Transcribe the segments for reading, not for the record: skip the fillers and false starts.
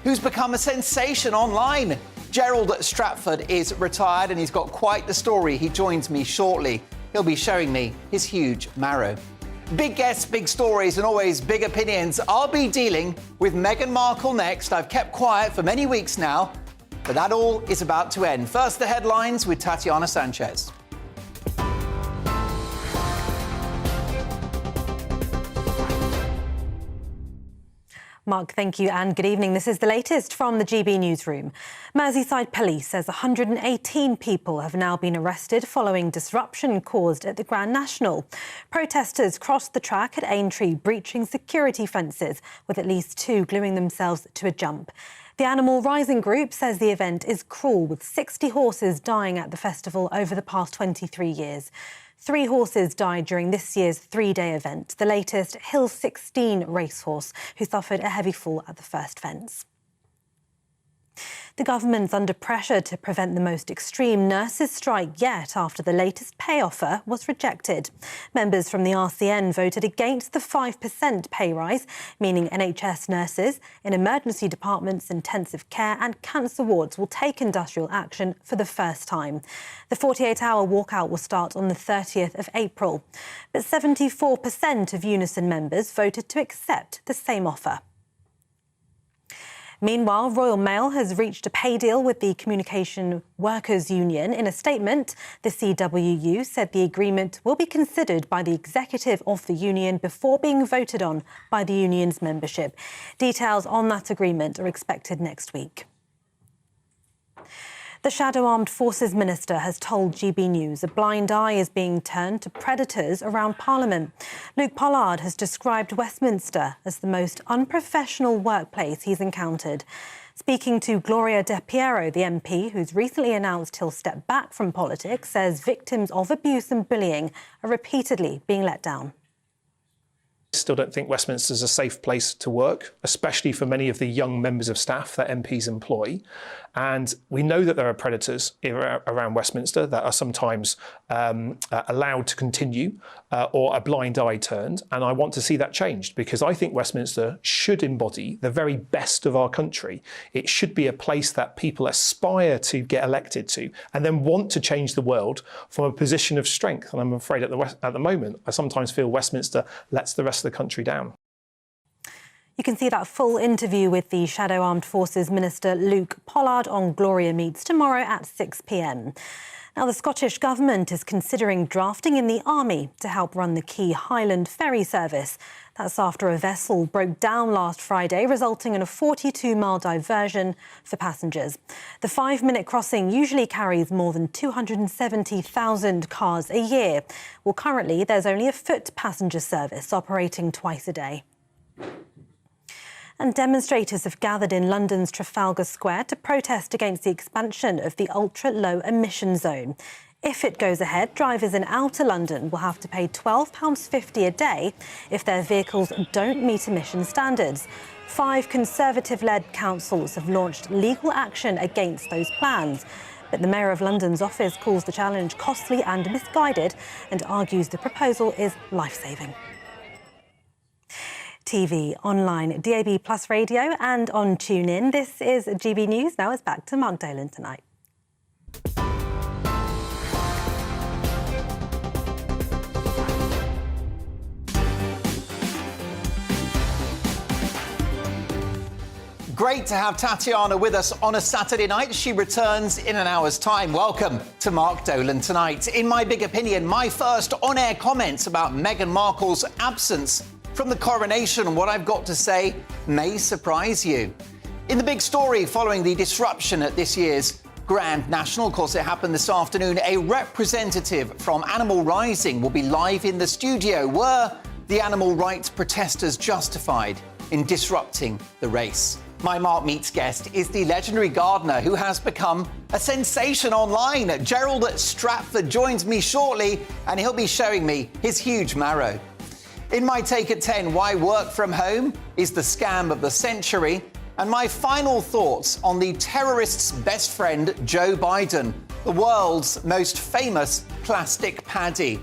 who's become a sensation online. Gerald Stratford is retired and he's got quite the story. He joins me shortly. He'll be showing me his huge marrow. Big guests, big stories and always big opinions. I'll be dealing with Meghan Markle next. I've kept quiet for many weeks now, but that all is about to end. First, the headlines with Tatiana Sanchez. Mark, thank you and good evening. This is the latest from the GB newsroom. Merseyside Police says 118 people have now been arrested following disruption caused at the Grand National. Protesters crossed the track at Aintree, breaching security fences, with at least 2 gluing themselves to a jump. The Animal Rising Group says the event is cruel, with 60 horses dying at the festival over the past 23 years. 3 horses died during this year's 3-day event, the latest Hill 16 racehorse, who suffered a heavy fall at the first fence. The government's under pressure to prevent the most extreme nurses' strike yet after the latest pay offer was rejected. Members from the RCN voted against the 5% pay rise, meaning NHS nurses in emergency departments, intensive care and cancer wards will take industrial action for the first time. The 48-hour walkout will start on the 30th of April. But 74% of Unison members voted to accept the same offer. Meanwhile, Royal Mail has reached a pay deal with the Communication Workers Union. In a statement, the CWU said the agreement will be considered by the executive of the union before being voted on by the union's membership. Details on that agreement are expected next week. The Shadow Armed Forces Minister has told GB News a blind eye is being turned to predators around Parliament. Luke Pollard has described Westminster as the most unprofessional workplace he's encountered. Speaking to Gloria De Piero, the MP, who's recently announced he'll step back from politics, says victims of abuse and bullying are repeatedly being let down. I still don't think Westminster is a safe place to work, especially for many of the young members of staff that MPs employ. And we know that there are predators around Westminster that are sometimes allowed to continue or a blind eye turned. And I want to see that changed, because I think Westminster should embody the very best of our country. It should be a place that people aspire to get elected to and then want to change the world from a position of strength. And I'm afraid at the moment, I sometimes feel Westminster lets the rest of the country down. You can see that full interview with the Shadow Armed Forces Minister Luke Pollard on Gloria Meets tomorrow at 6 p.m. Now, the Scottish Government is considering drafting in the army to help run the key Highland ferry service. That's after a vessel broke down last Friday, resulting in a 42-mile diversion for passengers. The 5-minute crossing usually carries more than 270,000 cars a year. Well, currently, there's only a foot passenger service operating twice a day. And demonstrators have gathered in London's Trafalgar Square to protest against the expansion of the ultra-low emission zone. If it goes ahead, drivers in outer London will have to pay £12.50 a day if their vehicles don't meet emission standards. 5 Conservative-led councils have launched legal action against those plans. But the Mayor of London's office calls the challenge costly and misguided and argues the proposal is life-saving. TV, online, DAB Plus radio and on TuneIn. This is GB News. Now it's back to Mark Dolan tonight. Great to have Tatiana with us on a Saturday night. She returns in an hour's time. Welcome to Mark Dolan tonight. In my big opinion, my first on-air comments about Meghan Markle's absence from the coronation, and what I've got to say may surprise you. In the big story following the disruption at this year's Grand National, of course it happened this afternoon, a representative from Animal Rising will be live in the studio. Were the animal rights protesters justified in disrupting the race? My Mark Meets guest is the legendary gardener who has become a sensation online. Gerald Stratford joins me shortly and he'll be showing me his huge marrow. In my take at 10, why work from home is the scam of the century, and my final thoughts on the terrorist's best friend, Joe Biden, the world's most famous plastic paddy.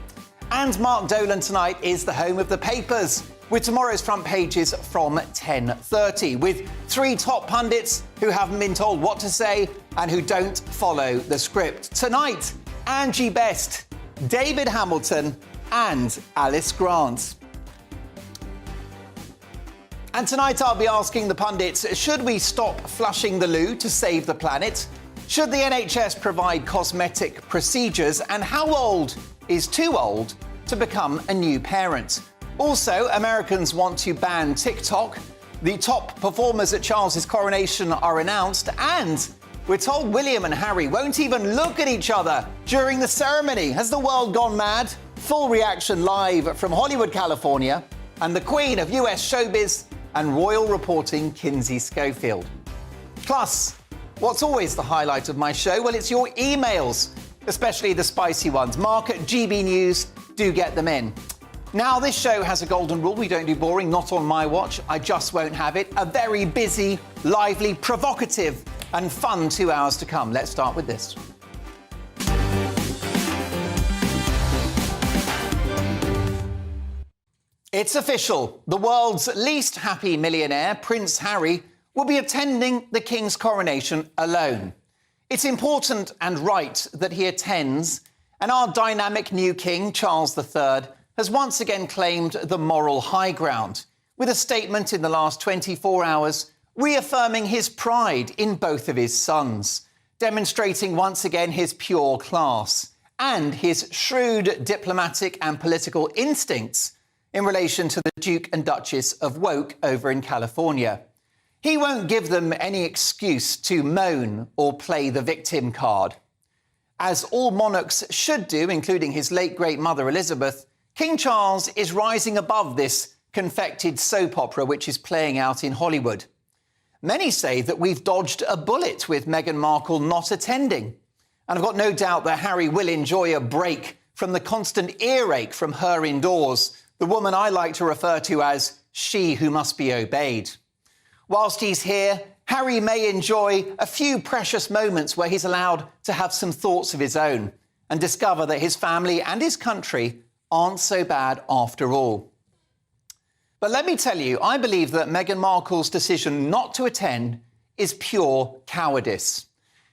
And Mark Dolan tonight is the home of the papers. with tomorrow's front pages from 10:30, with three top pundits who haven't been told what to say and who don't follow the script. Tonight, Angie Best, David Hamilton and Alice Grant. And tonight I'll be asking the pundits, should we stop flushing the loo to save the planet? Should the NHS provide cosmetic procedures? And how old is too old to become a new parent? Also, Americans want to ban TikTok. The top performers at Charles's coronation are announced, and we're told William and Harry won't even look at each other during the ceremony. Has the world gone mad? Full reaction live from Hollywood, California, and the queen of US showbiz and royal reporting, Kinsey Schofield. Plus, what's always the highlight of my show? Well, it's your emails, especially the spicy ones. Mark at GBNews, do get them in. Now, this show has a golden rule. We don't do boring, not on my watch. I just won't have it. A very busy, lively, provocative and fun 2 hours to come. Let's start with this. It's official. The world's least happy millionaire, Prince Harry, will be attending the King's coronation alone. It's important and right that he attends, and our dynamic new King, Charles III, has once again claimed the moral high ground, with a statement in the last 24 hours reaffirming his pride in both of his sons, demonstrating once again his pure class and his shrewd diplomatic and political instincts in relation to the Duke and Duchess of Woke over in California. He won't give them any excuse to moan or play the victim card. As all monarchs should do, including his late great mother Elizabeth, King Charles is rising above this confected soap opera which is playing out in Hollywood. Many say that we've dodged a bullet with Meghan Markle not attending. And I've got no doubt that Harry will enjoy a break from the constant earache from her indoors, the woman I like to refer to as she who must be obeyed. Whilst he's here, Harry may enjoy a few precious moments where he's allowed to have some thoughts of his own and discover that his family and his country aren't so bad after all. But let me tell you, I believe that Meghan Markle's decision not to attend is pure cowardice.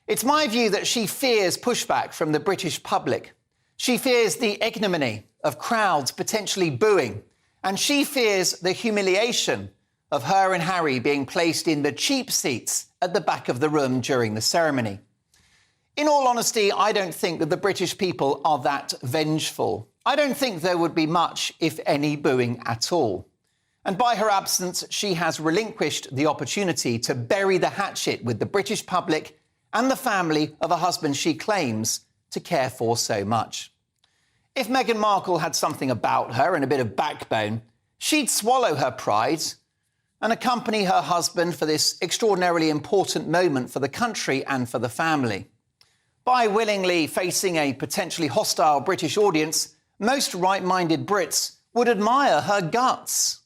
It's my view that she fears pushback from the British public. She fears the ignominy of crowds potentially booing, and she fears the humiliation of her and Harry being placed in the cheap seats at the back of the room during the ceremony. In all honesty, I don't think that the British people are that vengeful. I don't think there would be much, if any, booing at all. And by her absence, she has relinquished the opportunity to bury the hatchet with the British public and the family of a husband she claims to care for so much. If Meghan Markle had something about her and a bit of backbone, she'd swallow her pride and accompany her husband for this extraordinarily important moment for the country and for the family. By willingly facing a potentially hostile British audience, most right-minded Brits would admire her guts.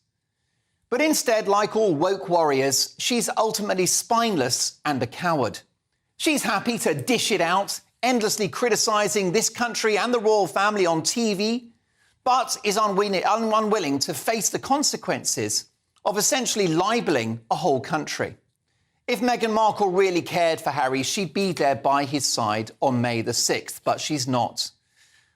But instead, like all woke warriors, she's ultimately spineless and a coward. She's happy to dish it out, endlessly criticising this country and the royal family on TV, but is unwilling to face the consequences of essentially libelling a whole country. If Meghan Markle really cared for Harry, she'd be there by his side on May the 6th, but she's not.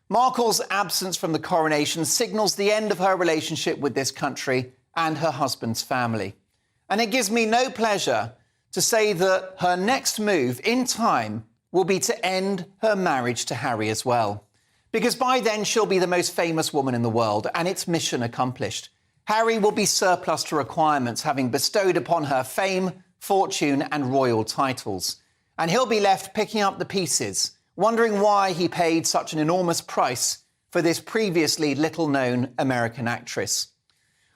Markle's absence from the coronation signals the end of her relationship with this country and her husband's family. And it gives me no pleasure to say that her next move in time will be to end her marriage to Harry as well. Because by then she'll be the most famous woman in the world, and it's mission accomplished. Harry will be surplus to requirements, having bestowed upon her fame, fortune and royal titles. And he'll be left picking up the pieces, wondering why he paid such an enormous price for this previously little-known American actress.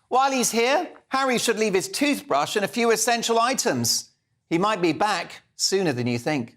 While he's here, Harry should leave his toothbrush and a few essential items. He might be back sooner than you think.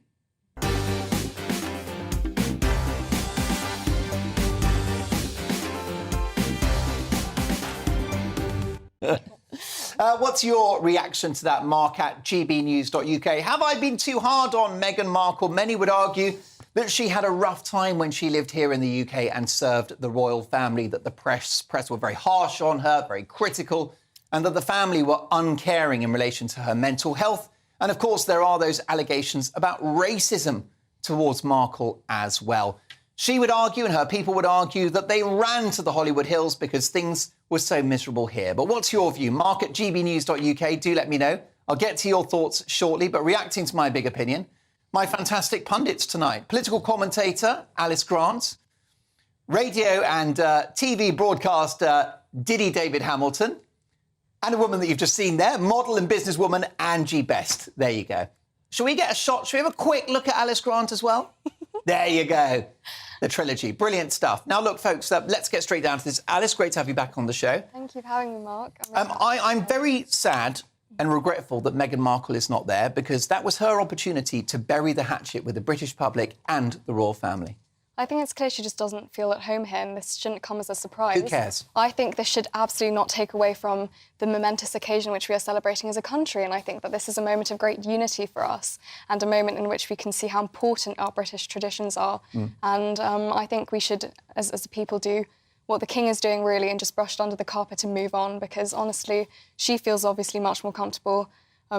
What's your reaction to that, Mark at gbnews.uk? Have I been too hard on Meghan Markle? Many would argue that she had a rough time when she lived here in the UK and served the royal family, that the press were very harsh on her, very critical, and that the family were uncaring in relation to her mental health. And, of course, there are those allegations about racism towards Markle as well. She would argue, and her people would argue, that they ran to the Hollywood Hills because things were so miserable here. But what's your view? Mark at gbnews.uk, do let me know. I'll get to your thoughts shortly, but reacting to my big opinion, my fantastic pundits tonight. Political commentator Alice Grant, radio and TV broadcaster Diddy David Hamilton, and a woman that you've just seen there, model and businesswoman Angie Best. There you go. Shall we get a shot? Shall we have a quick look at Alice Grant as well? There you go. The trilogy. Brilliant stuff. Now, look, folks, let's get straight down to this. Alice, great to have you back on the show. Thank you for having me, Mark. I'm very sad and regretful that Meghan Markle is not there, because that was her opportunity to bury the hatchet with the British public and the royal family. I think it's clear she just doesn't feel at home here, and this shouldn't come as a surprise. Who cares? I think this should absolutely not take away from the momentous occasion which we are celebrating as a country, and I think that this is a moment of great unity for us and a moment in which we can see how important our British traditions are. And I think we should, as a people, do what the King is doing, really, and just brush it under the carpet and move on, because, honestly, she feels obviously much more comfortable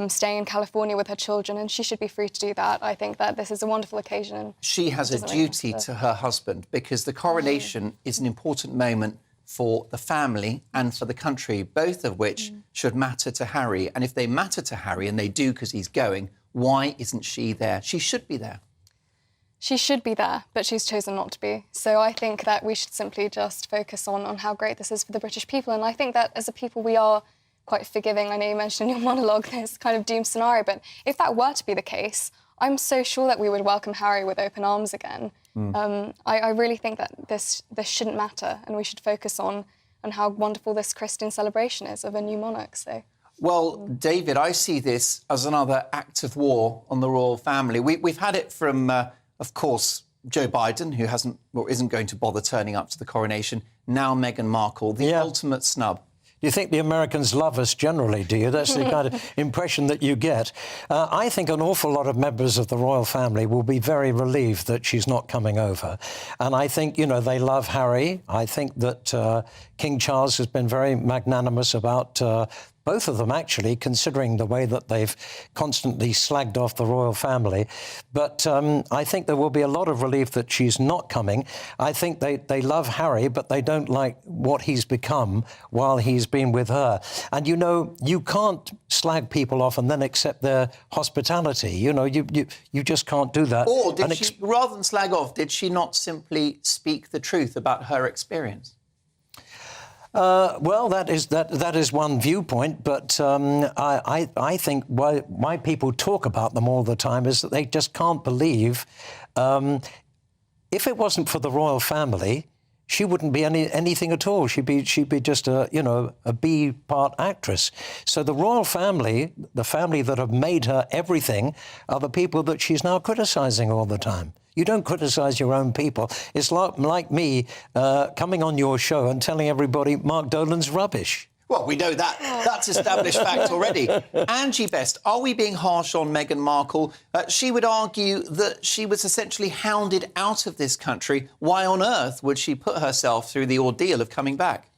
staying in California with her children, and she should be free to do that. I think that this is a wonderful occasion. And she has a duty to her husband, because the coronation is an important moment for the family and for the country, both of which should matter to Harry. And if they matter to Harry, and they do because he's going, why isn't she there? She should be there. She should be there, but she's chosen not to be. So I think that we should simply just focus on how great this is for the British people. And I think that as a people, we are quite forgiving. I know you mentioned in your monologue this kind of doom scenario, but if that were to be the case, I'm so sure that we would welcome Harry with open arms again. I really think that this shouldn't matter, and we should focus on how wonderful this Christian celebration is of a new monarch. So, well, David, I see this as another act of war on the royal family. We've had it from, of course, Joe Biden, who hasn't or isn't going to bother turning up to the coronation. Now Meghan Markle, the ultimate snub. You think the Americans love us generally, do you? That's the kind of impression that you get. I think an awful lot of members of the royal family will be very relieved that she's not coming over. And I think, you know, they love Harry. I think that King Charles has been very magnanimous about both of them, actually, considering the way that they've constantly slagged off the royal family. But I think there will be a lot of relief that she's not coming. I think they love Harry, but they don't like what he's become while he's been with her. And, you know, you can't slag people off and then accept their hospitality. You know, you just can't do that. Or did she, rather than slag off, did she not simply speak the truth about her experience? Well, that is one viewpoint, but I think why people talk about them all the time is that they just can't believe. If it wasn't for the royal family, she wouldn't be anything at all. She'd be just a B-part actress. So the royal family, the family that have made her everything, are the people that she's now criticising all the time. You don't criticise your own people. It's like me coming on your show and telling everybody Mark Dolan's rubbish. Well, we know that. That's established fact already. Angie Best, are we being harsh on Meghan Markle? She would argue that she was essentially hounded out of this country. Why on earth would she put herself through the ordeal of coming back?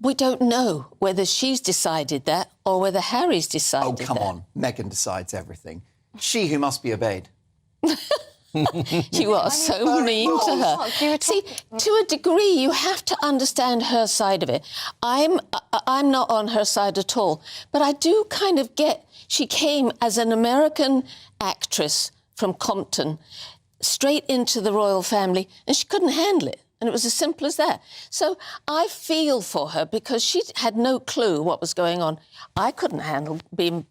We don't know whether she's decided that or whether Harry's decided that. Oh, come on. Meghan decides everything. She who must be obeyed. You are so mean to her. See, to a degree, you have to understand her side of it. I'm not on her side at all, but I do kind of get she came as an American actress from Compton straight into the royal family, and she couldn't handle it. And it was as simple as that. So I feel for her because she had no clue what was going on. I couldn't handle being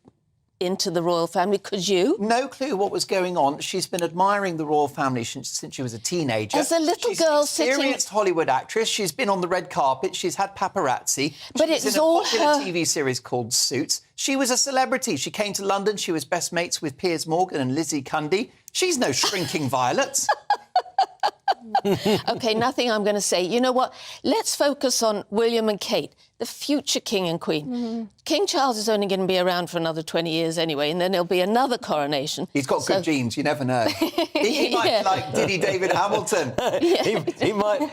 into the royal family, could you? No clue what was going on. She's been admiring the royal family since she was a teenager. As a little girl sitting... She's an experienced Hollywood actress. She's been on the red carpet. She's had paparazzi. But it's in a all popular her... TV series called Suits. She was a celebrity. She came to London. She was best mates with Piers Morgan and Lizzie Cundy. She's no shrinking violet. OK, nothing I'm going to say. You know what? Let's focus on William and Kate, the future king and queen. King Charles is only going to be around for another 20 years anyway, and then there'll be another coronation. He's got good genes, you never know. He might be like Diddy David Hamilton.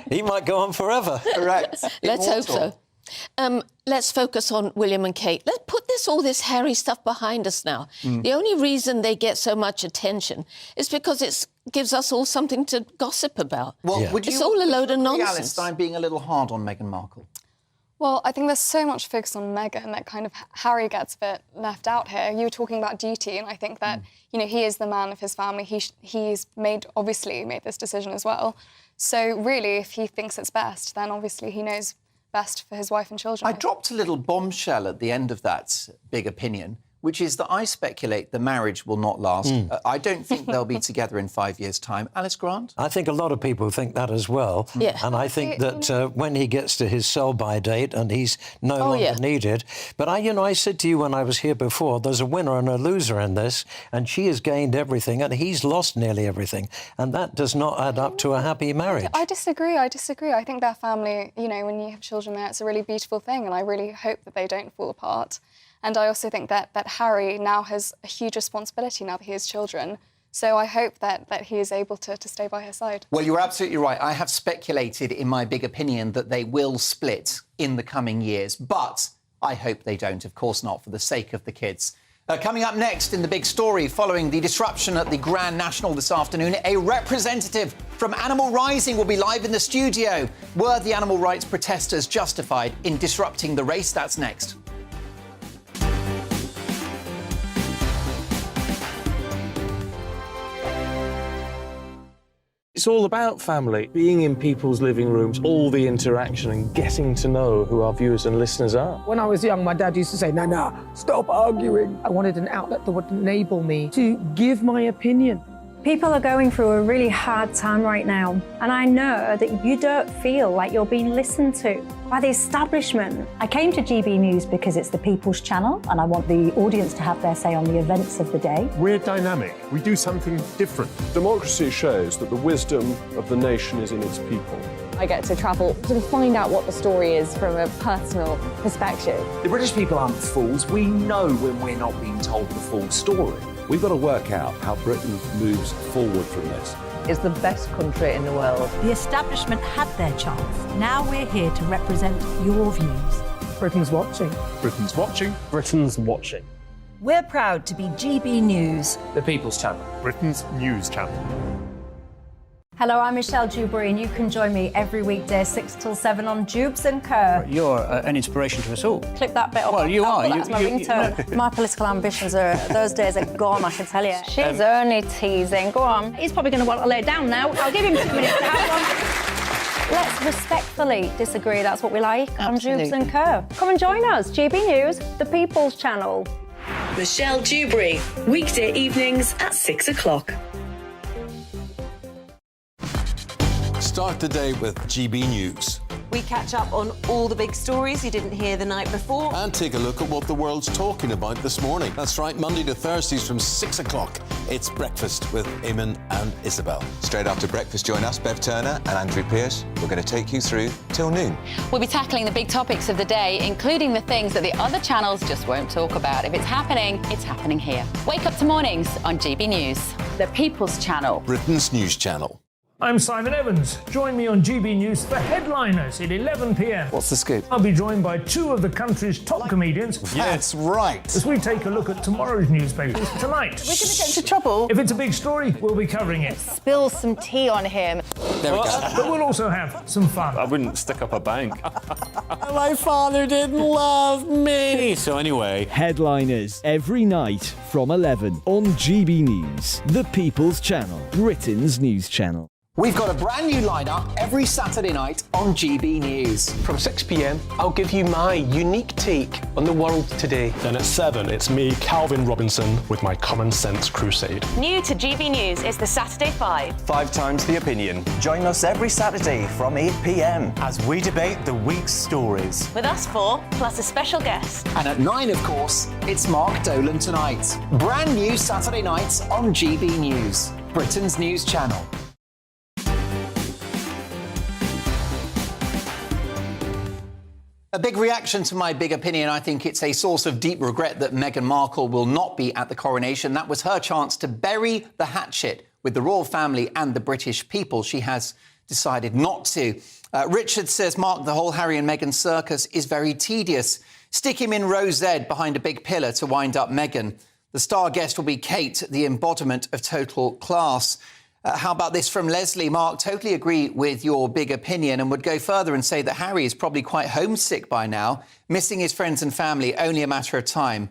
he might go on forever. Correct. Let's hope so. Let's focus on William and Kate. Let's put all this Harry stuff behind us now. The only reason they get so much attention is because it gives us all something to gossip about. Well, it's all a load of nonsense. Alice, I'm being a little hard on Meghan Markle. Well, I think there's so much focus on Meghan that kind of Harry gets a bit left out here. You were talking about duty, and I think that, you know, he is the man of his family. He's obviously made this decision as well. So really, if he thinks it's best, then obviously he knows best for his wife and children. I dropped a little bombshell at the end of that big opinion, which is that I speculate the marriage will not last. I don't think they'll be together in 5 years' time. Alice Grant? I think a lot of people think that as well. Yeah. And I think that when he gets to his sell-by date and he's no longer needed. But I said to you when I was here before, there's a winner and a loser in this, and she has gained everything and he's lost nearly everything. And that does not add up to a happy marriage. I disagree. I think their family, you know, when you have children there, it's a really beautiful thing, and I really hope that they don't fall apart. And I also think that Harry now has a huge responsibility now that he has children. So I hope that he is able to stay by her side. Well, you're absolutely right. I have speculated in my big opinion that they will split in the coming years. But I hope they don't. Of course not, for the sake of the kids. Coming up next in the big story, following the disruption at the Grand National this afternoon, a representative from Animal Rising will be live in the studio. Were the animal rights protesters justified in disrupting the race? That's next. It's all about family, being in people's living rooms, all the interaction and getting to know who our viewers and listeners are. When I was young, my dad used to say, no, stop arguing. I wanted an outlet that would enable me to give my opinion. People are going through a really hard time right now, and I know that you don't feel like you're being listened to by the establishment. I came to GB News because it's the People's Channel, and I want the audience to have their say on the events of the day. We're dynamic. We do something different. Democracy shows that the wisdom of the nation is in its people. I get to travel to find out what the story is from a personal perspective. The British people aren't fools. We know when we're not being told the full story. We've got to work out how Britain moves forward from this. It's the best country in the world. The establishment had their chance. Now we're here to represent your views. Britain's watching. Britain's watching. Britain's watching. We're proud to be GB News. The People's Channel. Britain's news channel. Hello, I'm Michelle Dewberry, and you can join me every weekday 6 till 7 on Jubes and Kerr. You're an inspiration to us all. Clip that bit off. Well, you are. That's my ringtone. My political ambitions those days are gone, I can tell you. She's only teasing. Go on. He's probably going to want to lay down now. I'll give him 2 minutes to have one. Let's respectfully disagree. That's what we like on Jubes and Kerr. Come and join us. GB News, the People's Channel. Michelle Dewberry, weekday evenings at 6 o'clock. Start the day with GB News. We catch up on all the big stories you didn't hear the night before. And take a look at what the world's talking about this morning. That's right, Monday to Thursdays from 6 o'clock. It's Breakfast with Eamon and Isabel. Straight after breakfast, join us, Bev Turner and Andrew Pearce. We're going to take you through till noon. We'll be tackling the big topics of the day, including the things that the other channels just won't talk about. If it's happening here. Wake up to mornings on GB News. The People's Channel. Britain's news channel. I'm Simon Evans. Join me on GB News for Headliners at 11 p.m. What's the scoop? I'll be joined by 2 of the country's top comedians. That's right. As we take a look at tomorrow's newspapers tonight. We're going to get into trouble. If it's a big story, we'll be covering it. Spill some tea on him. There we go. But we'll also have some fun. I wouldn't stick up a bank. My father didn't love me. So anyway, Headliners every night from 11 on GB News, the People's Channel, Britain's news channel. We've got a brand new lineup every Saturday night on GB News. From 6 p.m, I'll give you my unique take on the world today. Then at 7, it's me, Calvin Robinson, with my Common Sense Crusade. New to GB News is the Saturday 5. 5 times the opinion. Join us every Saturday from 8 p.m. as we debate the week's stories. With us 4, plus a special guest. And at 9, of course, it's Mark Dolan Tonight. Brand new Saturday nights on GB News, Britain's news channel. A big reaction to my big opinion. I think it's a source of deep regret that Meghan Markle will not be at the coronation. That was her chance to bury the hatchet with the royal family and the British people. She has decided not to. Richard says, Mark, the whole Harry and Meghan circus is very tedious. Stick him in row Z behind a big pillar to wind up Meghan. The star guest will be Kate, the embodiment of total class. How about this from Leslie? Mark, totally agree with your big opinion and would go further and say that Harry is probably quite homesick by now, missing his friends and family, only a matter of time.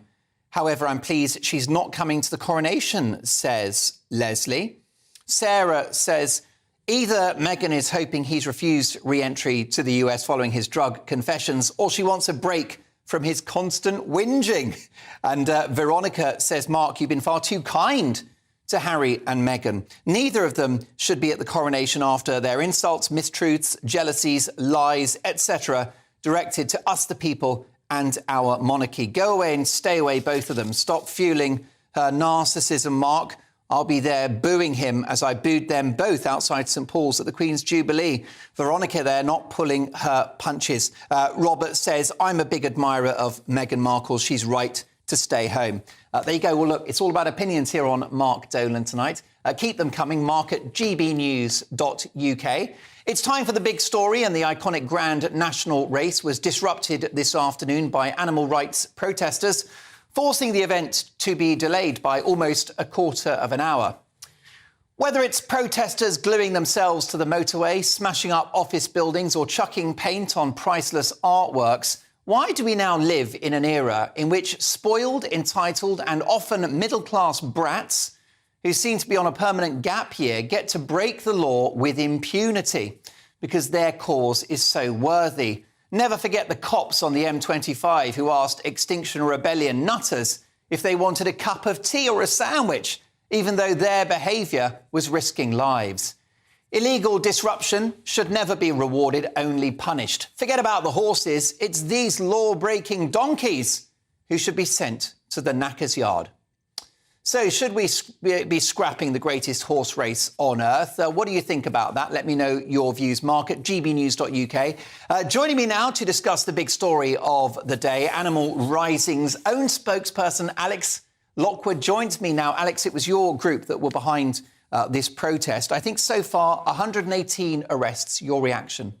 However, I'm pleased she's not coming to the coronation, says Leslie. Sarah says, either Meghan is hoping he's refused re-entry to the US following his drug confessions, or she wants a break from his constant whinging. And Veronica says, Mark, you've been far too kind to Harry and Meghan. Neither of them should be at the coronation after their insults, mistruths, jealousies, lies, etc., directed to us, the people, and our monarchy. Go away and stay away, both of them. Stop fueling her narcissism, Mark. I'll be there booing him as I booed them both outside St Paul's at the Queen's Jubilee. Veronica there not pulling her punches. Robert says, I'm a big admirer of Meghan Markle. She's right to stay home. There you go. Well, look, it's all about opinions here on Mark Dolan tonight. Keep them coming. Mark at gbnews.uk. It's time for the big story, and the iconic Grand National race was disrupted this afternoon by animal rights protesters, forcing the event to be delayed by almost a quarter of an hour. Whether it's protesters gluing themselves to the motorway, smashing up office buildings or chucking paint on priceless artworks, why do we now live in an era in which spoiled, entitled and often middle-class brats who seem to be on a permanent gap year get to break the law with impunity because their cause is so worthy? Never forget the cops on the M25 who asked Extinction Rebellion nutters if they wanted a cup of tea or a sandwich, even though their behaviour was risking lives. Illegal disruption should never be rewarded, only punished. Forget about the horses. It's these law-breaking donkeys who should be sent to the knacker's yard. So should we be scrapping the greatest horse race on earth? What do you think about that? Let me know your views. Mark at gbnews.uk. Joining me now to discuss the big story of the day, Animal Rising's own spokesperson, Alex Lockwood, joins me now. Alex, it was your group that were behind this protest. I think so far 118 arrests. Your reaction?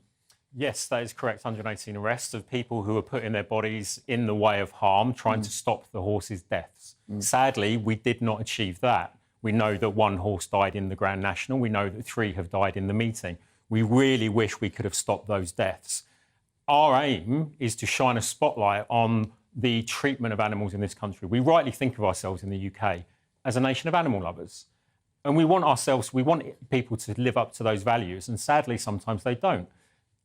Yes, that is correct. 118 arrests of people who are putting their bodies in the way of harm, trying to stop the horses' deaths. Sadly, we did not achieve that. We know that one horse died in the Grand National. We know that 3 have died in the meeting. We really wish we could have stopped those deaths. Our aim is to shine a spotlight on the treatment of animals in this country. We rightly think of ourselves in the UK as a nation of animal lovers. And we want people to live up to those values. And sadly, sometimes they don't.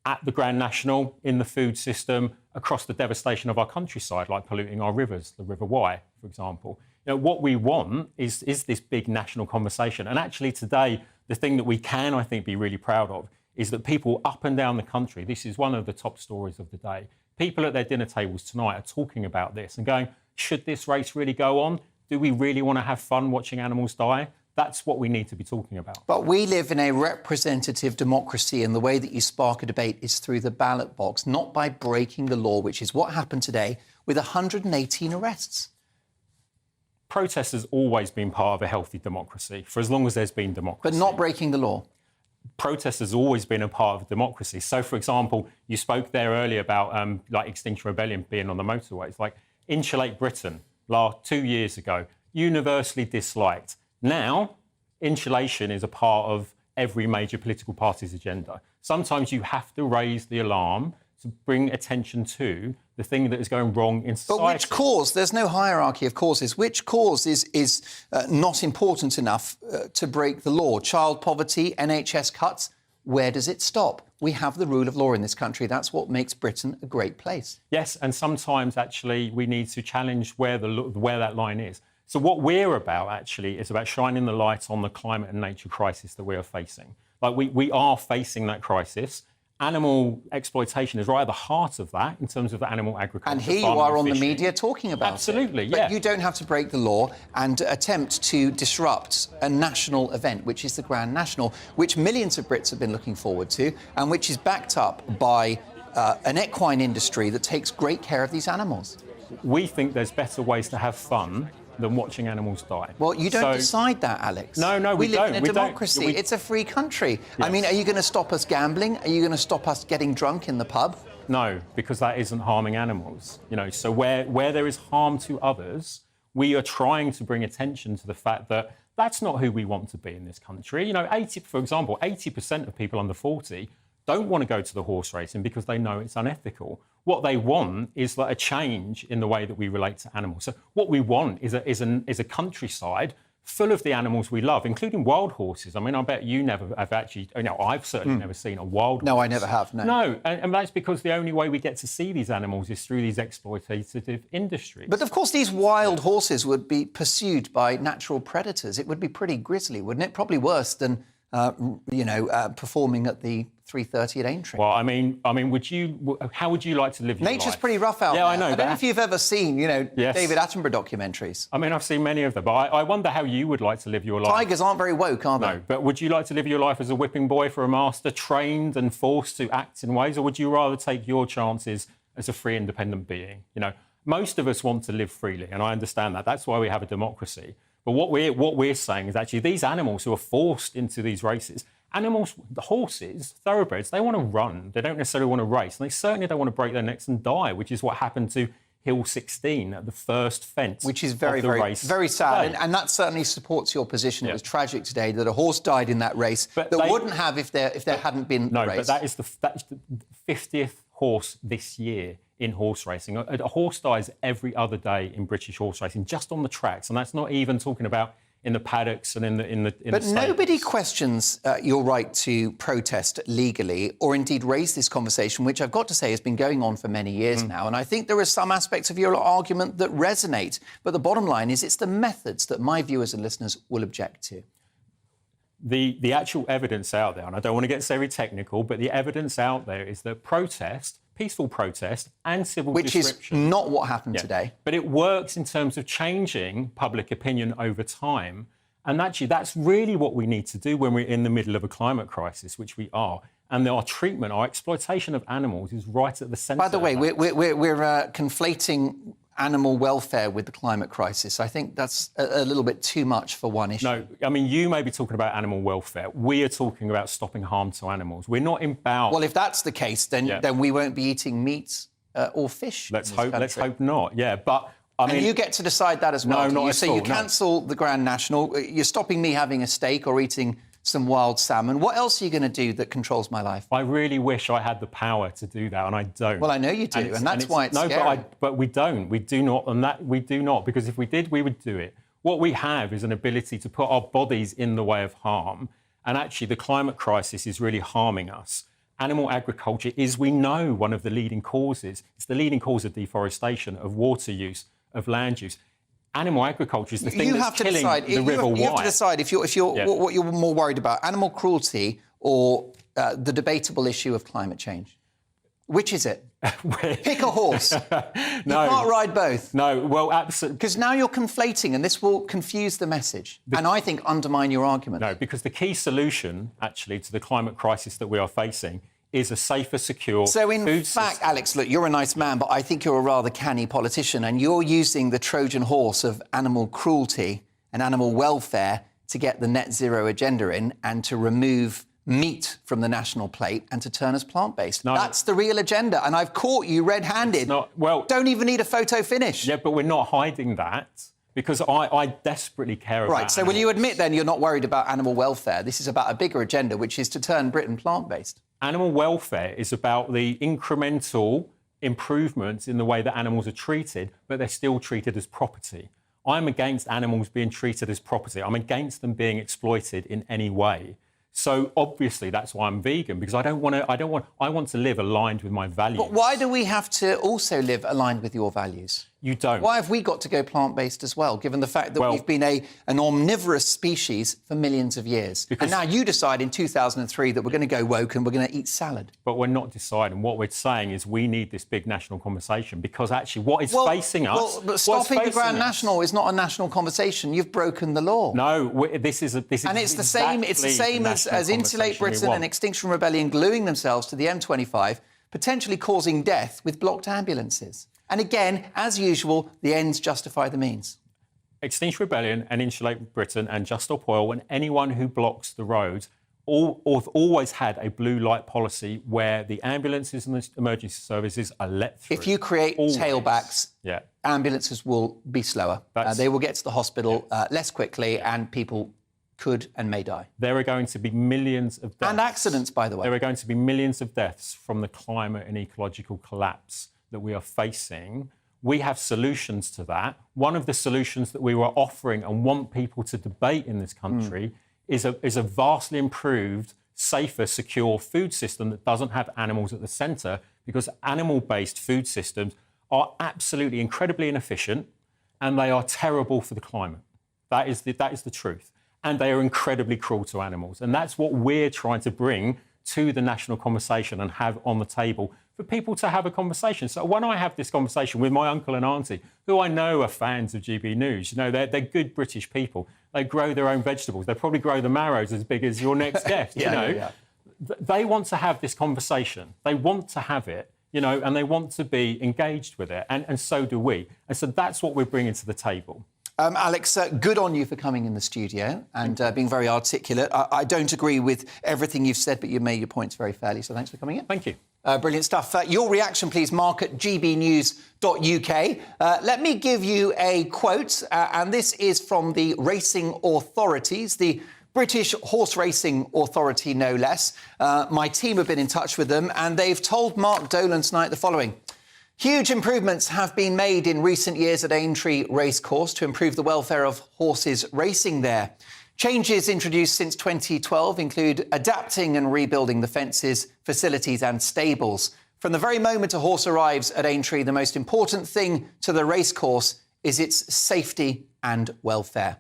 At the Grand National, in the food system, across the devastation of our countryside, like polluting our rivers, the River Wye, for example. You know, what we want is this big national conversation. And actually today, the thing that we can, I think, be really proud of is that people up and down the country, this is one of the top stories of the day, people at their dinner tables tonight are talking about this and going, should this race really go on? Do we really want to have fun watching animals die? That's what we need to be talking about. But we live in a representative democracy, and the way that you spark a debate is through the ballot box, not by breaking the law, which is what happened today with 118 arrests. Protest has always been part of a healthy democracy, for as long as there's been democracy. But not breaking the law. Protest has always been a part of democracy. So, for example, you spoke there earlier about like Extinction Rebellion being on the motorways. Like Insulate Britain, 2 years ago, universally disliked. Now, insulation is a part of every major political party's agenda. Sometimes you have to raise the alarm to bring attention to the thing that is going wrong in society. But which cause? There's no hierarchy of causes. Which cause is not important enough to break the law? Child poverty, NHS cuts, where does it stop? We have the rule of law in this country. That's what makes Britain a great place. Yes, and sometimes, actually, we need to challenge where that line is. So what we're about, actually, is about shining the light on the climate and nature crisis that we are facing. Like, we are facing that crisis. Animal exploitation is right at the heart of that in terms of the animal agriculture. And here you are on the media talking about Absolutely, it. yeah. But you don't have to break the law and attempt to disrupt a national event, which is the Grand National, which millions of Brits have been looking forward to and which is backed up by an equine industry that takes great care of these animals. We think there's better ways to have fun than watching animals die. Well, you don't decide that, Alex. No, we don't. live in a democracy. It's a free country. Yes. I mean, are you going to stop us gambling? Are you going to stop us getting drunk in the pub? No, because that isn't harming animals. You know, so where there is harm to others, we are trying to bring attention to the fact that that's not who we want to be in this country. You know, for example, 80% of people under 40 don't want to go to the horse racing because they know it's unethical. What they want is like a change in the way that we relate to animals. So what we want is a countryside full of the animals we love, including wild horses. I mean, I bet you never have actually... You know, I've certainly never seen a wild horse. No, I never have, no. No, and that's because the only way we get to see these animals is through these exploitative industries. But, of course, these wild horses would be pursued by natural predators. It would be pretty grisly, wouldn't it? Probably worse than, performing at the 3:30 at Aintree. Well, I mean, how would you like to live your life? Nature's pretty rough out there. Yeah, I know. I don't know if you've ever seen, Yes. David Attenborough documentaries. I mean, I've seen many of them, but I wonder how you would like to live your life. Tigers aren't very woke, are they? No, but would you like to live your life as a whipping boy for a master, trained and forced to act in ways, or would you rather take your chances as a free, independent being? You know, most of us want to live freely, and I understand that. That's why we have a democracy. But what we're saying is actually these animals who are forced into these races, animals, the horses, thoroughbreds, they want to run. They don't necessarily want to race. And they certainly don't want to break their necks and die, which is what happened to Hill 16 at the first fence. Which is very, of the very, race very sad. today. And that certainly supports your position. Yeah. It was tragic today that a horse died in that race wouldn't have if there hadn't been the race. No, but that's the 50th horse this year in horse racing. A horse dies every other day in British horse racing, just on the tracks. And that's not even talking about in the paddocks and in the But the nobody questions your right to protest legally or indeed raise this conversation, which I've got to say has been going on for many years now. And I think there are some aspects of your argument that resonate. But the bottom line is it's the methods that my viewers and listeners will object to. The actual evidence out there, and I don't want to get very technical, but the evidence out there is that protest, peaceful protest and civil disruption... Which is not what happened today. But it works in terms of changing public opinion over time. And actually, that's really what we need to do when we're in the middle of a climate crisis, which we are. And our treatment, our exploitation of animals is right at the centre. By the way, we're conflating animal welfare with the climate crisis. I think that's a little bit too much for one issue. No, I mean, you may be talking about animal welfare. We are talking about stopping harm to animals. We're not about... Well, if that's the case, then we won't be eating meat or fish. Let's hope not, yeah. But, I mean... And you get to decide that as well. No, not at all. So you cancel the Grand National. You're stopping me having a steak or eating some wild salmon. What else are you going to do that controls my life? I really wish I had the power to do that, and I don't. Well, I know you do, and that's why it's scary. But we don't. We do not, and that we do not, because if we did, we would do it. What we have is an ability to put our bodies in the way of harm, and actually the climate crisis is really harming us. Animal agriculture is, we know, one of the leading causes. It's the leading cause of deforestation, of water use, of land use. Animal agriculture is the thing that's killing the River Wye. You have to decide if what you're more worried about, animal cruelty or the debatable issue of climate change. Which is it? Pick a horse. No. You can't ride both. No, well, absolutely. Because now you're conflating, and this will confuse the message, and I think undermine your argument. No, because the key solution, actually, to the climate crisis that we are facing is a safer, secure So in food fact, system. Alex, look, you're a nice man, but I think you're a rather canny politician, and you're using the Trojan horse of animal cruelty and animal welfare to get the net zero agenda in and to remove meat from the national plate and to turn us plant-based. No. That's the real agenda, and I've caught you red-handed. Don't even need a photo finish. Yeah, but we're not hiding that, because I desperately care about Right, so will you admit then you're not worried about animal welfare? This is about a bigger agenda, which is to turn Britain plant-based. Animal welfare is about the incremental improvements in the way that animals are treated, but they're still treated as property. I'm against animals being treated as property. I'm against them being exploited in any way. So obviously that's why I'm vegan, because I want to live aligned with my values. But why do we have to also live aligned with your values? You don't. Why have we got to go plant-based as well, given the fact that we've been an omnivorous species for millions of years? And now you decide in 2003 that we're going to go woke and we're going to eat salad. But we're not deciding. What we're saying is we need this big national conversation, because actually what is facing us... Well, but stopping the Grand National is not a national conversation. You've broken the law. No, this is... And it's the same as Insulate Britain and Extinction Rebellion gluing themselves to the M25, potentially causing death with blocked ambulances. And again, as usual, the ends justify the means. Extinction Rebellion and Insulate Britain and Just Stop Oil and anyone who blocks the roads have always had a blue light policy where the ambulances and the emergency services are let through. If you create tailbacks, ambulances will be slower. They will get to the hospital less quickly and people could and may die. There are going to be millions of deaths. And accidents, by the way. There are going to be millions of deaths from the climate and ecological collapse that we are facing. We have solutions to that. One of the solutions that we were offering and want people to debate in this country is a vastly improved, safer, secure food system that doesn't have animals at the centre, because animal-based food systems are absolutely incredibly inefficient and they are terrible for the climate. That is the truth. And they are incredibly cruel to animals. And that's what we're trying to bring to the national conversation and have on the table for people to have a conversation. So when I have this conversation with my uncle and auntie, who I know are fans of GB News, you know, they're good British people. They grow their own vegetables. They probably grow the marrows as big as your next guest, They want to have this conversation. They want to have it, and they want to be engaged with it. And so do we. And so that's what we're bringing to the table. Alex, good on you for coming in the studio and being very articulate. I don't agree with everything you've said, but you made your points very fairly, so thanks for coming in. Thank you. Brilliant stuff. Your reaction, please, Mark at gbnews.uk. Let me give you a quote, and this is from the racing authorities, the British Horse Racing Authority, no less. My team have been in touch with them, and they've told Mark Dolan tonight the following. Huge improvements have been made in recent years at Aintree Racecourse to improve the welfare of horses racing there. Changes introduced since 2012 include adapting and rebuilding the fences, facilities and stables. From the very moment a horse arrives at Aintree, the most important thing to the racecourse is its safety and welfare.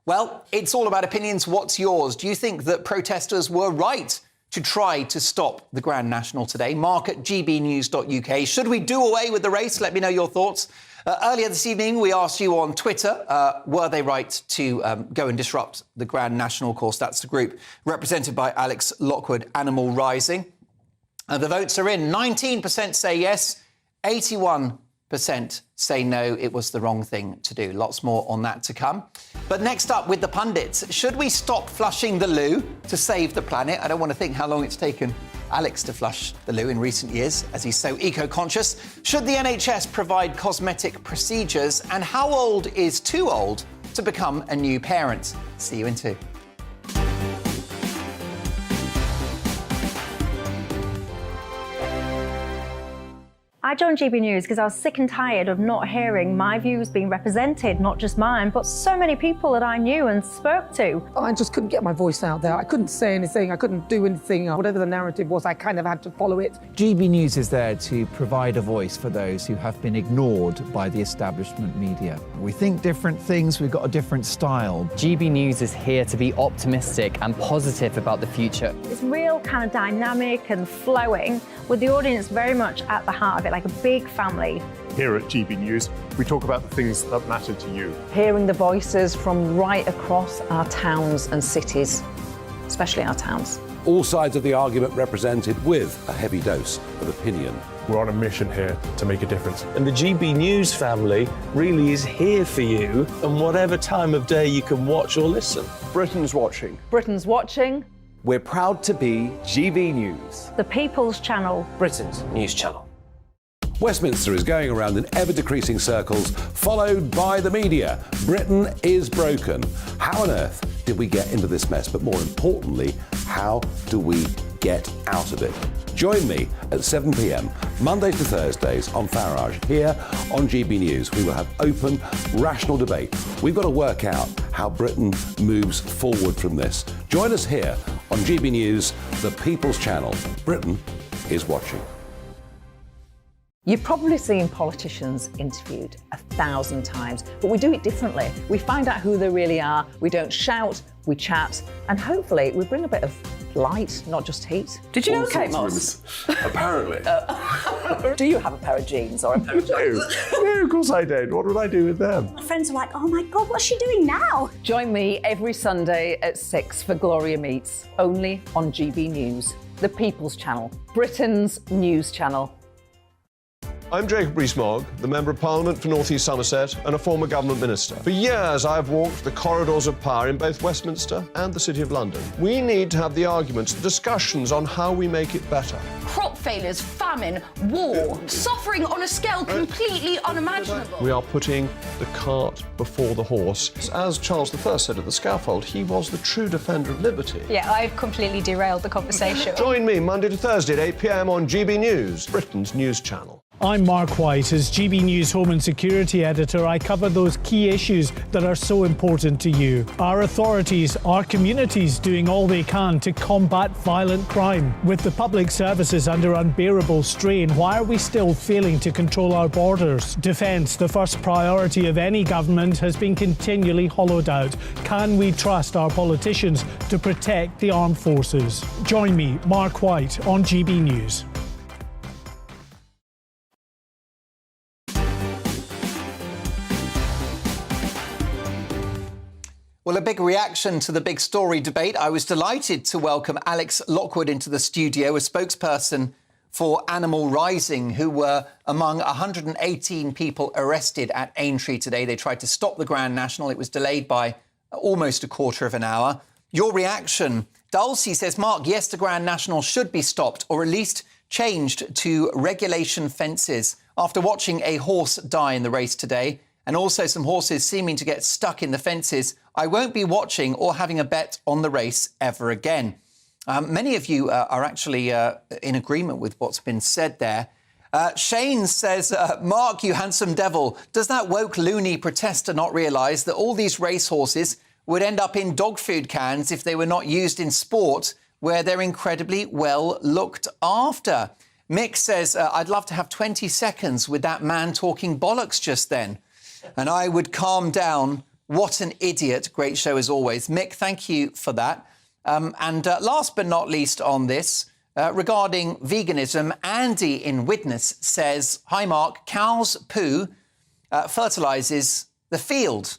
Well, it's all about opinions. What's yours? Do you think that protesters were right to try to stop the Grand National today? Mark at gbnews.uk. Should we do away with the race? Let me know your thoughts. Earlier this evening, we asked you on Twitter, were they right to go and disrupt the Grand National? Of course, that's the group represented by Alex Lockwood, Animal Rising. The votes are in. 19% say yes, 81% say no, it was the wrong thing to do. Lots more on that to come. But next up with the pundits, should we stop flushing the loo to save the planet? I don't want to think how long it's taken Alex to flush the loo in recent years, as he's so eco-conscious. Should the NHS provide cosmetic procedures? And how old is too old to become a new parent? See you in 2. I joined GB News because I was sick and tired of not hearing my views being represented, not just mine, but so many people that I knew and spoke to. I just couldn't get my voice out there. I couldn't say anything. I couldn't do anything. Whatever the narrative was, I kind of had to follow it. GB News is there to provide a voice for those who have been ignored by the establishment media. We think different things, we've got a different style. GB News is here to be optimistic and positive about the future. It's real kind of dynamic and flowing, with the audience very much at the heart of it, like a big family. Here at GB News, we talk about the things that matter to you. Hearing the voices from right across our towns and cities, especially our towns. All sides of the argument represented with a heavy dose of opinion. We're on a mission here to make a difference. And the GB News family really is here for you, and whatever time of day you can watch or listen. Britain's watching. Britain's watching. We're proud to be GB News. The People's Channel. Britain's news channel. Westminster is going around in ever-decreasing circles, followed by the media. Britain is broken. How on earth did we get into this mess? But more importantly, how do we get out of it? Join me at 7 p.m, Mondays to Thursdays on Farage, here on GB News. We will have open, rational debate. We've got to work out how Britain moves forward from this. Join us here on GB News, the People's Channel. Britain is watching. You've probably seen politicians interviewed 1,000 times, but we do it differently. We find out who they really are, we don't shout, we chat, and hopefully we bring a bit of light, not just heat. Did you know Kate Moss? Apparently. Do you have a pair of jeans or a pair of jeans? No, of course I don't. What would I do with them? My friends are like, oh my God, what's she doing now? Join me every Sunday at 6 for Gloria Meets, only on GB News. the People's Channel, Britain's news channel. I'm Jacob Rees-Mogg, the Member of Parliament for North East Somerset and a former government minister. For years, I've walked the corridors of power in both Westminster and the City of London. We need to have the arguments, the discussions on how we make it better. Crop failures, famine, war, suffering on a scale completely unimaginable. We are putting the cart before the horse. As Charles I said at the scaffold, he was the true defender of liberty. Yeah, I've completely derailed the conversation. Join me Monday to Thursday at 8 p.m. on GB News, Britain's news channel. I'm Mark White. As GB News Home and Security Editor, I cover those key issues that are so important to you. Our authorities, our communities doing all they can to combat violent crime. With the public services under unbearable strain, why are we still failing to control our borders? Defence, the first priority of any government, has been continually hollowed out. Can we trust our politicians to protect the armed forces? Join me, Mark White, on GB News. Well, a big reaction to the big story debate. I was delighted to welcome Alex Lockwood into the studio, a spokesperson for Animal Rising, who were among 118 people arrested at Aintree today. They tried to stop the Grand National. It was delayed by almost a quarter of an hour. Your reaction? Dulcie says, Mark, yes, the Grand National should be stopped or at least changed to regulation fences. After watching a horse die in the race today, and also some horses seeming to get stuck in the fences, I won't be watching or having a bet on the race ever again. Many of you are actually in agreement with what's been said there. Shane says, Mark, you handsome devil, does that woke loony protester not realise that all these racehorses would end up in dog food cans if they were not used in sport, where they're incredibly well looked after? Mick says, I'd love to have 20 seconds with that man talking bollocks just then, and I would calm down. What an idiot. Great show as always. Mick, thank you for that. And last but not least on this, regarding veganism, Andy in Witness says, hi, Mark, cows' poo fertilises the field.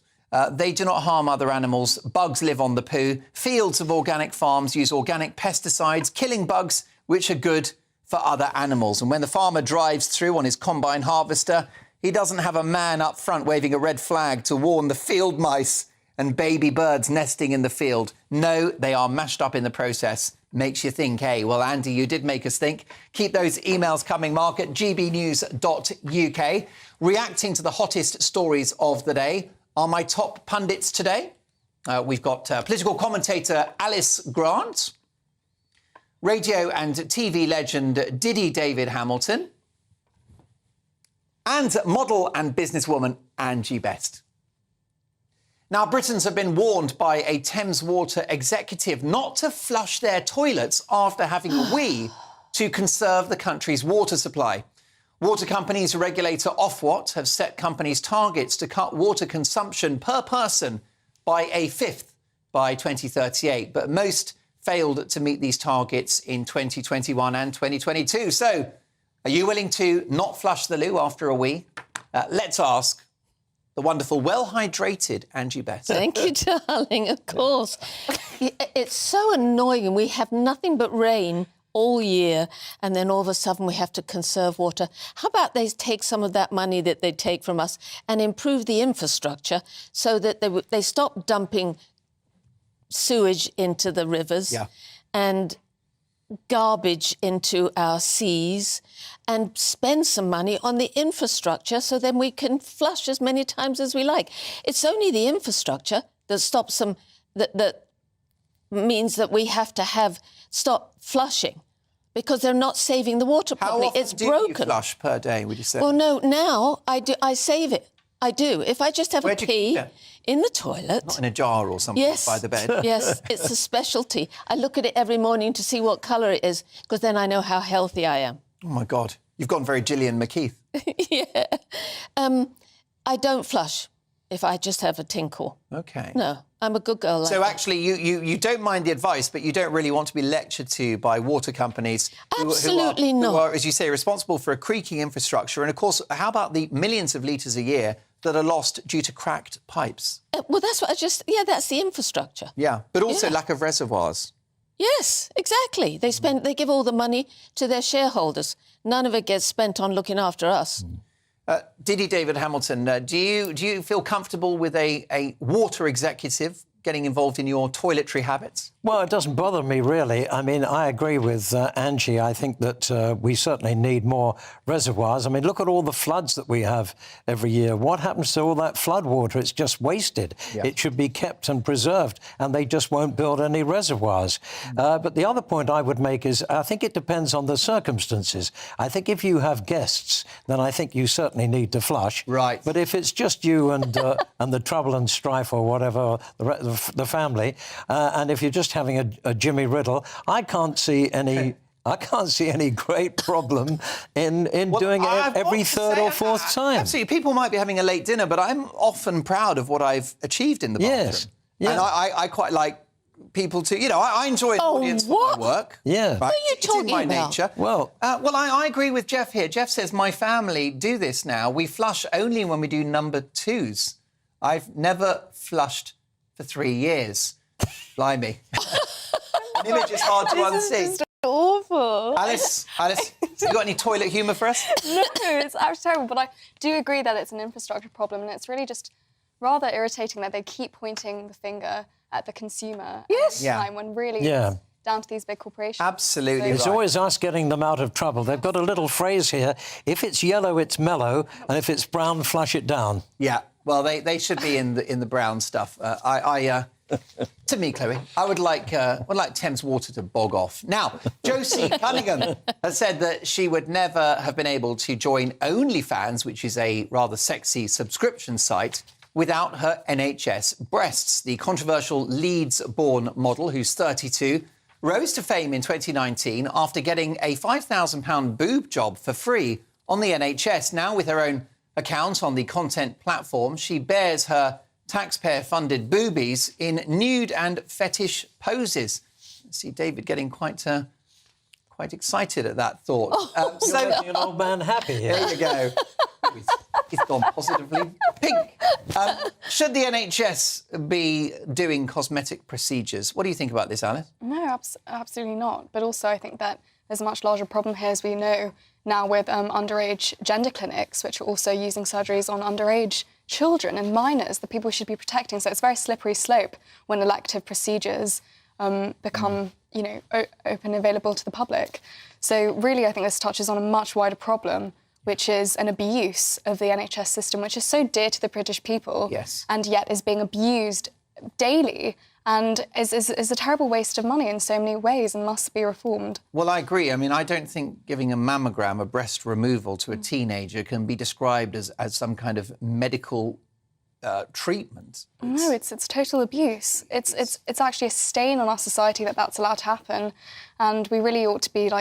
They do not harm other animals. Bugs live on the poo. Fields of organic farms use organic pesticides, killing bugs, which are good for other animals. And when the farmer drives through on his combine harvester, he doesn't have a man up front waving a red flag to warn the field mice and baby birds nesting in the field. No, they are mashed up in the process. Makes you think, hey, well, Andy, you did make us think. Keep those emails coming, Mark, at gbnews.uk. Reacting to the hottest stories of the day are my top pundits today. We've got political commentator Alice Grant, radio and TV legend Diddy David Hamilton, and model and businesswoman Angie Best. Now, Britons have been warned by a Thames Water executive not to flush their toilets after having a wee to conserve the country's water supply. Water companies regulator Ofwat have set companies' targets to cut water consumption per person by a fifth by 2038, but most failed to meet these targets in 2021 and 2022. So, are you willing to not flush the loo after a wee? Let's ask the wonderful, well-hydrated Angie Best. Thank you, darling, of course. It's so annoying. We have nothing but rain all year, and then all of a sudden we have to conserve water. How about they take some of that money that they take from us and improve the infrastructure so that they stop dumping sewage into the rivers and garbage into our seas, and spend some money on the infrastructure so then we can flush as many times as we like. It's only the infrastructure that stops them, that means that we have to stop flushing because they're not saving the water properly. How often it's do broken. You flush per day, would you say? Well, no, now I do. I save it. I do. If I just have a pee in the toilet. Not in a jar or something by the bed. Yes, it's a specialty. I look at it every morning to see what colour it is, because then I know how healthy I am. Oh, my God. You've gone very Gillian McKeith. Yeah. I don't flush if I just have a tinkle. OK. No, I'm a good girl like So that. actually, you don't mind the advice, but you don't really want to be lectured to by water companies Absolutely who not. are, as you say, responsible for a creaking infrastructure. And, of course, how about the millions of litres a year that are lost due to cracked pipes? Well, that's what I just... Yeah, that's the infrastructure. Yeah, but also lack of reservoirs. Yes, exactly. They give all the money to their shareholders. None of it gets spent on looking after us. Diddy David Hamilton, do you feel comfortable with a water executive getting involved in your toiletry habits? Well, it doesn't bother me, really. I mean, I agree with Angie. I think that we certainly need more reservoirs. I mean, look at all the floods that we have every year. What happens to all that flood water? It's just wasted. Yeah. It should be kept and preserved, and they just won't build any reservoirs. But the other point I would make is I think it depends on the circumstances. I think if you have guests, then I think you certainly need to flush. Right. But if it's just you and and the trouble and strife or whatever, the family, and if you're just having a Jimmy Riddle, I can't see any great problem in doing it every third or fourth time. Absolutely. People might be having a late dinner, but I'm often proud of what I've achieved in the bathroom. Yes. Yeah. And I quite like people to, I enjoy an audience for my work. Yeah. Right? What are you talking it's in my about? nature. Well, I agree with Jeff here. Jeff says, my family do this now. We flush only when we do number twos. I've never flushed for 3 years. Blimey. An image is hard to unsee. This is just awful. Alice, you got any toilet humour for us? No, it's actually terrible, but I do agree that it's an infrastructure problem, and it's really just rather irritating that they keep pointing the finger at the consumer at this time when really it's down to these big corporations. Absolutely. It's always us getting them out of trouble. They've got a little phrase here: if it's yellow, it's mellow, and if it's brown, flush it down. Yeah. Well, they should be in the brown stuff. To me, Chloe, I would like Thames Water to bog off. Now, Josie Cunningham has said that she would never have been able to join OnlyFans, which is a rather sexy subscription site, without her NHS breasts. The controversial Leeds-born model, who's 32, rose to fame in 2019 after getting a £5,000 boob job for free on the NHS. Now, with her own account on the content platform, she bears her taxpayer-funded boobies in nude and fetish poses. I see David getting quite excited at that thought. You're making an old man happy here. There you go. He's gone positively pink. Should the NHS be doing cosmetic procedures? What do you think about this, Alice? No, absolutely not. But also I think that there's a much larger problem here, as we know now, with underage gender clinics, which are also using surgeries on underage children and minors, the people we should be protecting. So it's a very slippery slope when elective procedures become, open and available to the public. So really, I think this touches on a much wider problem, which is an abuse of the NHS system, which is so dear to the British people, and yet is being abused daily and is a terrible waste of money in so many ways and must be reformed. Well, I agree. I mean, I don't think giving a mammogram, a breast removal, to a teenager can be described as some kind of medical treatment. No, it's total abuse. It's actually a stain on our society that that's allowed to happen, and we really ought to be,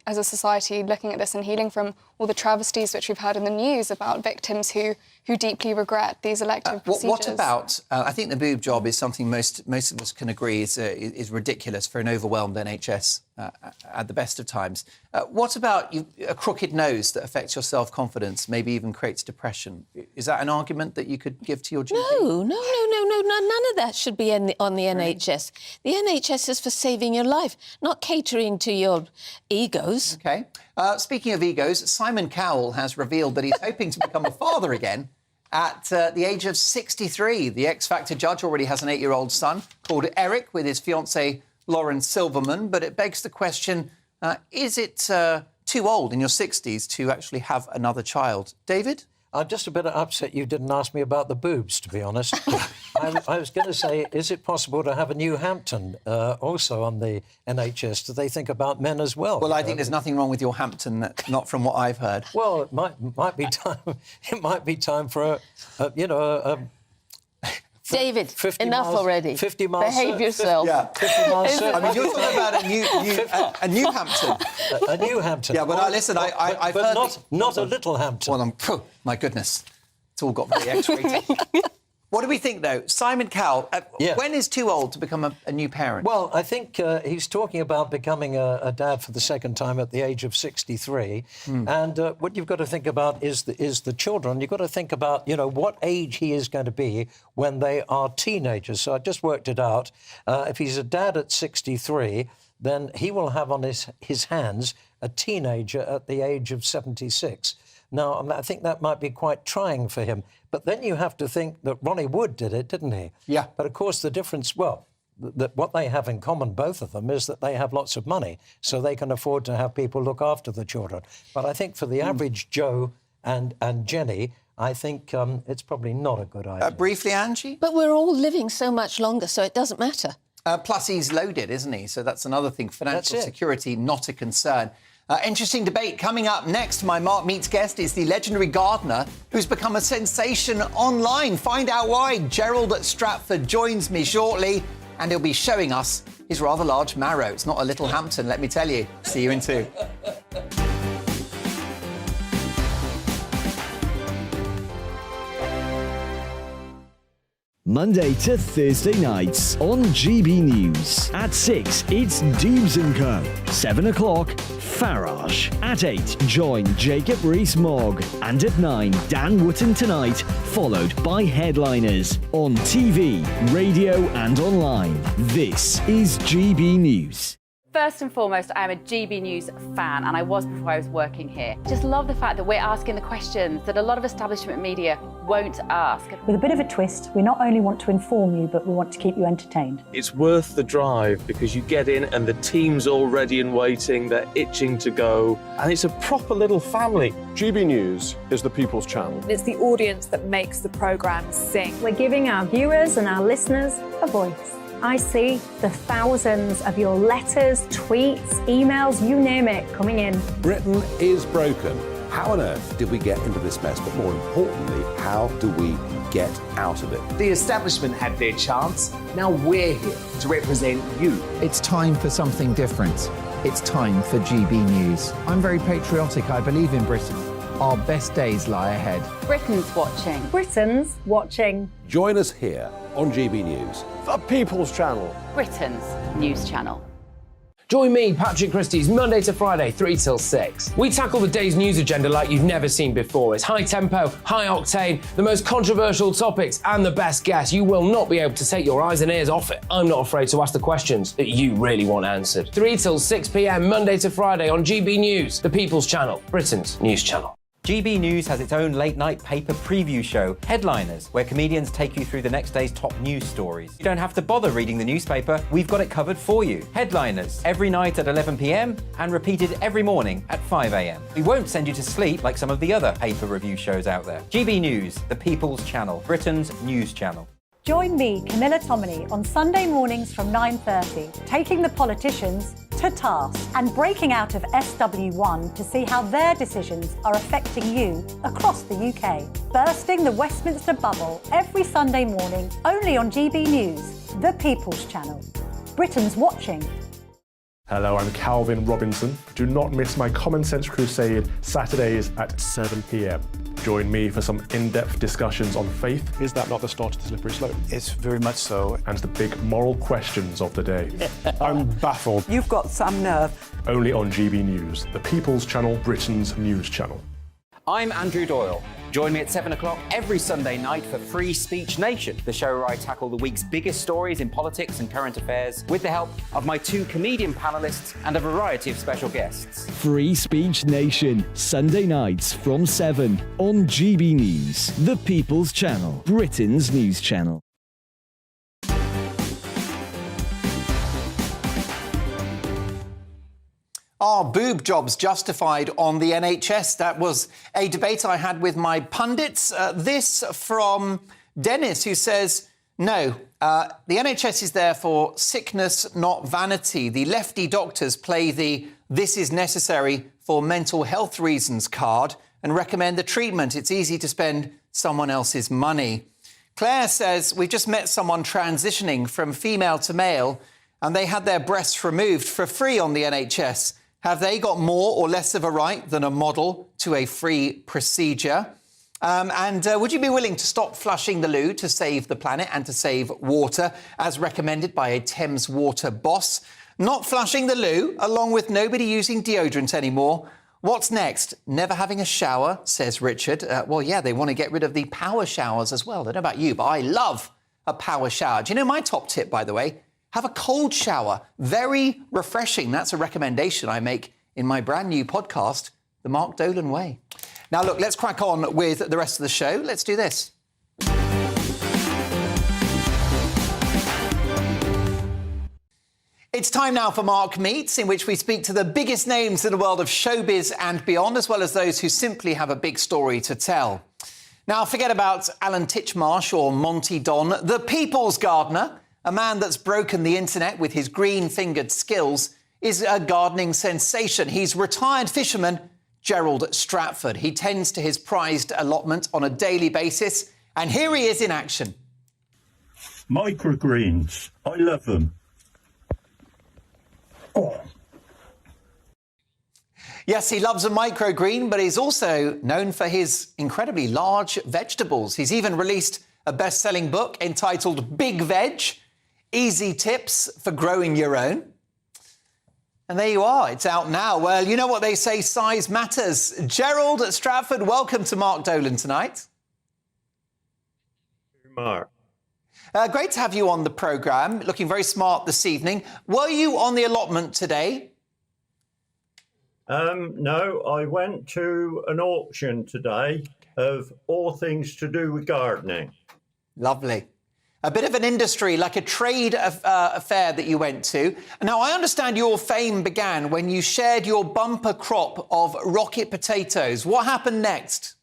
as a society, looking at this and healing from all the travesties which we've heard in the news about victims who deeply regret these elective procedures. What about, I think the boob job is something most of us can agree is ridiculous for an overwhelmed NHS at the best of times. What about a crooked nose that affects your self-confidence, maybe even creates depression? Is that an argument that you could give to your GP? No, none of that should be on the NHS. The NHS is for saving your life, not catering to your egos. OK. Speaking of egos, Simon Cowell has revealed that he's hoping to become a father again at the age of 63. The X Factor judge already has an 8-year-old son called Eric with his fiancée Lauren Silverman. But it begs the question, is it too old in your 60s to actually have another child? David? I'm just a bit upset you didn't ask me about the boobs, to be honest. I was going to say, is it possible to have a New Hampton also on the NHS? Do they think about men as well? Well, I think there's nothing wrong with your Hampton, not from what I've heard. Well, it might be time. It might be time for David, 50 enough miles, already. 50 miles. Behave yourself. 50 miles. I mean, you're talking about a New Hampton. A New Hampton. Yeah, but listen, I've heard... not a Little Hampton. Well, my goodness. It's all got very X-rated. What do we think, though? Simon Cowell, when is too old to become a new parent? Well, I think he's talking about becoming a dad for the second time at the age of 63. And what you've got to think about is the children. You've got to think about, what age he is going to be when they are teenagers. So I just worked it out. If he's a dad at 63, then he will have on his hands a teenager at the age of 76. Now, I think that might be quite trying for him. But then you have to think that Ronnie Wood did it, didn't he? Yeah. But, of course, the difference, what they have in common, both of them, is that they have lots of money, so they can afford to have people look after the children. But I think for the average Joe and Jenny, I think it's probably not a good idea. Briefly, Angie? But we're all living so much longer, so it doesn't matter. Plus, he's loaded, isn't he? So that's another thing. Financial security, not a concern. Interesting debate coming up next. My Mark Meets guest is the legendary gardener who's become a sensation online. Find out why. Gerald at Stratford joins me shortly, and he'll be showing us his rather large marrow. It's not a little Hampton, let me tell you. See you in 2. Monday to Thursday nights on GB News. At 6, it's Dubes & Co. 7 o'clock, Farage. At 8, join Jacob Rees-Mogg. And at 9, Dan Wootton Tonight, followed by Headliners. On TV, radio and online. This is GB News. First and foremost, I am a GB News fan, and I was before I was working here. Just love the fact that we're asking the questions that a lot of establishment media won't ask. With a bit of a twist, we not only want to inform you, but we want to keep you entertained. It's worth the drive because you get in and the team's all ready and waiting, they're itching to go, and it's a proper little family. GB News is the People's Channel. It's the audience that makes the programme sing. We're giving our viewers and our listeners a voice. I see the thousands of your letters, tweets, emails, you name it, coming in. Britain is broken. How on earth did we get into this mess? But more importantly, how do we get out of it? The establishment had their chance. Now we're here to represent you. It's time for something different. It's time for GB News. I'm very patriotic. I believe in Britain. Our best days lie ahead. Britain's watching. Britain's watching. Join us here on GB News. The People's Channel. Britain's news channel. Join me, Patrick Christie's, Monday to Friday, 3 till 6. We tackle the day's news agenda like you've never seen before. It's high tempo, high octane, the most controversial topics, and the best guests. You will not be able to take your eyes and ears off it. I'm not afraid to ask the questions that you really want answered. 3 till 6 p.m, Monday to Friday on GB News, the People's Channel, Britain's news channel. GB News has its own late-night paper preview show, Headliners, where comedians take you through the next day's top news stories. You don't have to bother reading the newspaper, we've got it covered for you. Headliners, every night at 11 p.m, and repeated every morning at 5 a.m. We won't send you to sleep like some of the other paper review shows out there. GB News, the People's Channel, Britain's news channel. Join me, Camilla Tominey, on Sunday mornings from 9:30, taking the politicians to task and breaking out of SW1 to see how their decisions are affecting you across the UK. Bursting the Westminster bubble every Sunday morning, only on GB News, the People's Channel. Britain's watching. Hello, I'm Calvin Robinson. Do not miss my Common Sense Crusade Saturdays at 7 p.m. Join me for some in-depth discussions on faith. Is that not the start of the slippery slope? It's very much so. And the big moral questions of the day. I'm baffled. You've got some nerve. Only on GB News, the People's Channel, Britain's news channel. I'm Andrew Doyle. Join me at 7 o'clock every Sunday night for Free Speech Nation, the show where I tackle the week's biggest stories in politics and current affairs with the help of my 2 comedian panellists and a variety of special guests. Free Speech Nation, Sunday nights from 7 on GB News, the People's Channel, Britain's news channel. Are boob jobs justified on the NHS? That was a debate I had with my pundits. This from Dennis, who says, no, the NHS is there for sickness, not vanity. The lefty doctors play the "this is necessary for mental health reasons" card and recommend the treatment. It's easy to spend someone else's money. Claire says, we've just met someone transitioning from female to male and they had their breasts removed for free on the NHS. Have they got more or less of a right than a model to a free procedure? Would you be willing to stop flushing the loo to save the planet and to save water, as recommended by a Thames Water boss? Not flushing the loo, along with nobody using deodorant anymore. What's next? Never having a shower, says Richard. Well, yeah, they want to get rid of the power showers as well. I don't know about you, but I love a power shower. Do you know my top tip, by the way? Have a cold shower. Very refreshing. That's a recommendation I make in my brand new podcast, The Mark Dolan Way. Now, look, let's crack on with the rest of the show. Let's do this. It's time now for Mark Meets, in which we speak to the biggest names in the world of showbiz and beyond, as well as those who simply have a big story to tell. Now, forget about Alan Titchmarsh or Monty Don. The People's Gardener, a man that's broken the internet with his green-fingered skills, is a gardening sensation. He's retired fisherman Gerald Stratford. He tends to his prized allotment on a daily basis, and here he is in action. Microgreens, I love them. Oh. Yes, he loves a microgreen, but he's also known for his incredibly large vegetables. He's even released a best-selling book entitled Big Veg, Easy Tips for Growing Your Own. And there you are, it's out now. Well, you know what they say, size matters. Gerald Stratford, welcome to Mark Dolan tonight. Mark. Great to have you on the programme, looking very smart this evening. Were you on the allotment today? No, I went to an auction today of all things to do with gardening. Lovely. A bit of an industry, like a trade affair that you went to. Now, I understand your fame began when you shared your bumper crop of rocket potatoes. What happened next?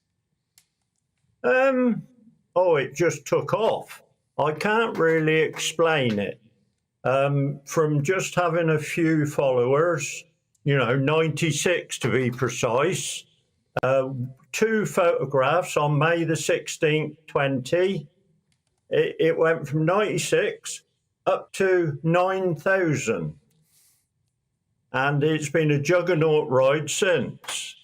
It just took off. I can't really explain it. From just having a few followers, 96 to be precise, 2 photographs on May the 16th, 20. It went from 96 up to 9,000. And it's been a juggernaut ride since.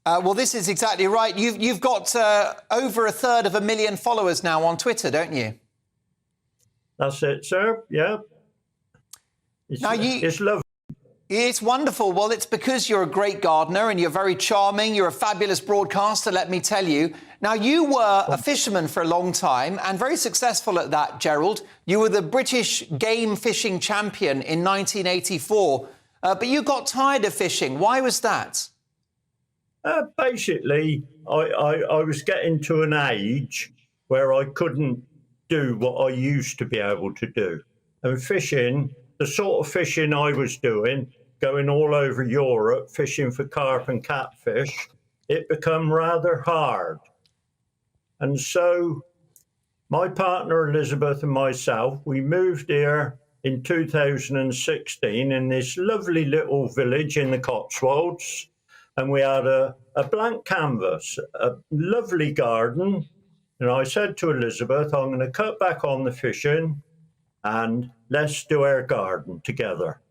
Well, this is exactly right. You've got over 1/3 followers now on Twitter, don't you? That's it, sir. Yeah. It's lovely. It's wonderful. Well, it's because you're a great gardener and you're very charming. You're a fabulous broadcaster, let me tell you. Now, you were a fisherman for a long time and very successful at that, Gerald. You were the British game fishing champion in 1984, but you got tired of fishing. Why was that? Basically, I was getting to an age where I couldn't do what I used to be able to do. And fishing, the sort of fishing I was doing, going all over Europe, fishing for carp and catfish, it became rather hard. And so my partner Elizabeth and myself, we moved here in 2016 in this lovely little village in the Cotswolds. And we had a blank canvas, a lovely garden. And I said to Elizabeth, I'm going to cut back on the fishing and let's do our garden together.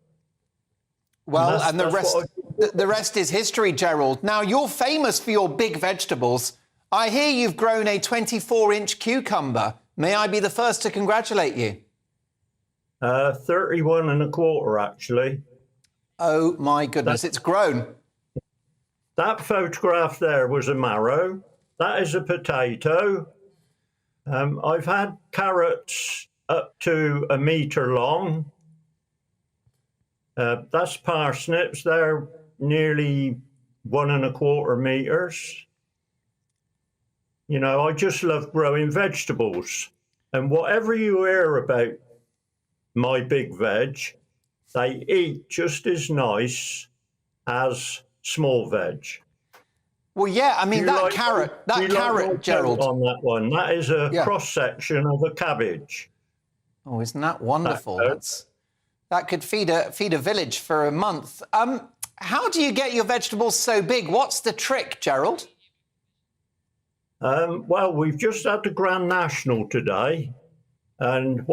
Well, and the rest is history, Gerald. Now, you're famous for your big vegetables. I hear you've grown a 24-inch cucumber. May I be the first to congratulate you? 31 1/4, actually. Oh, my goodness, it's grown. That photograph there was a marrow. That is a potato. I've had carrots up to 1 metre long. That's parsnips. They're nearly 1 1/4 metres. I just love growing vegetables. And whatever you hear about my big veg, they eat just as nice as small veg. Well, yeah, I mean, that carrot, Gerald. On that one, that is a cross-section of a cabbage. Oh, isn't that wonderful? That could feed a village for a month. How do you get your vegetables so big? What's the trick, Gerald? Well, we've just had the Grand National today, and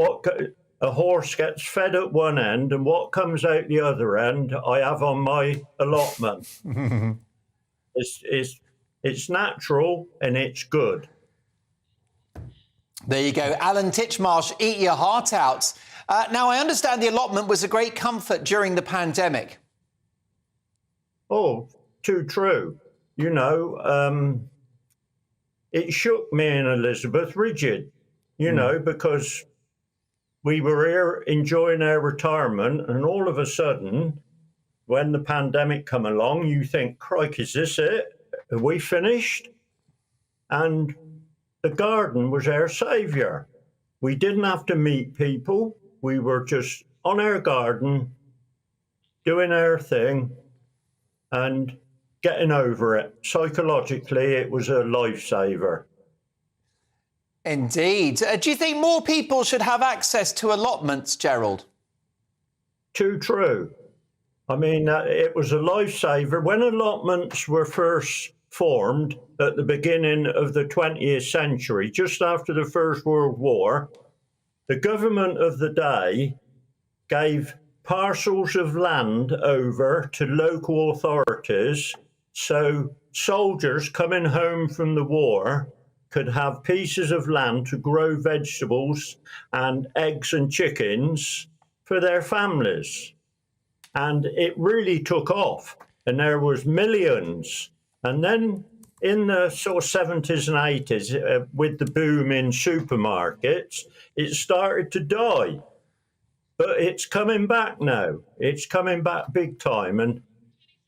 a horse gets fed at one end, and what comes out the other end, I have on my allotment. It's It's natural and it's good. There you go. Alan Titchmarsh, eat your heart out. Now, I understand the allotment was a great comfort during the pandemic. Oh, too true. You know, it shook me and Elizabeth rigid, you know, because we were here enjoying our retirement, and all of a sudden, when the pandemic come along, you think, crikey, is this it? Are we finished? And the garden was our saviour. We didn't have to meet people. We were just on our garden, doing our thing, and getting over it. Psychologically, it was a lifesaver. Indeed. Do you think more people should have access to allotments, Gerald? Too true. I mean, it was a lifesaver. When allotments were first formed at the beginning of the 20th century, just after the First World War, the government of the day gave parcels of land over to local authorities so soldiers coming home from the war could have pieces of land to grow vegetables and eggs and chickens for their families. And it really took off, and there was millions. And then in the sort of 70s and 80s, with the boom in supermarkets, it started to die. But it's coming back now. It's coming back big time, and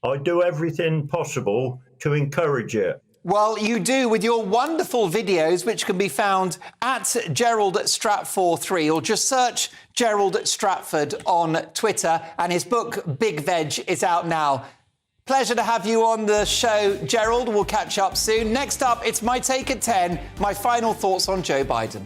I do everything possible to encourage it. Well, you do with your wonderful videos, which can be found at Gerald Stratford3, or just search Gerald Stratford on Twitter, and his book, Big Veg, is out now. Pleasure to have you on the show, Gerald. We'll catch up soon. Next up, it's my take at 10, my final thoughts on Joe Biden.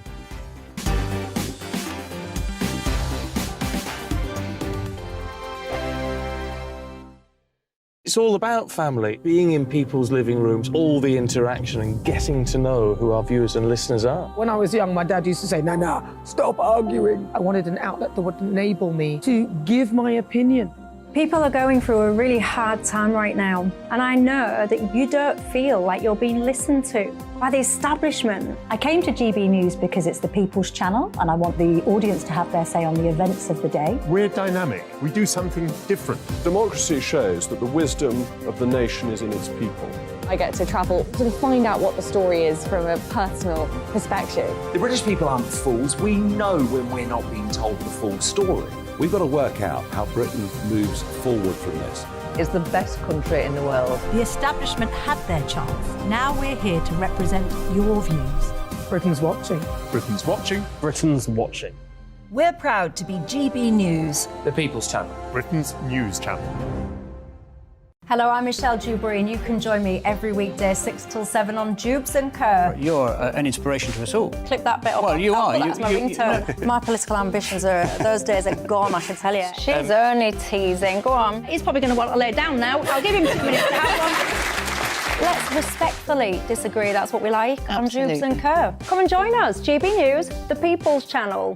It's all about family, being in people's living rooms, all the interaction and getting to know who our viewers and listeners are. When I was young, my dad used to say, Nana, stop arguing. I wanted an outlet that would enable me to give my opinion. People are going through a really hard time right now, and I know that you don't feel like you're being listened to by the establishment. I came to GB News because it's the People's Channel, and I want the audience to have their say on the events of the day. We're dynamic. We do something different. Democracy shows that the wisdom of the nation is in its people. I get to travel to find out what the story is from a personal perspective. The British people aren't fools. We know when we're not being told the full story. We've got to work out how Britain moves forward from this. It's the best country in the world. The establishment had their chance. Now we're here to represent your views. Britain's watching. Britain's watching. Britain's watching. We're proud to be GB News, The People's Channel. Britain's news channel. Hello, I'm Michelle Dewberry, and you can join me every weekday 6 till 7 on Jubes and Co. You're an inspiration to us all. Click that bit up. Well, you are. That's my ringtone. My political ambitions are, those days are gone, I can tell you. She's only teasing. Go on. He's probably going to want to lay down now. I'll give him 2 minutes to have one. Let's respectfully disagree. That's what we like on Jubes and Co. Come and join us. GB News, the People's Channel.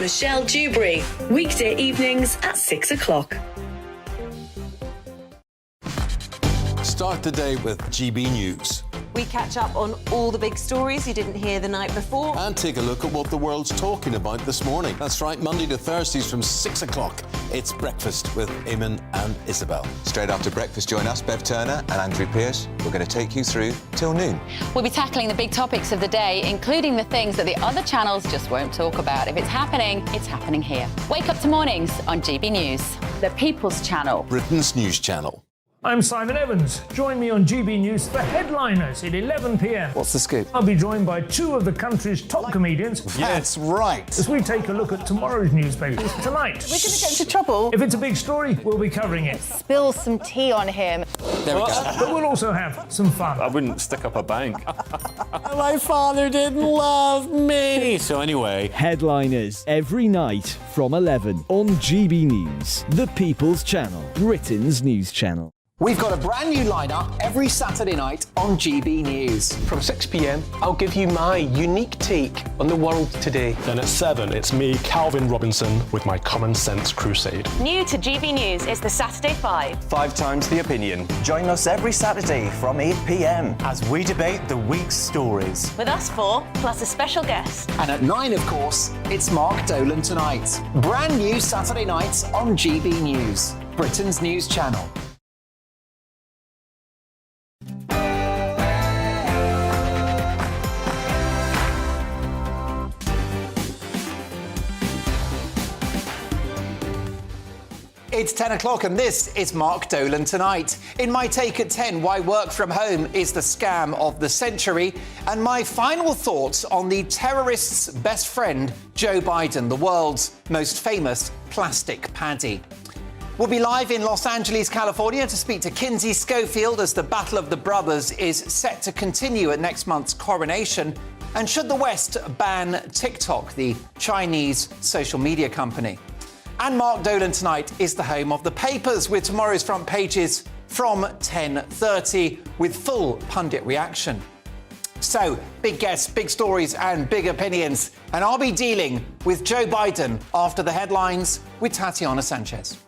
Michelle Dewberry, weekday evenings at 6 o'clock. Start the day with GB News. We catch up on all the big stories you didn't hear the night before. And take a look at what the world's talking about this morning. That's right, Monday to Thursdays from 6 o'clock. It's Breakfast with Eamon and Isabel. Straight after breakfast, join us, Bev Turner and Andrew Pearce. We're going to take you through till noon. We'll be tackling the big topics of the day, including the things that the other channels just won't talk about. If it's happening here. Wake up to mornings on GB News, the People's Channel. Britain's news channel. I'm Simon Evans. Join me on GB News for Headliners at 11 p.m. What's the scoop? I'll be joined by 2 of the country's top comedians. That's right. As we take a look at tomorrow's newspapers tonight. We're going to get into trouble. If it's a big story, we'll be covering it. Spill some tea on him. There we go. But we'll also have some fun. I wouldn't stick up a bank. My father didn't love me. So anyway. Headliners every night from 11 on GB News, the People's Channel, Britain's news channel. We've got a brand new lineup every Saturday night on GB News. From 6 p.m, I'll give you my unique take on the world today. Then at 7, it's me, Calvin Robinson, with my Common Sense Crusade. New to GB News is the Saturday 5. 5 times the opinion. Join us every Saturday from 8 p.m. as we debate the week's stories. With us 4, plus a special guest. And at 9, of course, it's Mark Dolan Tonight. Brand new Saturday nights on GB News, Britain's news channel. It's 10 o'clock and this is Mark Dolan Tonight. In my take at 10, why work from home is the scam of the century, and my final thoughts on the terrorist's best friend, Joe Biden, the world's most famous plastic paddy. We'll be live in Los Angeles, California to speak to Kinsey Schofield as the Battle of the Brothers is set to continue at next month's coronation. And should the West ban TikTok, the Chinese social media company? And Mark Dolan Tonight is the home of the papers with tomorrow's front pages from 10:30 with full pundit reaction. So, big guests, big stories and big opinions. And I'll be dealing with Joe Biden after the headlines with Tatiana Sanchez.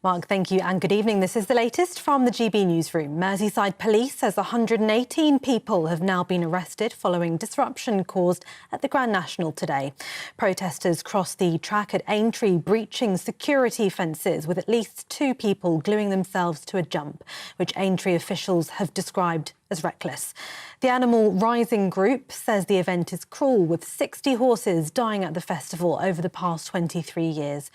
Mark, thank you and good evening. This is the latest from the GB newsroom. Merseyside Police says 118 people have now been arrested following disruption caused at the Grand National today. Protesters crossed the track at Aintree, breaching security fences with at least 2 people gluing themselves to a jump, which Aintree officials have described as reckless. The Animal Rising group says the event is cruel, with 60 horses dying at the festival over the past 23 years.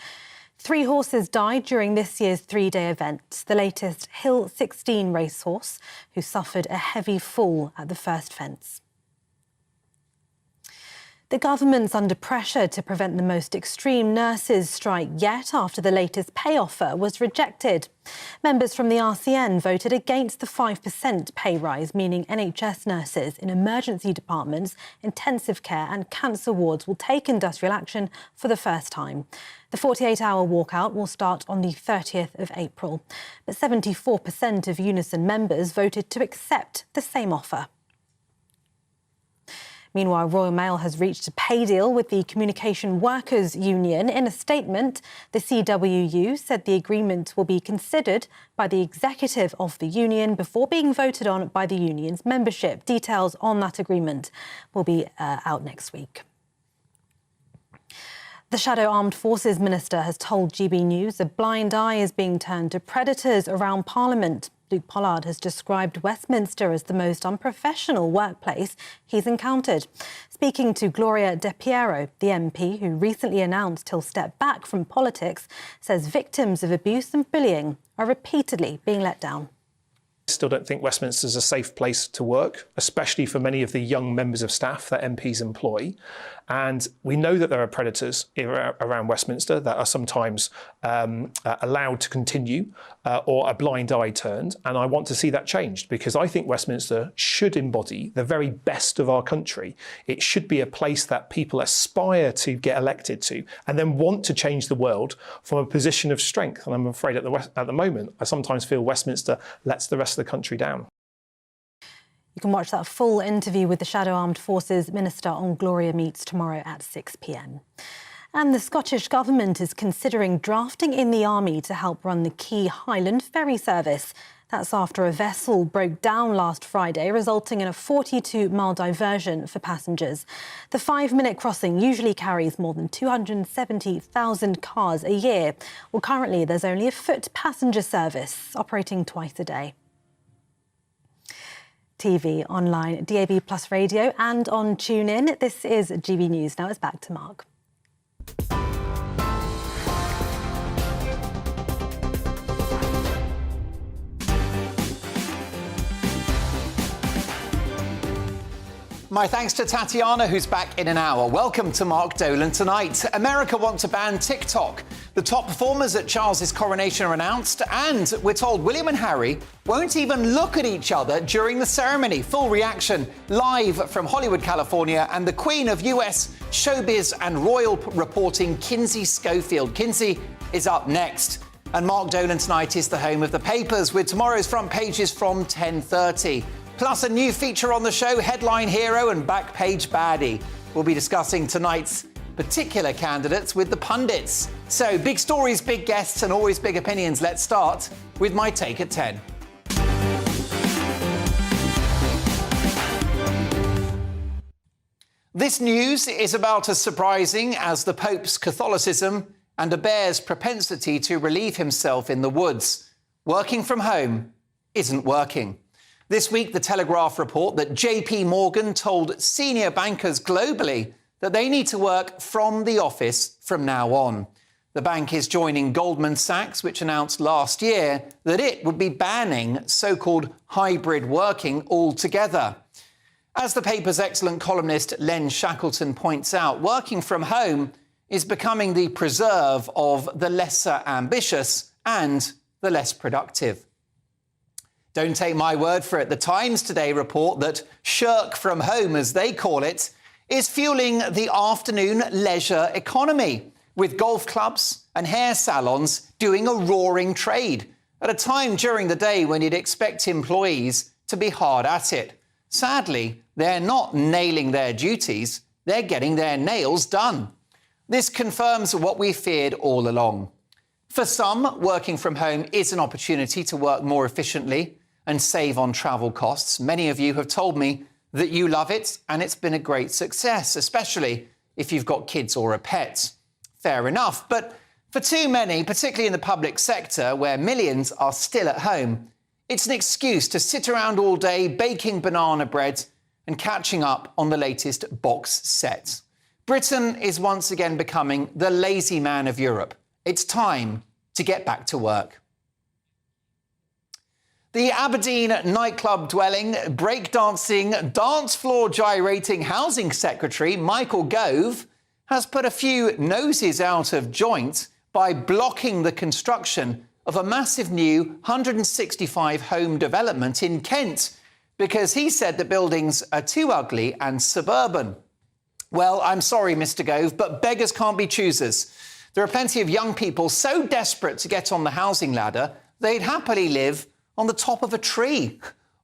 3 horses died during this year's 3-day event. The latest Hill 16 racehorse, who suffered a heavy fall at the first fence. The government's under pressure to prevent the most extreme nurses' strike yet after the latest pay offer was rejected. Members from the RCN voted against the 5% pay rise, meaning NHS nurses in emergency departments, intensive care and cancer wards will take industrial action for the first time. The 48-hour walkout will start on the 30th of April. But 74% of Unison members voted to accept the same offer. Meanwhile, Royal Mail has reached a pay deal with the Communication Workers Union. In a statement, the CWU said the agreement will be considered by the executive of the union before being voted on by the union's membership. Details on that agreement will be out next week. The Shadow Armed Forces Minister has told GB News a blind eye is being turned to predators around Parliament. Luke Pollard has described Westminster as the most unprofessional workplace he's encountered. Speaking to Gloria De Piero, the MP who recently announced he'll step back from politics, says victims of abuse and bullying are repeatedly being let down. I still don't think Westminster is a safe place to work, especially for many of the young members of staff that MPs employ. And we know that there are predators around Westminster that are sometimes allowed to continue or a blind eye turned. And I want to see that changed because I think Westminster should embody the very best of our country. It should be a place that people aspire to get elected to and then want to change the world from a position of strength. And I'm afraid at the moment, I sometimes feel Westminster lets the rest of the country down. You can watch that full interview with the Shadow Armed Forces Minister on Gloria Meets tomorrow at 6 p.m. And the Scottish Government is considering drafting in the army to help run the key Highland ferry service. That's after a vessel broke down last Friday, resulting in a 42-mile diversion for passengers. The 5-minute crossing usually carries more than 270,000 cars a year. Well, currently there's only a foot passenger service operating twice a day. TV, online, DAB+ radio and on TuneIn. This is GB News. Now it's back to Mark. My thanks to Tatiana, who's back in an hour. Welcome to Mark Dolan Tonight. America wants to ban TikTok. The top performers at Charles's coronation are announced, and we're told William and Harry won't even look at each other during the ceremony. Full reaction live from Hollywood, California, and the Queen of US showbiz and royal reporting, Kinsey Schofield. Kinsey is up next. And Mark Dolan Tonight is the home of the papers, with tomorrow's front pages from 10:30. Plus a new feature on the show, Headline Hero and Backpage Baddie. We'll be discussing tonight's particular candidates with the pundits. So big stories, big guests, and always big opinions. Let's start with my take at 10. This news is about as surprising as the Pope's Catholicism and a bear's propensity to relieve himself in the woods. Working from home isn't working. This week, the Telegraph report that JP Morgan told senior bankers globally that they need to work from the office from now on. The bank is joining Goldman Sachs, which announced last year that it would be banning so-called hybrid working altogether. As the paper's excellent columnist Len Shackleton points out, working from home is becoming the preserve of the lesser ambitious and the less productive. Don't take my word for it. The Times today report that shirk from home, as they call it, is fueling the afternoon leisure economy, with golf clubs and hair salons doing a roaring trade at a time during the day when you'd expect employees to be hard at it. Sadly, they're not nailing their duties, they're getting their nails done. This confirms what we feared all along. For some, working from home is an opportunity to work more efficiently and save on travel costs. Many of you have told me that you love it and it's been a great success, especially if you've got kids or a pet. Fair enough. But for too many, particularly in the public sector, where millions are still at home, it's an excuse to sit around all day baking banana bread and catching up on the latest box set. Britain is once again becoming the lazy man of Europe. It's time to get back to work. The Aberdeen nightclub dwelling, breakdancing, dance floor gyrating housing secretary Michael Gove has put a few noses out of joint by blocking the construction of a massive new 165 home development in Kent because he said the buildings are too ugly and suburban. Well, I'm sorry, Mr. Gove, but beggars can't be choosers. There are plenty of young people so desperate to get on the housing ladder, they'd happily live on the top of a tree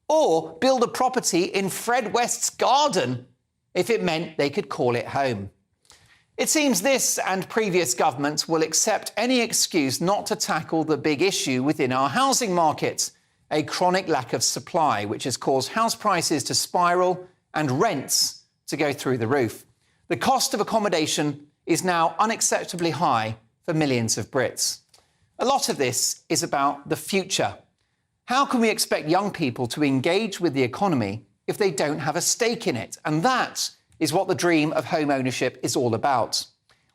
or build a property in Fred West's garden if it meant they could call it home. It seems this and previous governments will accept any excuse not to tackle the big issue within our housing market, a chronic lack of supply, which has caused house prices to spiral and rents to go through the roof. The cost of accommodation is now unacceptably high for millions of Brits. A lot of this is about the future. How can we expect young people to engage with the economy if they don't have a stake in it? And that is what the dream of home ownership is all about.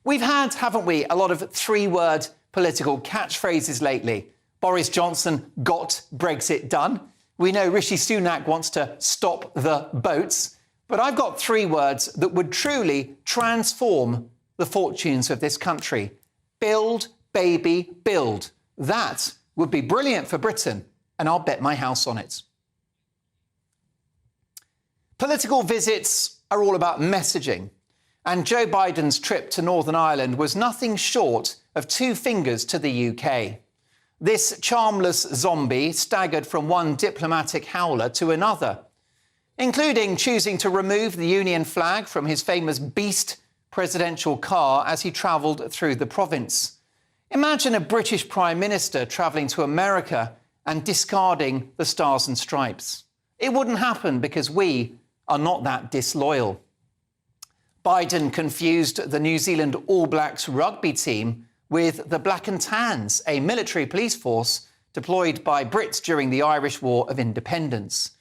We've had, haven't we, a lot of three-word political catchphrases lately. Boris Johnson got Brexit done. We know Rishi Sunak wants to stop the boats. But I've got three words that would truly transform the fortunes of this country. Build, baby, build. That would be brilliant for Britain, and I'll bet my house on it. Political visits are all about messaging, and Joe Biden's trip to Northern Ireland was nothing short of two fingers to the UK. This charmless zombie staggered from one diplomatic howler to another, including choosing to remove the Union flag from his famous beast presidential car as he travelled through the province. Imagine a British Prime Minister travelling to America and discarding the Stars and Stripes. It wouldn't happen because we are not that disloyal. Biden confused the New Zealand All Blacks rugby team with the Black and Tans, a military police force deployed by Brits during the Irish War of Independence.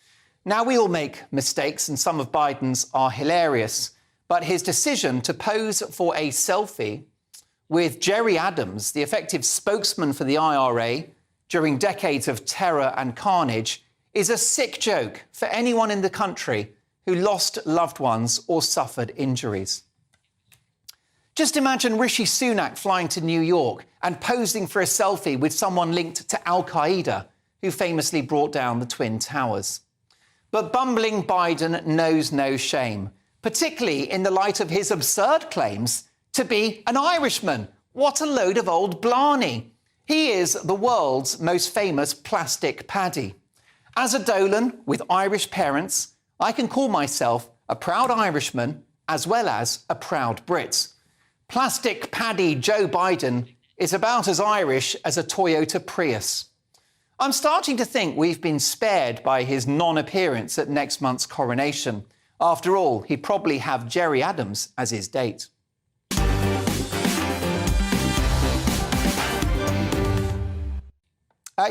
Now, we all make mistakes, and some of Biden's are hilarious, but his decision to pose for a selfie with Jerry Adams, the effective spokesman for the IRA during decades of terror and carnage, is a sick joke for anyone in the country who lost loved ones or suffered injuries. Just imagine Rishi Sunak flying to New York and posing for a selfie with someone linked to Al-Qaeda, who famously brought down the Twin Towers. But bumbling Biden knows no shame, particularly in the light of his absurd claims to be an Irishman. What a load of old blarney. He is the world's most famous plastic paddy. As a Dolan with Irish parents, I can call myself a proud Irishman as well as a proud Brit. Plastic paddy Joe Biden is about as Irish as a Toyota Prius. I'm starting to think we've been spared by his non-appearance at next month's coronation. After all, he'd probably have Jerry Adams as his date.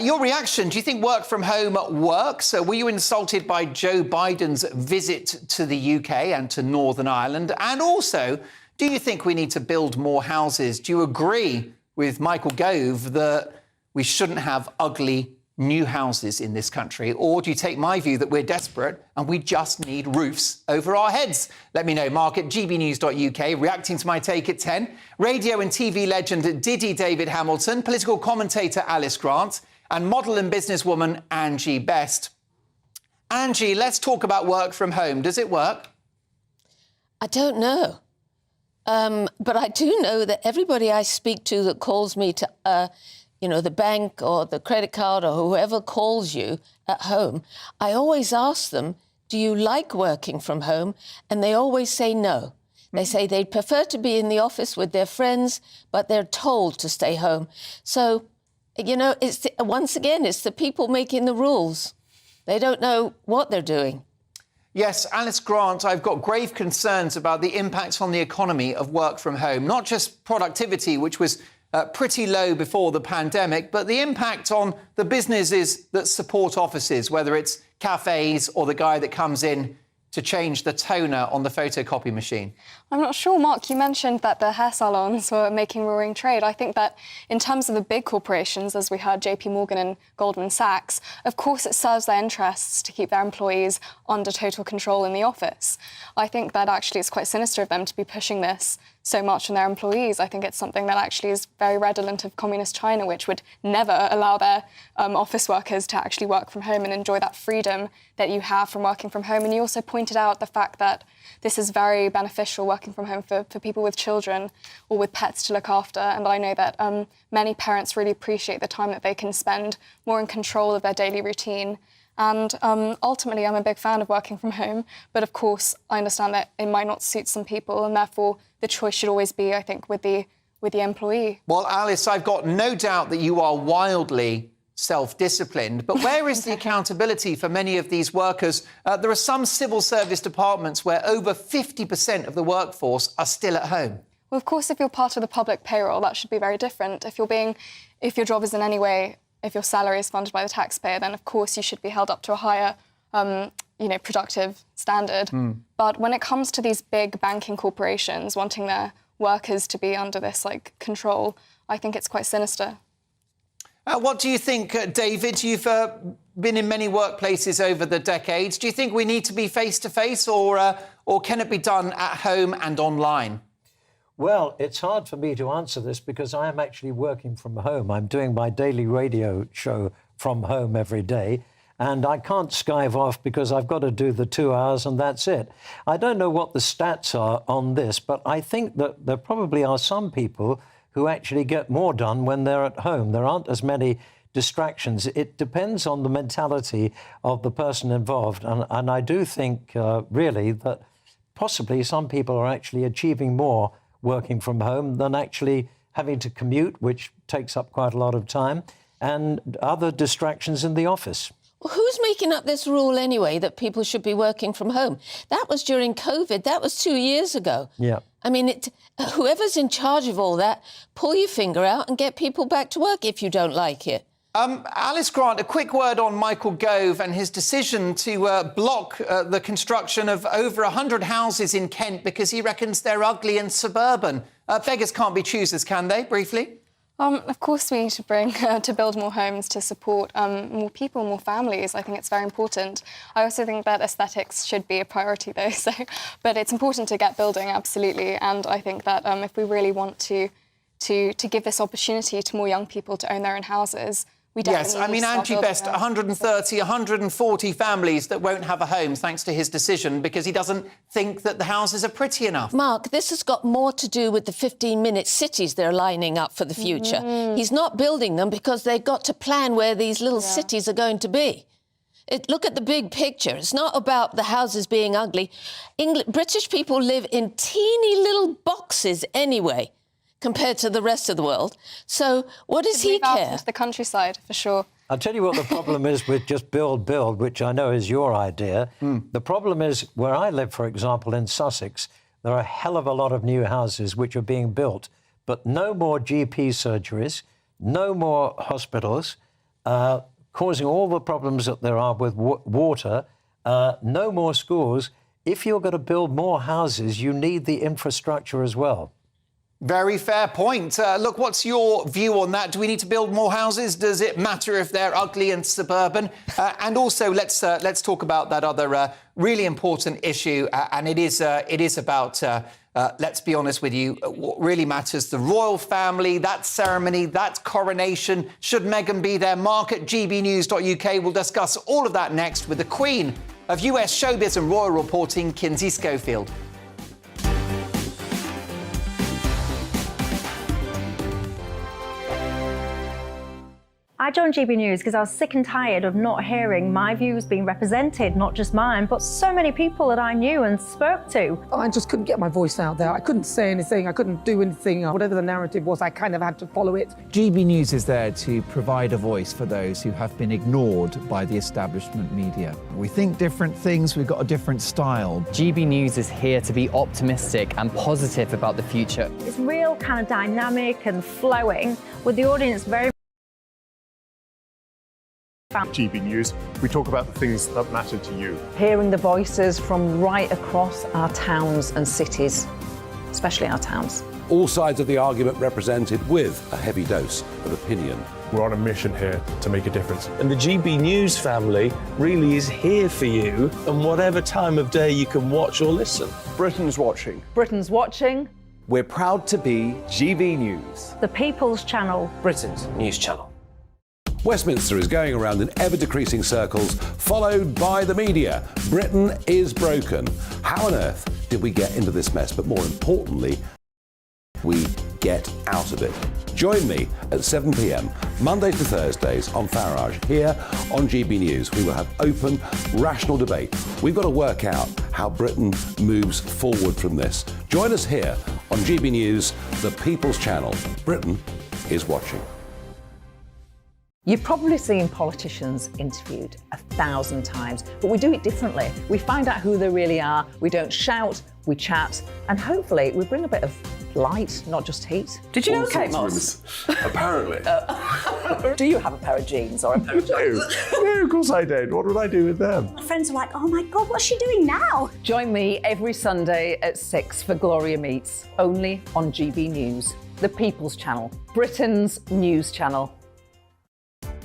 Your reaction, do you think work from home works? Were you insulted by Joe Biden's visit to the UK and to Northern Ireland? And also, do you think we need to build more houses? Do you agree with Michael Gove that we shouldn't have ugly new houses in this country? Or do you take my view that we're desperate and we just need roofs over our heads? Let me know, Mark, at gbnews.uk, reacting to my take at 10. Radio and TV legend Diddy David Hamilton, political commentator Alice Grant, and model and businesswoman Angie Best. Angie, let's talk about work from home. Does it work? I don't know. But I do know that everybody I speak to that calls me to, the bank or the credit card or whoever calls you at home, I always ask them, do you like working from home? And they always say no. They say they'd prefer to be in the office with their friends, but they're told to stay home. So, it's the people making the rules. They don't know what they're doing. Yes, Alice Grant, I've got grave concerns about the impacts on the economy of work from home, not just productivity, which was pretty low before the pandemic, but the impact on the businesses that support offices, whether it's cafes or the guy that comes in to change the toner on the photocopy machine. I'm not sure, Mark, you mentioned that the hair salons were making roaring trade. I think that in terms of the big corporations, as we heard JP Morgan and Goldman Sachs, of course it serves their interests to keep their employees under total control in the office. I think that actually it's quite sinister of them to be pushing this so much on their employees. I think it's something that actually is very redolent of communist China, which would never allow their office workers to actually work from home and enjoy that freedom that you have from working from home. And you also pointed out the fact that this is very beneficial, working from home, for people with children or with pets to look after. And I know that many parents really appreciate the time that they can spend more in control of their daily routine. And ultimately, I'm a big fan of working from home. But of course, I understand that it might not suit some people, and therefore the choice should always be, I think, with the employee. Well, Alice, I've got no doubt that you are wildly self-disciplined, but where is the accountability for many of these workers? There are some civil service departments where over 50% of the workforce are still at home. Well, of course, if you're part of the public payroll, that should be very different. If your job is in any way, if your salary is funded by the taxpayer, then of course you should be held up to a higher, productive standard. But when it comes to these big banking corporations wanting their workers to be under this control, I think it's quite sinister. What do you think, David? You've been in many workplaces over the decades. Do you think we need to be face-to-face, or can it be done at home and online? Well, it's hard for me to answer this because I am actually working from home. I'm doing my daily radio show from home every day, and I can't skive off because I've got to do the 2 hours and that's it. I don't know what the stats are on this, but I think that there probably are some people who actually get more done when they're at home. There aren't as many distractions. It depends on the mentality of the person involved. And I do think, really, that possibly some people are actually achieving more working from home than actually having to commute, which takes up quite a lot of time, and other distractions in the office. Well, who's making up this rule anyway, that people should be working from home? That was during COVID. That was 2 years ago. Yeah. I mean, whoever's in charge of all that, pull your finger out and get people back to work if you don't like it. Alice Grant, a quick word on Michael Gove and his decision to block the construction of over 100 houses in Kent because he reckons they're ugly and suburban. Beggars can't be choosers, can they? Briefly. Of course, we need to to build more homes to support more people, more families. I think it's very important. I also think that aesthetics should be a priority, though. But it's important to get building, absolutely. And I think that if we really want to give this opportunity to more young people to own their own houses, we definitely Yes, I mean, Angie Best, 130, 140 families that won't have a home thanks to his decision because he doesn't think that the houses are pretty enough. Mark, this has got more to do with the 15-minute cities they're lining up for the future. He's not building them because they've got to plan where these little cities are going to be. Look at the big picture. It's not about the houses being ugly. British people live in teeny little boxes anyway, compared to the rest of the world. So what does he care? Into the countryside, for sure. I'll tell you what the problem is with just build, which I know is your idea. The problem is where I live, for example, in Sussex, there are a hell of a lot of new houses which are being built, but no more GP surgeries, no more hospitals, causing all the problems that there are with water, no more schools. If you're going to build more houses, you need the infrastructure as well. Very fair point. Look, what's your view on that? Do we need to build more houses? Does it matter if they're ugly and suburban? And also, let's talk about that other really important issue, and it is about. Let's be honest with you. What really matters: the royal family, that ceremony, that coronation. Should Meghan be there? Mark at GBNews.uk. We'll discuss all of that next with the Queen of US showbiz and royal reporting, Kinsey Schofield. I joined GB News because I was sick and tired of not hearing my views being represented, not just mine, but so many people that I knew and spoke to. I just couldn't get my voice out there. I couldn't say anything. I couldn't do anything. Whatever the narrative was, I kind of had to follow it. GB News is there to provide a voice for those who have been ignored by the establishment media. We think different things. We've got a different style. GB News is here to be optimistic and positive about the future. It's real kind of dynamic and flowing with the audience very GB News, we talk about the things that matter to you. Hearing the voices from right across our towns and cities, especially our towns. All sides of the argument represented with a heavy dose of opinion. We're on a mission here to make a difference. And the GB News family really is here for you, and whatever time of day you can watch or listen. Britain's watching. Britain's watching. We're proud to be GB News. The People's Channel. Britain's news channel. Westminster is going around in ever-decreasing circles, followed by the media. Britain is broken. How on earth did we get into this mess? But more importantly, we get out of it. Join me at 7 p.m, Mondays to Thursdays on Farage, here on GB News. We will have open, rational debate. We've got to work out how Britain moves forward from this. Join us here on GB News, the People's Channel. Britain is watching. You've probably seen politicians interviewed 1,000 times, but we do it differently. We find out who they really are, we don't shout, we chat, and hopefully we bring a bit of light, not just heat. Did you know Kate Moss? Apparently. Do you have a pair of jeans or a pair of jeans? No, of course I don't. What would I do with them? My friends are like, oh my God, what's she doing now? Join me every Sunday at 6 for Gloria Meets, only on GB News, the People's Channel, Britain's news channel.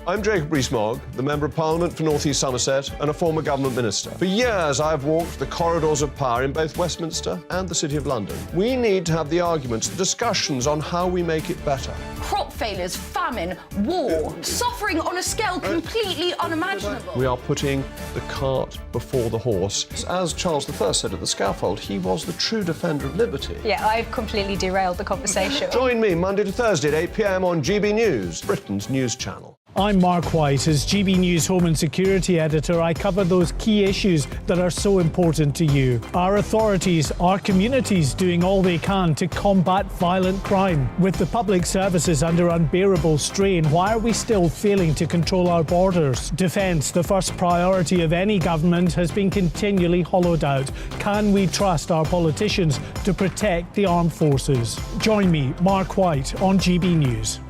I'm Jacob Rees-Mogg, the Member of Parliament for North East Somerset and a former government minister. For years, I've walked the corridors of power in both Westminster and the City of London. We need to have the arguments, the discussions on how we make it better. Crop failures, famine, war, suffering on a scale completely unimaginable. We are putting the cart before the horse. As Charles I said at the scaffold, he was the true defender of liberty. Yeah, I've completely derailed the conversation. Join me Monday to Thursday at 8 p.m. on GB News, Britain's news channel. I'm Mark White. As GB News Home and Security Editor, I cover those key issues that are so important to you. Our authorities, our communities doing all they can to combat violent crime. With the public services under unbearable strain, why are we still failing to control our borders? Defence, the first priority of any government, has been continually hollowed out. Can we trust our politicians to protect the armed forces? Join me, Mark White, on GB News.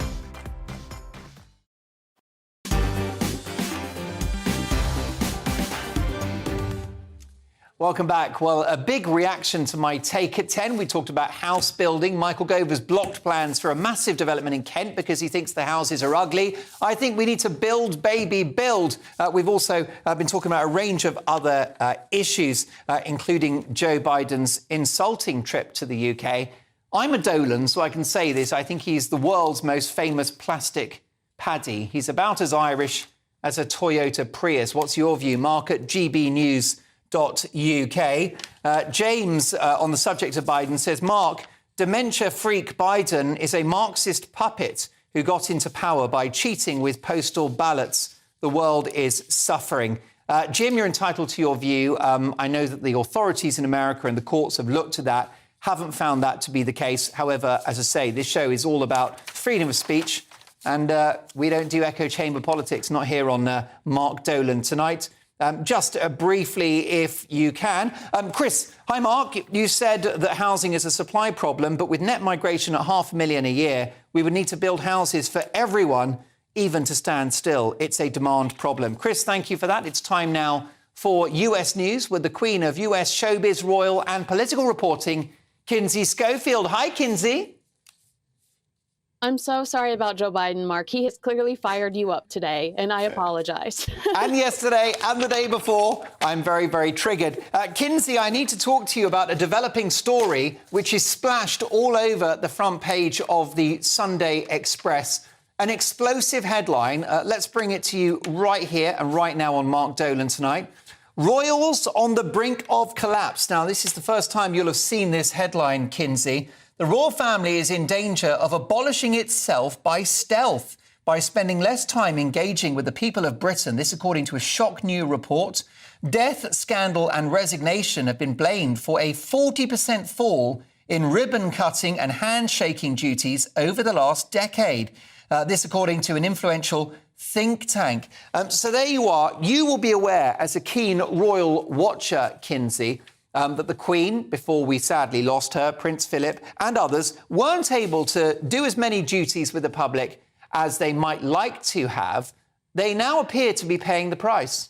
Welcome back. Well, a big reaction to my take at 10. We talked about house building. Michael Gove has blocked plans for a massive development in Kent because he thinks the houses are ugly. I think we need to build, baby, build. We've also been talking about a range of other issues, including Joe Biden's insulting trip to the UK. I'm a Dolan, so I can say this. I think he's the world's most famous plastic paddy. He's about as Irish as a Toyota Prius. What's your view? Mark at GBNews.uk. James, on the subject of Biden, says, Mark, dementia freak Biden is a Marxist puppet who got into power by cheating with postal ballots. The world is suffering. Jim, you're entitled to your view. I know that the authorities in America and the courts have looked at that, haven't found that to be the case. However, as I say, this show is all about freedom of speech, and we don't do echo chamber politics, not here on Mark Dolan tonight. Just briefly, if you can. Chris, hi, Mark. You said that housing is a supply problem, but with net migration at 500,000 a year, we would need to build houses for everyone, even to stand still. It's a demand problem. Chris, thank you for that. It's time now for US News with the queen of US showbiz, royal and political reporting, Kinsey Schofield. Hi, Kinsey. I'm so sorry about Joe Biden, Mark. He has clearly fired you up today, and I apologize. And yesterday and the day before, I'm very, very triggered. Kinsey, I need to talk to you about a developing story which is splashed all over the front page of the Sunday Express. An explosive headline. Let's bring it to you right here and right now on Mark Dolan tonight. Royals on the brink of collapse. Now, this is the first time you'll have seen this headline, Kinsey. The royal family is in danger of abolishing itself by stealth, by spending less time engaging with the people of Britain. This according to a shock new report. Death, scandal and resignation have been blamed for a 40% fall in ribbon cutting and handshaking duties over the last decade. This according to an influential think tank. So there you are. You will be aware, as a keen royal watcher, Kinsey, that the Queen, before we sadly lost her, Prince Philip and others, weren't able to do as many duties with the public as they might like to have. They now appear to be paying the price.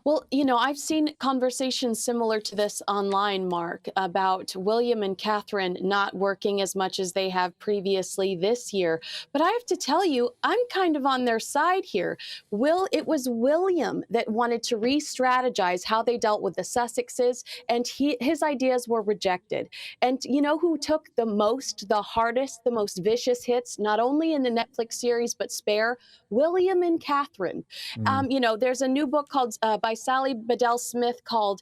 Well, you know, I've seen conversations similar to this online, Mark, about William and Catherine not working as much as they have previously this year. But I have to tell you, I'm kind of on their side here. It was William that wanted to re-strategize how they dealt with the Sussexes, and his ideas were rejected. And you know who took the most, the hardest, the most vicious hits, not only in the Netflix series, but Spare? William and Catherine. You know, there's a new book called by Sally Bedell Smith called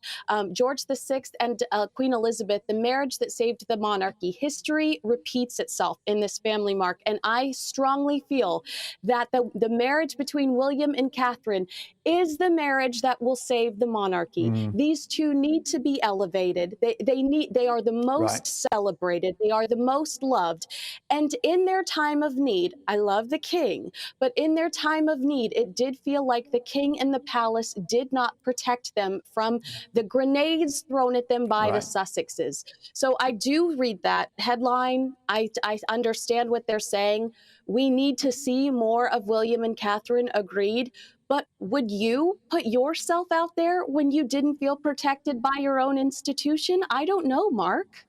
George VI and Queen Elizabeth, The Marriage That Saved the Monarchy. History repeats itself in this family, Mark, and I strongly feel that the marriage between William and Catherine is the marriage that will save the monarchy. These two need to be elevated. They are the most celebrated. They are the most loved. And in their time of need, I love the king, but in their time of need, it did feel like the king and the palace did not protect them from the grenades thrown at them by the Sussexes. So I do read that headline. I understand what they're saying. We need to see more of William and Catherine, agreed. But would you put yourself out there when you didn't feel protected by your own institution? I don't know, Mark.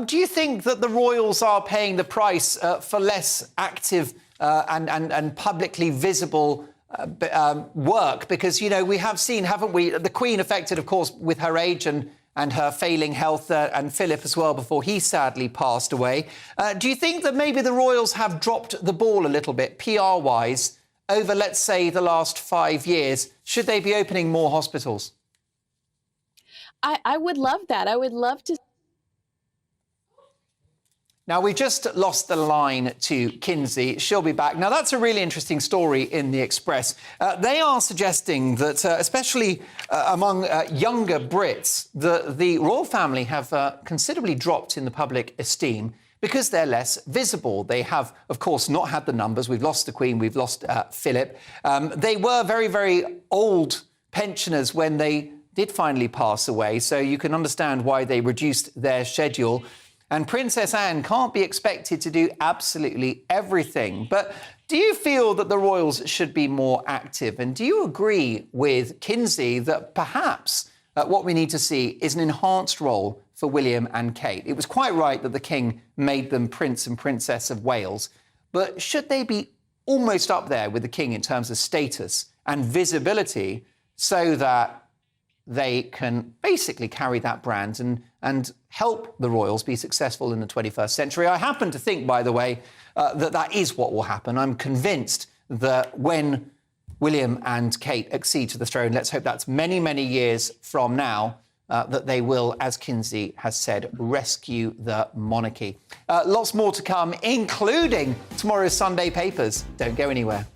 Do you think that the royals are paying the price for less active and publicly visible work? Because, you know, we have seen, haven't we, the Queen affected, of course, with her age and her failing health, and Philip as well before he sadly passed away. Do you think that maybe the royals have dropped the ball a little bit, PR-wise, over, let's say, the last 5 years? Should they be opening more hospitals? I would love that. I would love to. Now, we just lost the line to Kinsey. She'll be back. Now, that's a really interesting story in the Express. They are suggesting that, especially among younger Brits, the royal family have considerably dropped in the public esteem because they're less visible. They have, of course, not had the numbers. We've lost the Queen. We've lost Philip. They were very, very old pensioners when they did finally pass away, so you can understand why they reduced their schedule. And Princess Anne can't be expected to do absolutely everything. But do you feel that the royals should be more active? And do you agree with Kinsey that perhaps what we need to see is an enhanced role for William and Kate. It was quite right that the King made them Prince and Princess of Wales, but should they be almost up there with the King in terms of status and visibility so that they can basically carry that brand and help the royals be successful in the 21st century? I happen to think, by the way, that is what will happen. I'm convinced that when William and Kate accede to the throne, let's hope that's many, many years from now, that they will, as Kinsey has said, rescue the monarchy. Lots more to come, including tomorrow's Sunday papers. Don't go anywhere.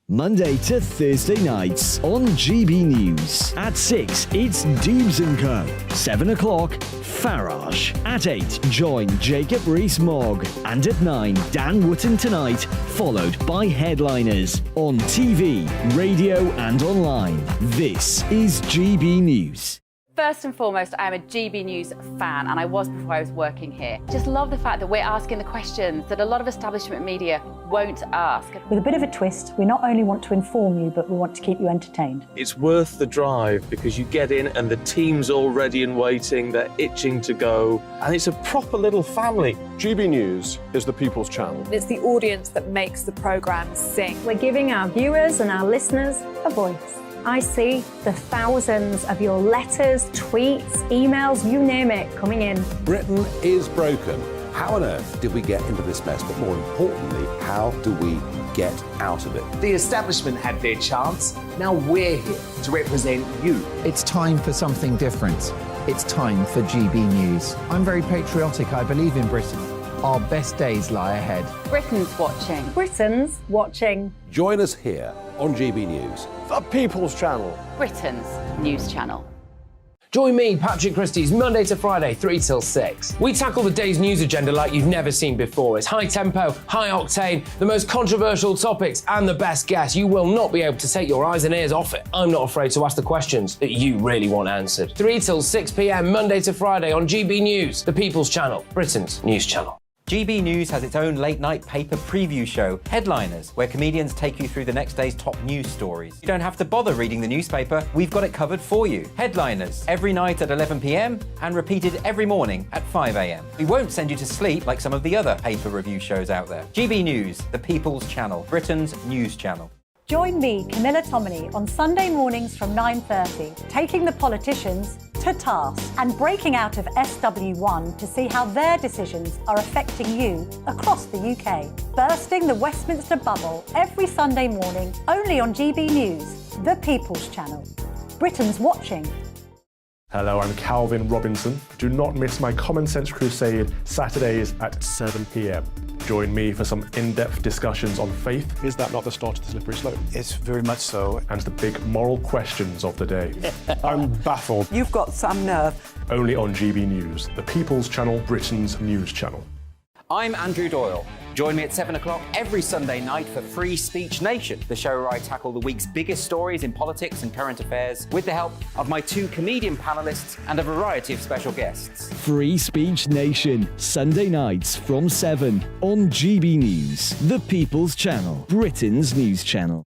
Monday to Thursday nights on GB News. At 6, it's Doobs & Co. 7 o'clock, Farage. At 8, join Jacob Rees-Mogg. And at 9, Dan Wootton Tonight, followed by Headliners. On TV, radio and online. This is GB News. First and foremost, I am a GB News fan, and I was before I was working here. Just love the fact that we're asking the questions that a lot of establishment media won't ask. With a bit of a twist, we not only want to inform you, but we want to keep you entertained. It's worth the drive because you get in and the team's all ready and waiting, they're itching to go, and it's a proper little family. GB News is the people's channel. It's the audience that makes the programme sing. We're giving our viewers and our listeners a voice. I see the thousands of your letters, tweets, emails, you name it, coming in. Britain is broken. How on earth did we get into this mess? But more importantly, how do we get out of it? The establishment had their chance. Now we're here to represent you. It's time for something different. It's time for GB News. I'm very patriotic. I believe in Britain. Our best days lie ahead. Britain's watching. Britain's watching. Join us here on GB News. The people's channel. Britain's news channel. Join me, Patrick Christie's, Monday to Friday, 3 till 6. We tackle the day's news agenda like you've never seen before. It's high tempo, high octane, the most controversial topics, and the best guests. You will not be able to take your eyes and ears off it. I'm not afraid to ask the questions that you really want answered. 3 till 6 p.m, Monday to Friday on GB News, the People's Channel, Britain's news channel. GB News has its own late-night paper preview show, Headliners, where comedians take you through the next day's top news stories. You don't have to bother reading the newspaper, we've got it covered for you. Headliners, every night at 11 p.m, and repeated every morning at 5 a.m. We won't send you to sleep like some of the other paper review shows out there. GB News, the People's Channel, Britain's news channel. Join me, Camilla Tominey, on Sunday mornings from 9:30, taking the politicians to task and breaking out of SW1 to see how their decisions are affecting you across the UK. Bursting the Westminster bubble every Sunday morning, only on GB News, the People's Channel. Britain's watching. Hello, I'm Calvin Robinson. Do not miss my Common Sense Crusade Saturdays at 7 p.m. Join me for some in-depth discussions on faith. Is that not the start of the slippery slope? It's very much so. And the big moral questions of the day. I'm baffled. You've got some nerve. Only on GB News, the People's Channel, Britain's news channel. I'm Andrew Doyle. Join me at 7 o'clock every Sunday night for Free Speech Nation, the show where I tackle the week's biggest stories in politics and current affairs with the help of my 2 comedian panellists and a variety of special guests. Free Speech Nation, Sunday nights from 7 on GB News, the People's Channel, Britain's news channel.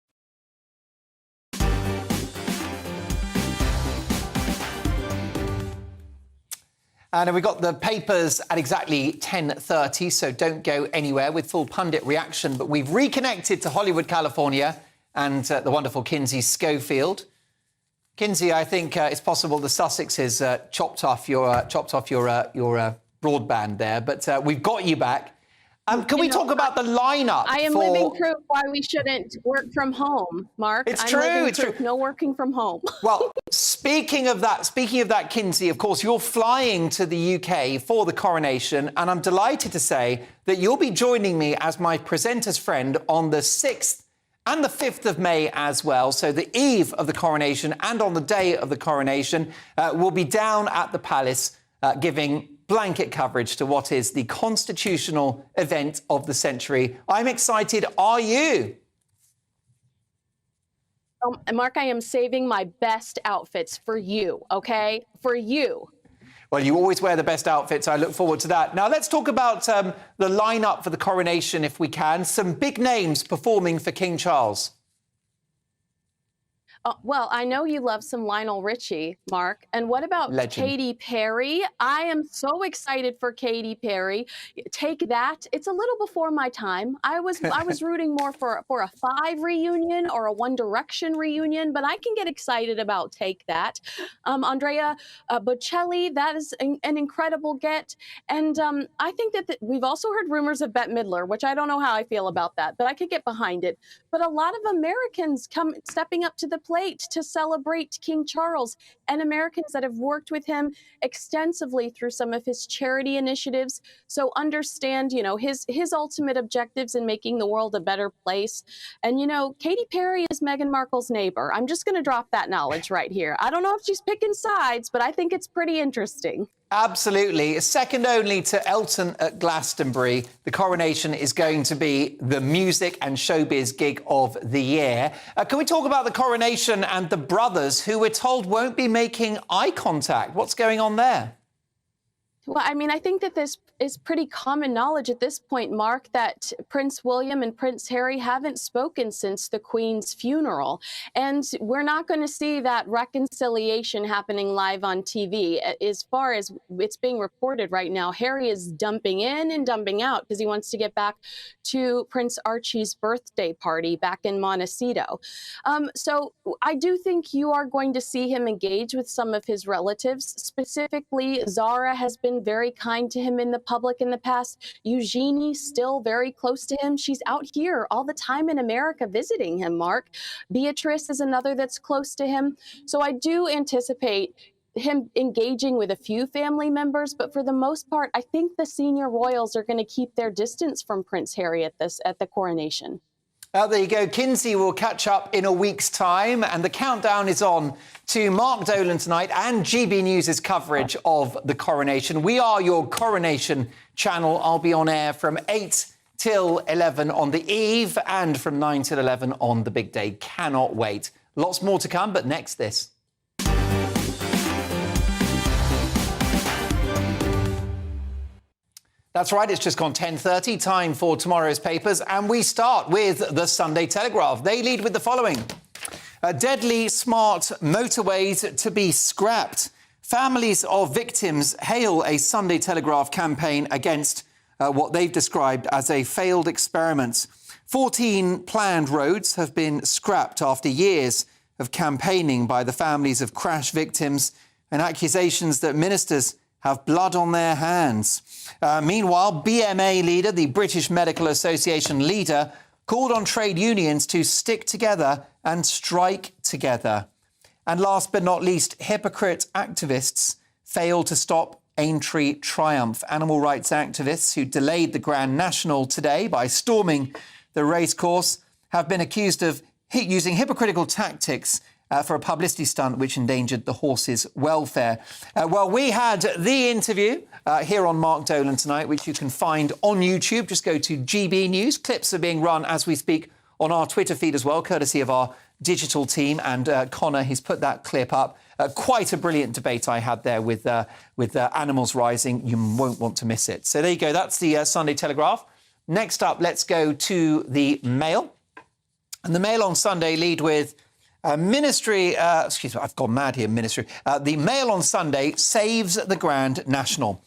And we've got the papers at exactly 10:30, so don't go anywhere with full pundit reaction. But we've reconnected to Hollywood, California, and the wonderful Kinsey Schofield. Kinsey, I think it's possible the Sussexes chopped off your broadband there, but we've got you back. Can we talk about the lineup? I am living proof why we shouldn't work from home, Mark. It's true. It's true. No working from home. Well, speaking of that, Kinsey, of course, you're flying to the UK for the coronation, and I'm delighted to say that you'll be joining me as my presenter's friend on the 6th and the 5th of May as well. So the eve of the coronation and on the day of the coronation, we'll be down at the palace giving blanket coverage to what is the constitutional event of the century. I'm excited. Are you? Mark, I am saving my best outfits for you, okay? For you. Well, you always wear the best outfits. I look forward to that. Now, let's talk about the lineup for the coronation, if we can. Some big names performing for King Charles. Well, I know you love some Lionel Richie, Mark. And what about Legend. Katy Perry? I am so excited for Katy Perry. Take That. It's a little before my time. I was rooting more for a Five reunion or a One Direction reunion, but I can get excited about Take That. Andrea Bocelli, that is an incredible get. And I think that we've also heard rumors of Bette Midler, which I don't know how I feel about that, but I could get behind it. But a lot of Americans stepping up to the plate to celebrate King Charles, and Americans that have worked with him extensively through some of his charity initiatives. So understand, his ultimate objectives in making the world a better place. And, Katy Perry is Meghan Markle's neighbor. I'm just going to drop that knowledge right here. I don't know if she's picking sides, but I think it's pretty interesting. Absolutely. Second only to Elton at Glastonbury, the coronation is going to be the music and showbiz gig of the year. Can we talk about the coronation and the brothers who we're told won't be making eye contact? What's going on there? Well, I mean, I think that this is pretty common knowledge at this point, Mark, that Prince William and Prince Harry haven't spoken since the Queen's funeral. And we're not going to see that reconciliation happening live on TV. As far as it's being reported right now, Harry is dumping in and dumping out because he wants to get back to Prince Archie's birthday party back in Montecito. So I do think you are going to see him engage with some of his relatives. Specifically, Zara has been very kind to him in the public in the past. Eugenie, still very close to him. She's out here all the time in America visiting him, Mark. Beatrice is another that's close to him. So I do anticipate him engaging with a few family members, but for the most part, I think the senior royals are going to keep their distance from Prince Harry at the coronation. There you go. Kinsey will catch up in a week's time, and the countdown is on to Mark Dolan tonight and GB News' coverage of the coronation. We are your coronation channel. I'll be on air from 8 till 11 on the eve and from 9 till 11 on the big day. Cannot wait. Lots more to come, but next this. That's right, it's just gone 10:30, time for tomorrow's papers, and we start with the Sunday Telegraph. They lead with the following. Deadly smart motorways to be scrapped. Families of victims hail a Sunday Telegraph campaign against what they've described as a failed experiment. 14 planned roads have been scrapped after years of campaigning by the families of crash victims and accusations that ministers have blood on their hands. Meanwhile, BMA leader, the British Medical Association leader, called on trade unions to stick together and strike together. And last but not least, hypocrite activists failed to stop Aintree triumph. Animal rights activists who delayed the Grand National today by storming the racecourse have been accused of using hypocritical tactics for a publicity stunt which endangered the horses' welfare. Well, we had the interview here on Mark Dolan tonight, which you can find on YouTube. Just go to GB News. Clips are being run as we speak on our Twitter feed as well, courtesy of our digital team. And Connor, he's put that clip up. Quite a brilliant debate I had there with Animals Rising. You won't want to miss it. So there you go. That's the Sunday Telegraph. Next up, let's go to the Mail. And the Mail on Sunday lead with Ministry, excuse me, I've gone mad here, Ministry. The Mail on Sunday saves the Grand National.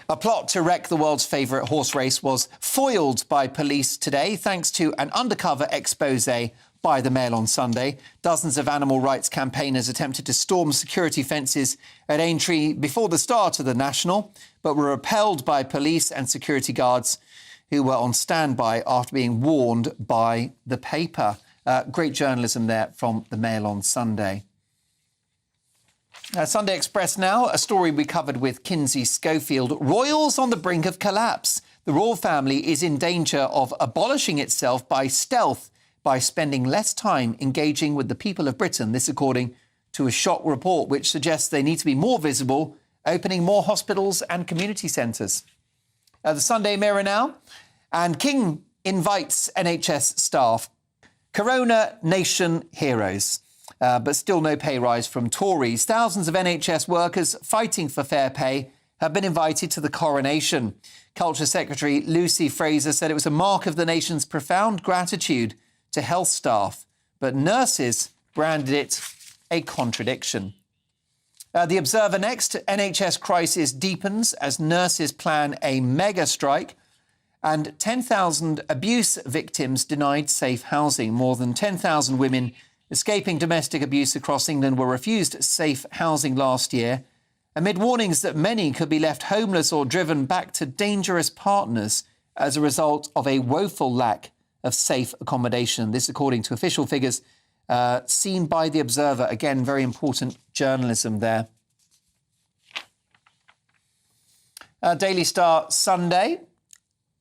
A plot to wreck the world's favourite horse race was foiled by police today thanks to an undercover expose by the Mail on Sunday. Dozens of animal rights campaigners attempted to storm security fences at Aintree before the start of the National, but were repelled by police and security guards who were on standby after being warned by the paper. Great journalism there from the Mail on Sunday. Sunday Express now, a story we covered with Kinsey Schofield. Royals on the brink of collapse. The royal family is in danger of abolishing itself by stealth by spending less time engaging with the people of Britain. This according to a shock report which suggests they need to be more visible, opening more hospitals and community centres. The Sunday Mirror now. And King invites NHS staff. Coronation heroes. but still no pay rise from Tories. Thousands of NHS workers fighting for fair pay have been invited to the coronation. Culture Secretary Lucy Fraser said it was a mark of the nation's profound gratitude to health staff, but nurses branded it a contradiction. The Observer next. NHS crisis deepens as nurses plan a mega strike, and 10,000 abuse victims denied safe housing. More than 10,000 women escaping domestic abuse across England were refused safe housing last year, amid warnings that many could be left homeless or driven back to dangerous partners as a result of a woeful lack of safe accommodation. This according to official figures seen by The Observer. Again, very important journalism there. Daily Star Sunday.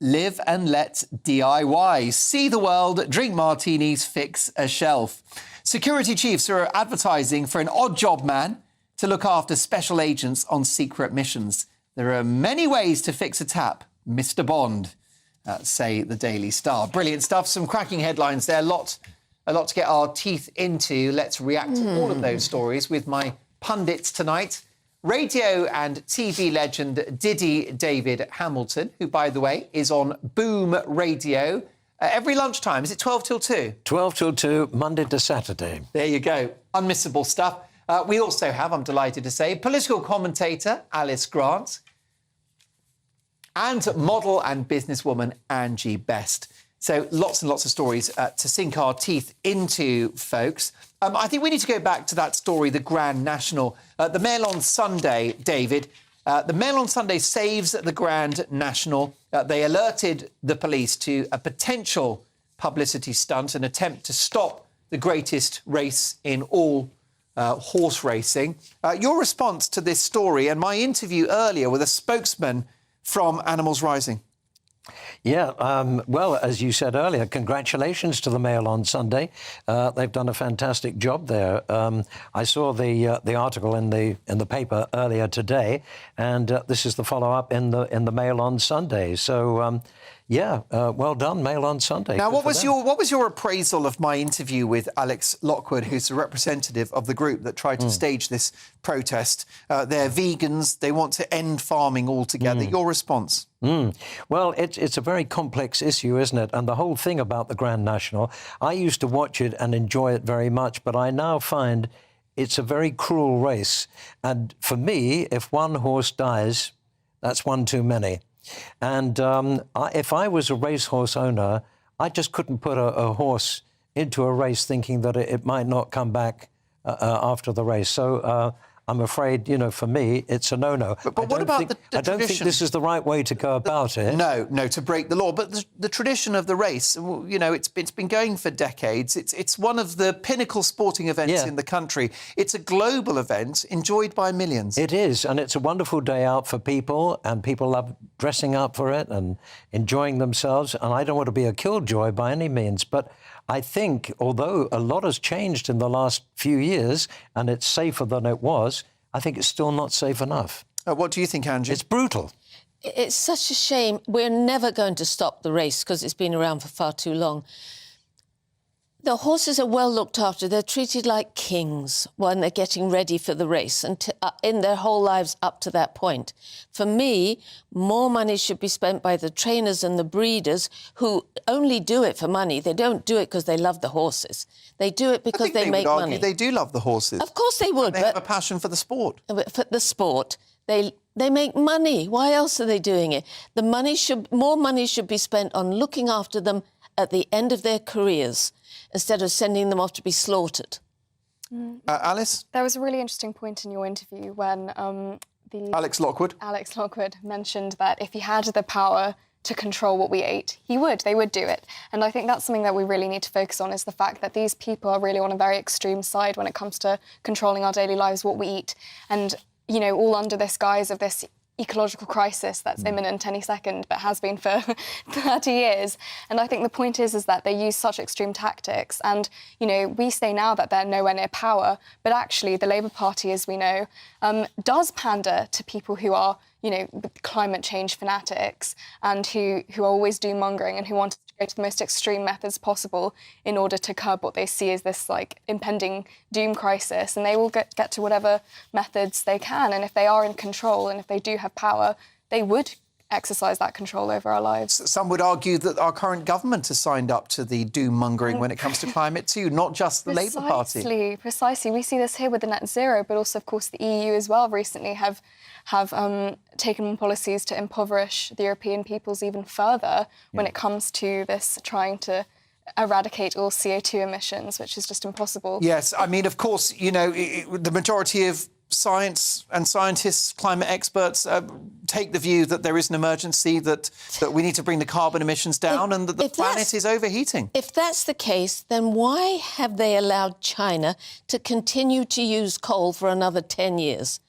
Live and let DIY. See the world, drink martinis, fix a shelf. Security chiefs are advertising for an odd job man to look after special agents on secret missions. There are many ways to fix a tap, Mr. Bond, say the Daily Star. Brilliant stuff. Some cracking headlines there. A lot to get our teeth into. Let's react to all of those stories with my pundits tonight. Radio and TV legend Diddy David Hamilton, who, by the way, is on Boom Radio every lunchtime. Is it 12 till 2? 12 till 2, Monday to Saturday. There you go. Unmissable stuff. We also have, I'm delighted to say, political commentator Alice Grant and model and businesswoman Angie Best. So lots and lots of stories to sink our teeth into, folks. I think we need to go back to that story, the Grand National. The Mail on Sunday, David. The Mail on Sunday saves the Grand National. They alerted the police to a potential publicity stunt, an attempt to stop the greatest race in all horse racing. Your response to this story and my interview earlier with a spokesman from Animals Rising. Yeah, well, as you said earlier, congratulations to the Mail on Sunday. They've done a fantastic job there. I saw the article in the paper earlier today, and this is the follow-up in the Mail on Sunday. So, well done, Mail on Sunday. Now, what was your appraisal of my interview with Alex Lockwood, who's the representative of the group that tried to stage this protest? They're vegans. They want to end farming altogether. Your response? Well, it's a very complex issue, isn't it? And the whole thing about the Grand National, I used to watch it and enjoy it very much, but I now find it's a very cruel race. And for me, if one horse dies, that's one too many. And if I was a racehorse owner, I just couldn't put a horse into a race thinking that it might not come back after the race. So I'm afraid, for me, it's a no-no. But what about the tradition? I don't think this is the right way to go about it. No, to break the law. But the tradition of the race, it's been going for decades. It's one of the pinnacle sporting events in the country. It's a global event enjoyed by millions. It is, and it's a wonderful day out for people, and people love dressing up for it and enjoying themselves. And I don't want to be a killjoy by any means, but I think, although a lot has changed in the last few years and it's safer than it was, I think it's still not safe enough. What do you think, Angie? It's brutal. It's such a shame. We're never going to stop the race because it's been around for far too long. The horses are well looked after. They're treated like kings when they're getting ready for the race and in their whole lives up to that point. For me, more money should be spent by the trainers and the breeders who only do it for money. They don't do it because they love the horses. They do it because they make money. They do love the horses. Of course they would. They have a passion for the sport. For the sport. They make money. Why else are they doing it? More money should be spent on looking after them at the end of their careers, instead of sending them off to be slaughtered. Alice? There was a really interesting point in your interview when Alex Lockwood mentioned that if he had the power to control what we ate, they would do it. And I think that's something that we really need to focus on, is the fact that these people are really on a very extreme side when it comes to controlling our daily lives, what we eat. And, all under this guise of this ecological crisis that's imminent any second, but has been for 30 years. And I think the point is that they use such extreme tactics. And, we say now that they're nowhere near power, but actually the Labour Party, as we know, does pander to people who are, climate change fanatics and who are always doom-mongering and who want to to the most extreme methods possible in order to curb what they see as this like impending doom crisis, and they will get to whatever methods they can. And if they are in control and if they do have power, they would exercise that control over our lives. Some would argue that our current government has signed up to the doom-mongering when it comes to climate too, not just the Labour Party. Precisely. We see this here with the net zero, but also, of course, the EU as well recently have taken policies to impoverish the European peoples even further when it comes to this trying to eradicate all CO2 emissions, which is just impossible. Yes, I mean, of course, you know, the majority of science and scientists, climate experts, take the view that there is an emergency, that we need to bring the carbon emissions down and that the planet is overheating. If that's the case, then why have they allowed China to continue to use coal for another 10 years?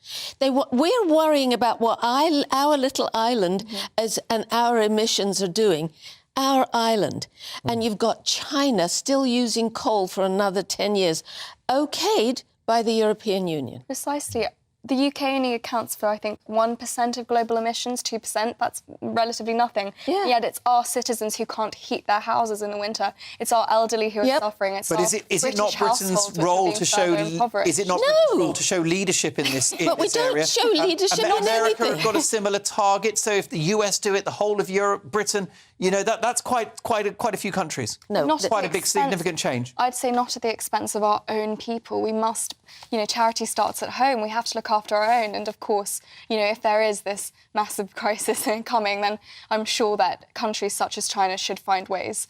We're worrying about what our little island and our emissions are doing. Our island. And you've got China still using coal for another 10 years, okayed by the European Union. Precisely. The UK only accounts for, I think, 1% of global emissions, 2%. That's relatively nothing. Yeah. Yet it's our citizens who can't heat their houses in the winter. It's our elderly who are suffering. It's is it not Britain's role to show? Is it not Britain's role to show leadership in this? But we don't show leadership in anything. America have got a similar target. So if the US do it, the whole of Europe, Britain, you know, that's quite a few countries. No, not quite a big significant change. I'd say not at the expense of our own people. We must, you know, charity starts at home. We have to look after our own. And of course, you know, if there is this massive crisis coming, then I'm sure that countries such as China should find ways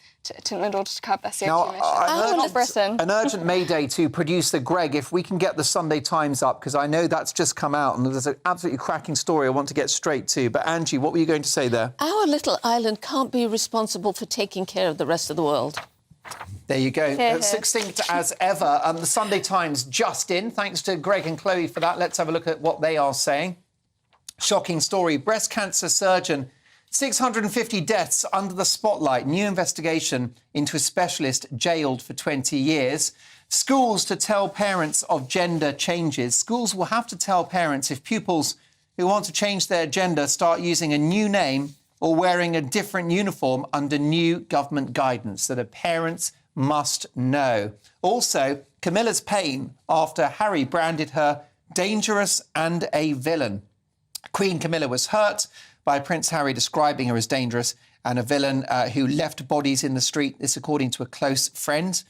in order to curb their CO2 emissions. An urgent mayday to producer Greg, if we can get the Sunday Times up, because I know that's just come out and there's an absolutely cracking story I want to get straight to. But Angie, what were you going to say there? Our little island can't be responsible for taking care of the rest of the world. There you go. Succinct as ever. The Sunday Times just in. Thanks to Greg and Chloe for that. Let's have a look at what they are saying. Shocking story. Breast cancer surgeon. 650 deaths under the spotlight. New investigation into a specialist jailed for 20 years. Schools to tell parents of gender changes. Schools will have to tell parents if pupils who want to change their gender start using a new name or wearing a different uniform under new government guidance that the parents must know. Also, Camilla's pain after Harry branded her dangerous and a villain. Queen Camilla was hurt by Prince Harry describing her as dangerous and a villain who left bodies in the street, this according to a close friend.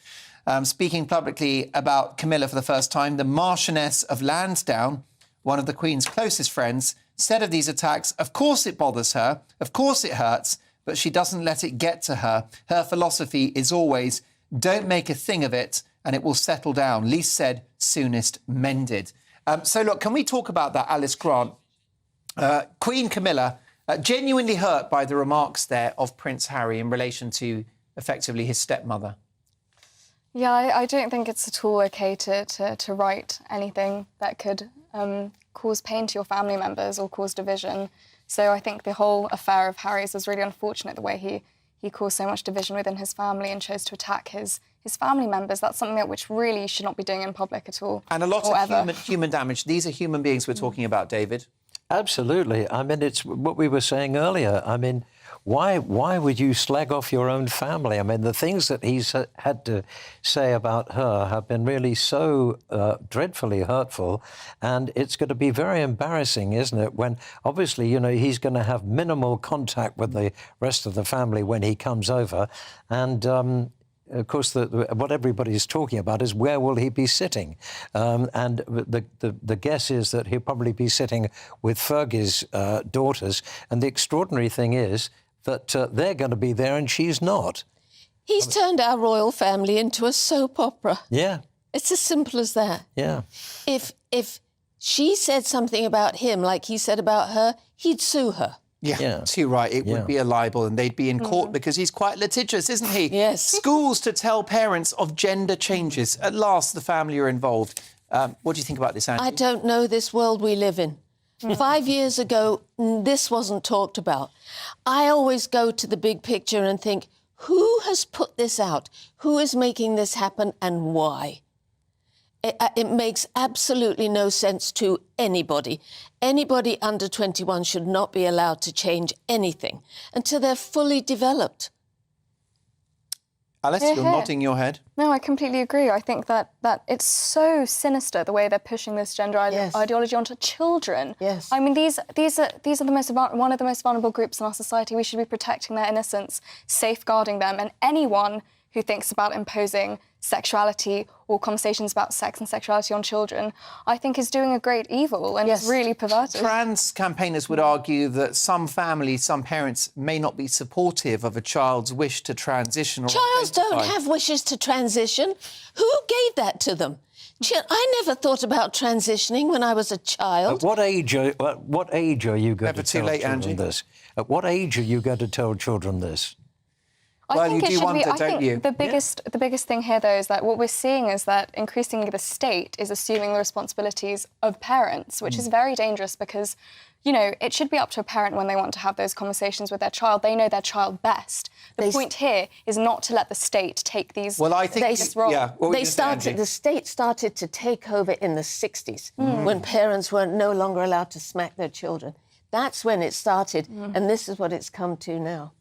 Speaking publicly about Camilla for the first time, the Marchioness of Lansdowne, one of the Queen's closest friends, said of these attacks, of course it bothers her, of course it hurts, but she doesn't let it get to her. Her philosophy is always, don't make a thing of it and it will settle down. Least said, soonest mended. So, look, can we talk about that, Alice Grant? Queen Camilla, genuinely hurt by the remarks there of Prince Harry in relation to, effectively, his stepmother. Yeah, I don't think it's at all OK to write anything that could cause pain to your family members or cause division. So I think the whole affair of Harry's was really unfortunate, the way he caused so much division within his family and chose to attack his family members. That's something that which really you should not be doing in public at all. And a lot of human damage. These are human beings we're talking about, David. Absolutely. I mean, it's what we were saying earlier. I mean, why would you slag off your own family? I mean, the things that he's had to say about her have been really so dreadfully hurtful, and it's going to be very embarrassing, isn't it, when obviously, you know, he's going to have minimal contact with the rest of the family when he comes over, and of course, what everybody's talking about is where will he be sitting? And the guess is that he'll probably be sitting with Fergie's daughters. And the extraordinary thing is that they're going to be there and she's not. He's turned our royal family into a soap opera. Yeah. It's as simple as that. Yeah. If she said something about him like he said about her, he'd sue her. Yeah, too right. It would be a libel and they'd be in court because he's quite litigious, isn't he? Yes. Schools to tell parents of gender changes. At last, the family are involved. What do you think about this, Andy? I don't know this world we live in. 5 years ago, this wasn't talked about. I always go to the big picture and think, who has put this out? Who is making this happen and why? It makes absolutely no sense to anybody. Anybody under 21 should not be allowed to change anything until they're fully developed. Alice, Hear, you're hear. nodding your head. No, I completely agree. I think that it's so sinister the way they're pushing this gender ideology onto children. Yes. I mean, these are one of the most vulnerable groups in our society. We should be protecting their innocence, safeguarding them, and anyone who thinks about imposing sexuality or conversations about sex and sexuality on children, I think is doing a great evil and is really perverted. Trans campaigners would argue that some families, some parents may not be supportive of a child's wish to transition. Or Childs don't have wishes to transition. Who gave that to them? I never thought about transitioning when I was a child. At what age are you going Never to too tell late, children Angie. this? At what age are you going to tell children this? I think the biggest thing here, though, is that what we're seeing is that increasingly the state is assuming the responsibilities of parents, which is very dangerous because, you know, it should be up to a parent when they want to have those conversations with their child. They know their child best. The point here is not to let the state take these. Well, I think this role. The state started to take over in the 60s when parents were no longer allowed to smack their children. That's when it started, and this is what it's come to now.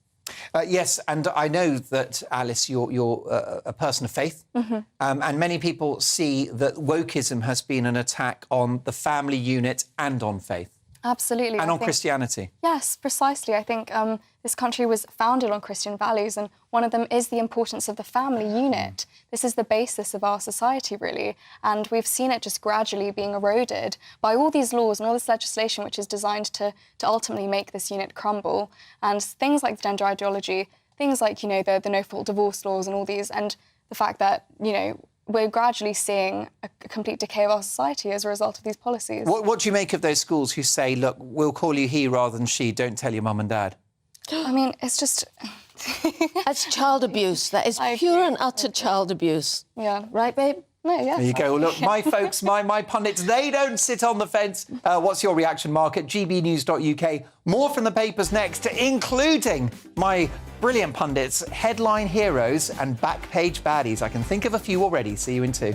Yes, and I know that, Alice, you're a person of faith, and many people see that wokeism has been an attack on the family unit and on faith. Absolutely. And on Christianity. Yes, precisely. I think this country was founded on Christian values, and one of them is the importance of the family unit. This is the basis of our society, really, and we've seen it just gradually being eroded by all these laws and all this legislation which is designed to ultimately make this unit crumble. And things like gender ideology, things like, you know, the no-fault divorce laws and all these, and the fact that, you know, we're gradually seeing a complete decay of our society as a result of these policies. What do you make of those schools who say, look, we'll call you he rather than she, don't tell your mum and dad? I mean, it's just... That's child abuse. That is pure and utter child abuse. Yeah. Right, babe? No, yes. There you go. Look, my folks, my pundits, they don't sit on the fence. What's your reaction, Mark, at gbnews.uk? More from the papers next, including my brilliant pundits, headline heroes and back page baddies. I can think of a few already. See you in 2.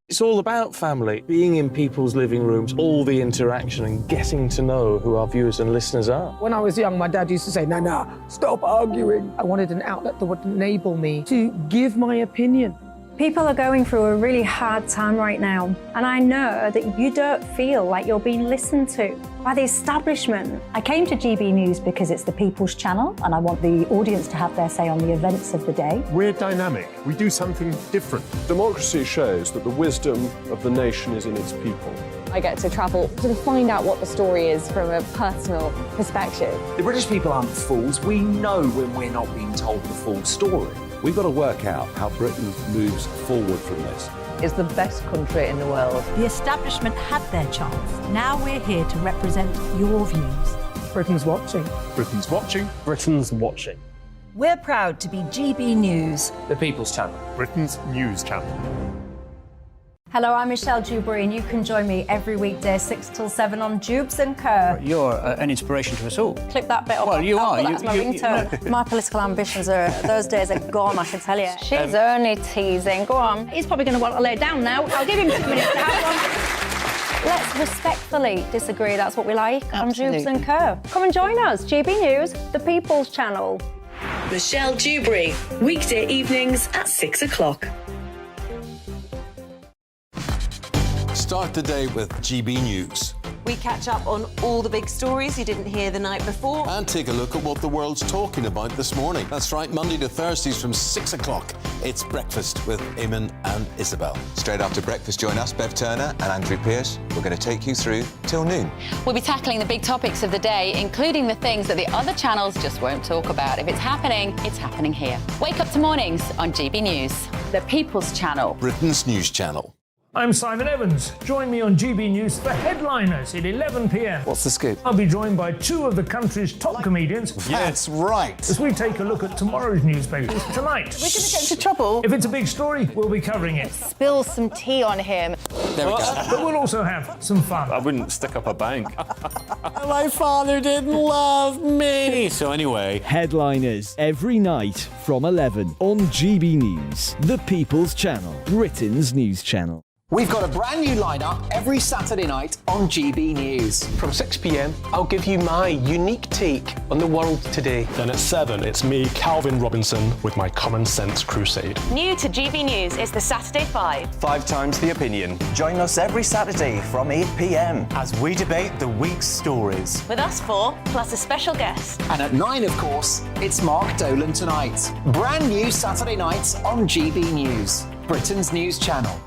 It's all about family, being in people's living rooms, all the interaction and getting to know who our viewers and listeners are. When I was young, my dad used to say, Nana, stop arguing. I wanted an outlet that would enable me to give my opinion. People are going through a really hard time right now, and I know that you don't feel like you're being listened to by the establishment. I came to GB News because it's the People's Channel, and I want the audience to have their say on the events of the day. We're dynamic. We do something different. Democracy shows that the wisdom of the nation is in its people. I get to travel to find out what the story is from a personal perspective. The British people aren't fools. We know when we're not being told the full story. We've got to work out how Britain moves forward from this. Is the best country in the world. The establishment had their chance. Now we're here to represent your views. Britain's watching. Britain's watching. Britain's watching. We're proud to be GB News. The People's Channel. Britain's news channel. Hello, I'm Michelle Dewberry, and you can join me every weekday 6 till 7 on Jubes and Kerr. You're an inspiration to us all. Clip that bit up. Well, you are. That's my ringtone. My political ambitions those days are gone, I can tell you. She's only teasing. Go on. He's probably going to want to lay down now. I'll give him 2 minutes to have one. Let's respectfully disagree. That's what we like on Jubes and Kerr. Come and join us. GB News, the People's Channel. Michelle Dewberry, weekday evenings at 6 o'clock. Start the day with GB News. We catch up on all the big stories you didn't hear the night before. And take a look at what the world's talking about this morning. That's right, Monday to Thursdays from 6 o'clock. It's Breakfast with Eamon and Isabel. Straight after breakfast, join us, Bev Turner and Andrew Pearce. We're going to take you through till noon. We'll be tackling the big topics of the day, including the things that the other channels just won't talk about. If it's happening here. Wake up to mornings on GB News, the People's Channel. Britain's news channel. I'm Simon Evans. Join me on GB News for Headliners at 11 p.m. What's the scoop? I'll be joined by 2 of the country's top comedians. That's right. As we take a look at tomorrow's newspapers tonight. We're going to get into trouble. If it's a big story, we'll be covering it. Spill some tea on him. There we go. But we'll also have some fun. I wouldn't stick up a bank. My father didn't love me. So anyway. Headliners every night from 11 on GB News, the People's Channel, Britain's news channel. We've got a brand new lineup every Saturday night on GB News. From 6 p.m, I'll give you my unique take on the world today. Then at 7, it's me, Calvin Robinson, with my Common Sense Crusade. New to GB News is the Saturday 5. 5 times the opinion. Join us every Saturday from 8 p.m. as we debate the week's stories. With us 4, plus a special guest. And at 9, of course, it's Mark Dolan Tonight. Brand new Saturday nights on GB News, Britain's news channel.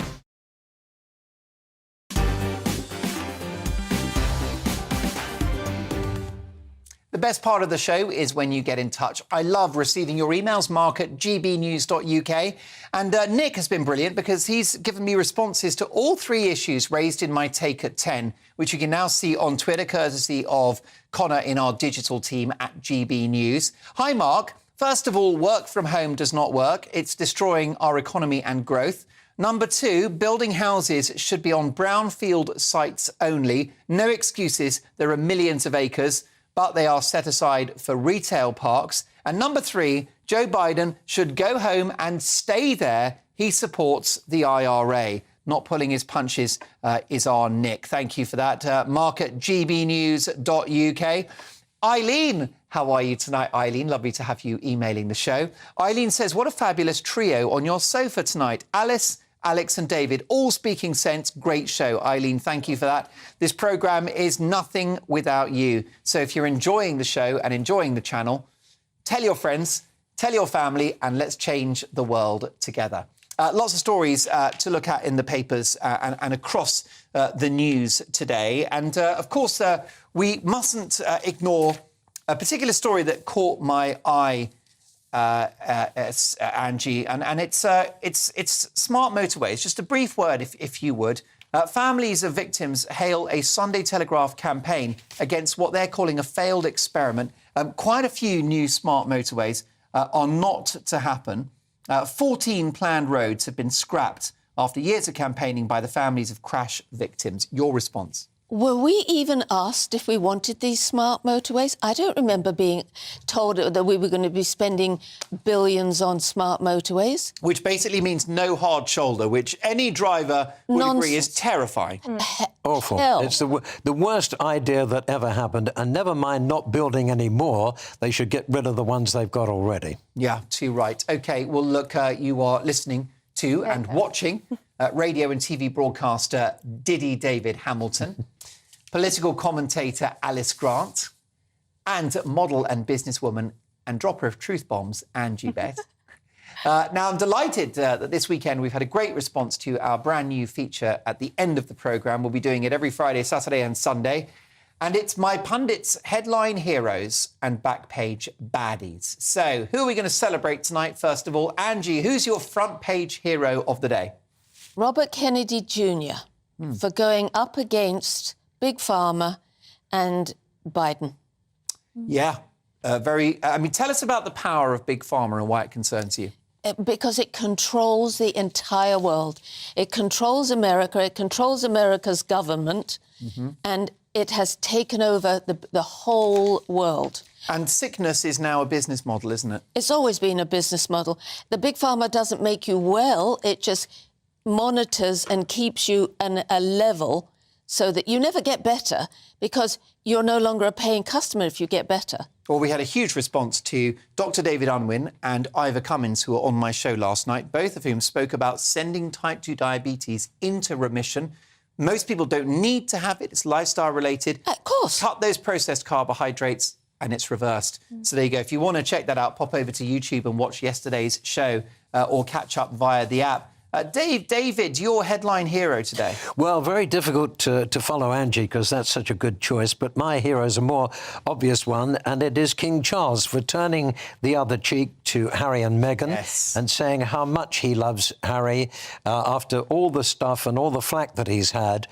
The best part of the show is when you get in touch. I love receiving your emails, mark@gbnews.uk. And Nick has been brilliant because he's given me responses to all 3 issues raised in my take at 10, which you can now see on Twitter, courtesy of Connor in our digital team at GB News. Hi, Mark. First of all, work from home does not work. It's destroying our economy and growth. Number 2, building houses should be on brownfield sites only. No excuses. There are millions of acres, but they are set aside for retail parks. And number 3, Joe Biden should go home and stay there. He supports the IRA. Not pulling his punches is our Nick. Thank you for that. Mark at gbnews.uk. Eileen, how are you tonight, Eileen? Lovely to have you emailing the show. Eileen says, what a fabulous trio on your sofa tonight. Alice, Alex and David, all speaking sense. Great show. Eileen, thank you for that. This programme is nothing without you. So if you're enjoying the show and enjoying the channel, tell your friends, tell your family, and let's change the world together. Lots of stories to look at in the papers and across the news today. And, of course, we mustn't ignore a particular story that caught my eye, Angie, and it's smart motorways. Just a brief word, if you would. Families of victims hail a Sunday Telegraph campaign against what they're calling a failed experiment. Quite a few new smart motorways are not to happen. 14 planned roads have been scrapped after years of campaigning by the families of crash victims. Your response? Were we even asked if we wanted these smart motorways? I don't remember being told that we were going to be spending billions on smart motorways. Which basically means no hard shoulder, which any driver would agree is terrifying. Awful. Hell. It's the worst idea that ever happened. And never mind not building any more, they should get rid of the ones they've got already. Yeah, too right. OK, well, look, you are listening to and watching radio and TV broadcaster Diddy David Hamilton, political commentator Alice Grant, and model and businesswoman and dropper of truth bombs Angie Bett. Now, I'm delighted that this weekend we've had a great response to our brand new feature at the end of the programme. We'll be doing it every Friday, Saturday and Sunday. And it's My Pundits Headline Heroes and Backpage Baddies. So who are we going to celebrate tonight, first of all? Angie, who's your front page hero of the day? Robert Kennedy Jr. For going up against Big Pharma and Biden. Yeah, tell us about the power of Big Pharma and why it concerns you. Because it controls the entire world. It controls America, it controls America's government, and it has taken over the whole world. And sickness is now a business model, isn't it? It's always been a business model. The Big Pharma doesn't make you well, it just monitors and keeps you on a level so that you never get better because you're no longer a paying customer if you get better. Well, we had a huge response to Dr. David Unwin and Ivor Cummins, who were on my show last night, both of whom spoke about sending type 2 diabetes into remission. Most people don't need to have it. It's lifestyle-related. Of course. Cut those processed carbohydrates and it's reversed. So there you go. If you want to check that out, pop over to YouTube and watch yesterday's show or catch up via the app. David, your headline hero today. Well, very difficult to follow Angie because that's such a good choice, but my hero is a more obvious one, and it is King Charles for turning the other cheek to Harry and Meghan and saying how much he loves Harry. After all the stuff and all the flack that he's had,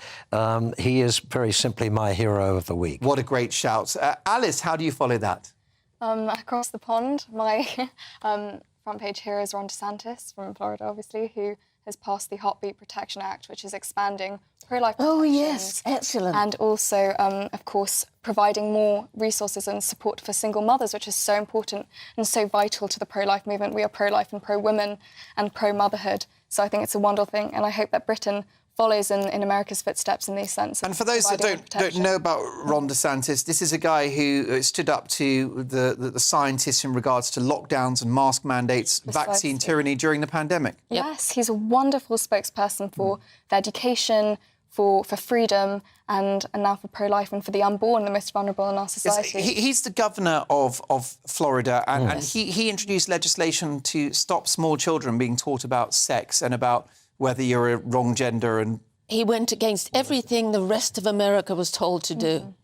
he is very simply my hero of the week. What a great shout. Alice, how do you follow that? Across the pond, my front page hero is Ron DeSantis from Florida, obviously, who has passed the Heartbeat Protection Act, which is expanding pro-life protections. Oh, yes, excellent. And also, of course, providing more resources and support for single mothers, which is so important and so vital to the pro-life movement. We are pro-life and pro-women and pro-motherhood. So I think it's a wonderful thing, and I hope that Britain follows in America's footsteps in the sense of... And for those that don't know about Ron DeSantis, this is a guy who stood up to the scientists in regards to lockdowns and mask mandates, vaccine tyranny during the pandemic. Yes, he's a wonderful spokesperson for education, for freedom, and now for pro-life and for the unborn, the most vulnerable in our society. Yes, he's the governor of Florida, and he introduced legislation to stop small children being taught about sex and about whether you're a wrong gender. And he went against everything the rest of America was told to do.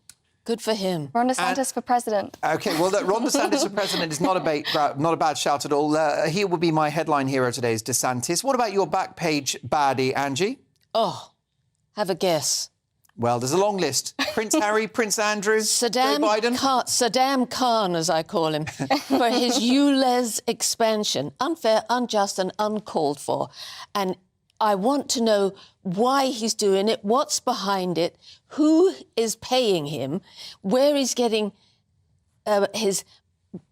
Good for him. Ron DeSantis for president. OK, well, Ron DeSantis for president is not a bad shout at all. He will be my headline hero today, is DeSantis. What about your back page baddie, Angie? Oh, have a guess. Well, there's a long list. Prince Harry, Prince Andrew, Joe Biden. Saddam Khan, as I call him, for his ULEZ expansion. Unfair, unjust and uncalled for. And I want to know why he's doing it, what's behind it, who is paying him, where he's getting his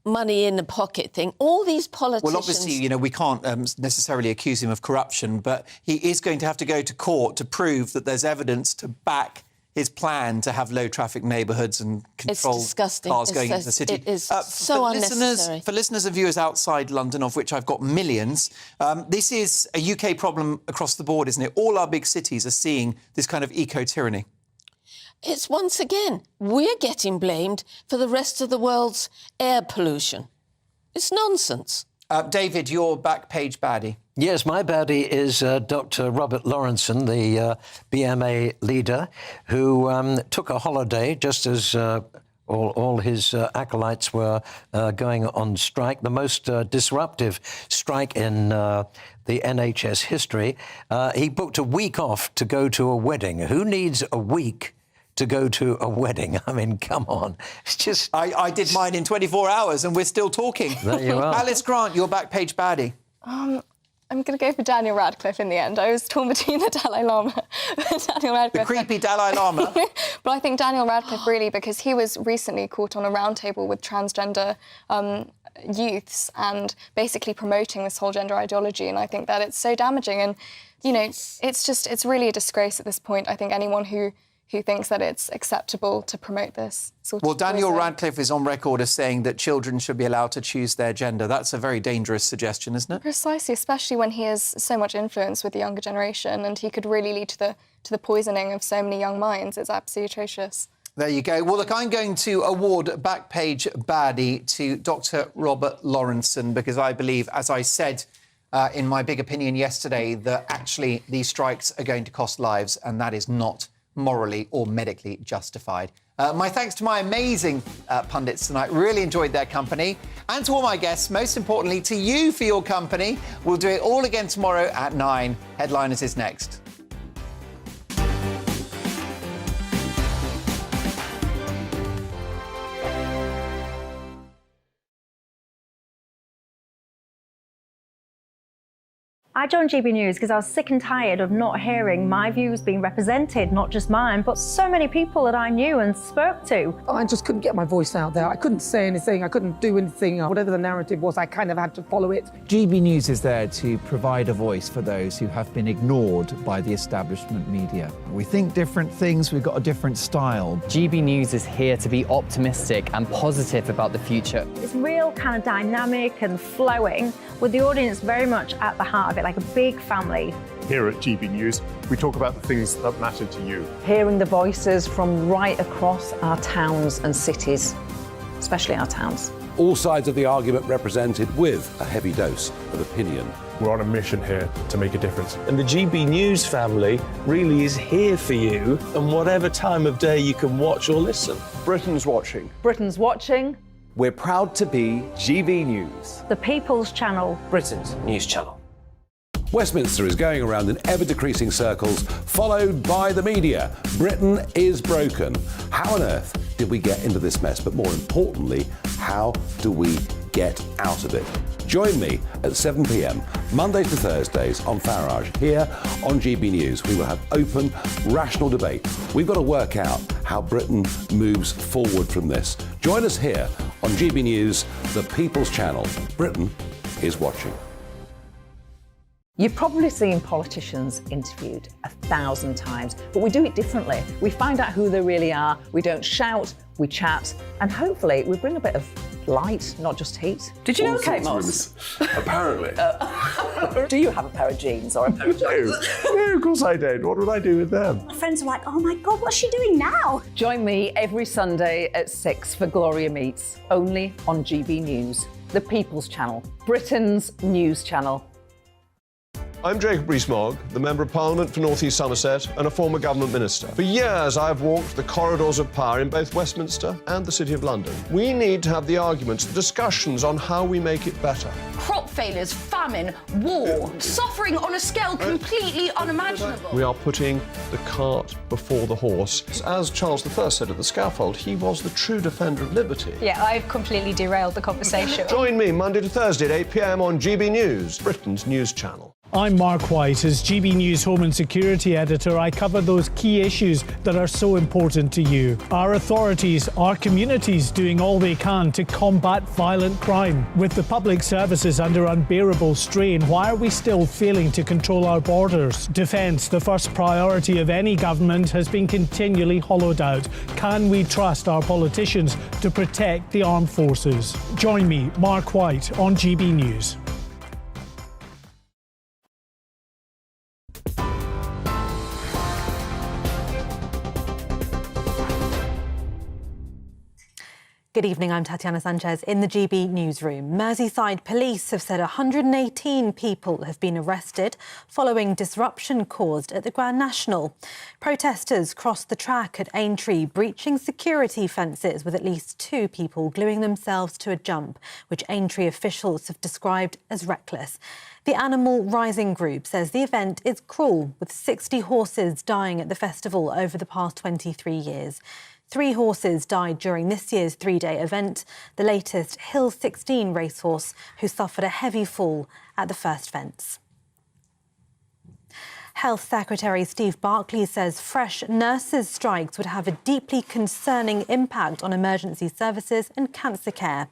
money in the pocket thing. All these politicians... Well, obviously, you know, we can't necessarily accuse him of corruption, but he is going to have to go to court to prove that there's evidence to back his plan to have low-traffic neighbourhoods and control cars going into the city. It is so unnecessary. For listeners and viewers outside London, of which I've got millions, this is a UK problem across the board, isn't it? All our big cities are seeing this kind of eco-tyranny. It's once again, we're getting blamed for the rest of the world's air pollution. It's nonsense. David, your back page baddie. Yes, my baddie is Dr. Robert Lawrenson, the BMA leader, who took a holiday just as all his acolytes were going on strike, the most disruptive strike in the NHS history. He booked a week off to go to a wedding. Who needs a week to go to a wedding? I mean, come on. It's just... I did mine in 24 hours and we're still talking. There you are. Alice Grant, your back page baddie. I'm going to go for Daniel Radcliffe in the end. I was torn between the Dalai Lama and Daniel Radcliffe. The creepy Dalai Lama. But I think Daniel Radcliffe really, because he was recently caught on a roundtable with transgender youths and basically promoting this whole gender ideology. And I think that it's so damaging. And, you know, it's really a disgrace at this point. I think anyone who thinks that it's acceptable to promote this sort of... Well, Daniel Radcliffe is on record as saying that children should be allowed to choose their gender. That's a very dangerous suggestion, isn't it? Precisely, especially when he has so much influence with the younger generation and he could really lead to the poisoning of so many young minds. It's absolutely atrocious. There you go. Well, look, I'm going to award back page baddie to Dr. Robert Lawrenson because I believe, as I said in my big opinion yesterday, that actually these strikes are going to cost lives and that is not morally or medically justified. My thanks to my amazing pundits tonight. Really enjoyed their company. And to all my guests, most importantly, to you for your company. We'll do it all again tomorrow at 9. Headliners is next. I joined GB News because I was sick and tired of not hearing my views being represented, not just mine, but so many people that I knew and spoke to. I just couldn't get my voice out there. I couldn't say anything. I couldn't do anything. Whatever the narrative was, I kind of had to follow it. GB News is there to provide a voice for those who have been ignored by the establishment media. We think different things, we've got a different style. GB News is here to be optimistic and positive about the future. It's real kind of dynamic and flowing, with the audience very much at the heart of it, like a big family. Here at GB News, we talk about the things that matter to you. Hearing the voices from right across our towns and cities, especially our towns. All sides of the argument represented with a heavy dose of opinion. We're on a mission here to make a difference. And the GB News family really is here for you, and whatever time of day you can watch or listen. Britain's watching. Britain's watching. We're proud to be GB News. The People's Channel. Britain's news channel. Westminster is going around in ever-decreasing circles, followed by the media. Britain is broken. How on earth did we get into this mess? But more importantly, how do we get out of it? Join me at 7 p.m, Mondays to Thursdays on Farage, here on GB News. We will have open, rational debate. We've got to work out how Britain moves forward from this. Join us here on GB News, the People's Channel. Britain is watching. You've probably seen politicians interviewed 1,000 times, but we do it differently. We find out who they really are, we don't shout, we chat, and hopefully we bring a bit of light, not just heat. Did you know Kate Moss? Apparently. Do you have a pair of jeans or a pair of jeans? No, of course I don't. What would I do with them? My friends are like, oh my God, what's she doing now? Join me every Sunday at 6 for Gloria Meets, only on GB News, the People's Channel, Britain's news channel. I'm Jacob Rees-Mogg, the Member of Parliament for North East Somerset and a former government minister. For years, I've walked the corridors of power in both Westminster and the City of London. We need to have the arguments, the discussions on how we make it better. Crop failures, famine, war, suffering on a scale completely unimaginable. We are putting the cart before the horse. As Charles I said at the scaffold, he was the true defender of liberty. Yeah, I've completely derailed the conversation. Join me Monday to Thursday at 8 p.m. on GB News, Britain's news channel. I'm Mark White. As GB News Home and Security Editor, I cover those key issues that are so important to you. Our authorities, our communities doing all they can to combat violent crime. With the public services under unbearable strain, why are we still failing to control our borders? Defence, the first priority of any government, has been continually hollowed out. Can we trust our politicians to protect the armed forces? Join me, Mark White, on GB News. Good evening, I'm Tatiana Sanchez in the GB newsroom. Merseyside police have said 118 people have been arrested following disruption caused at the Grand National. Protesters crossed the track at Aintree, breaching security fences with at least 2 people gluing themselves to a jump, which Aintree officials have described as reckless. The Animal Rising Group says the event is cruel, with 60 horses dying at the festival over the past 23 years. 3 horses died during this year's 3-day event, the latest Hill 16 racehorse, who suffered a heavy fall at the first fence. Health Secretary Steve Barclay says fresh nurses' strikes would have a deeply concerning impact on emergency services and cancer care.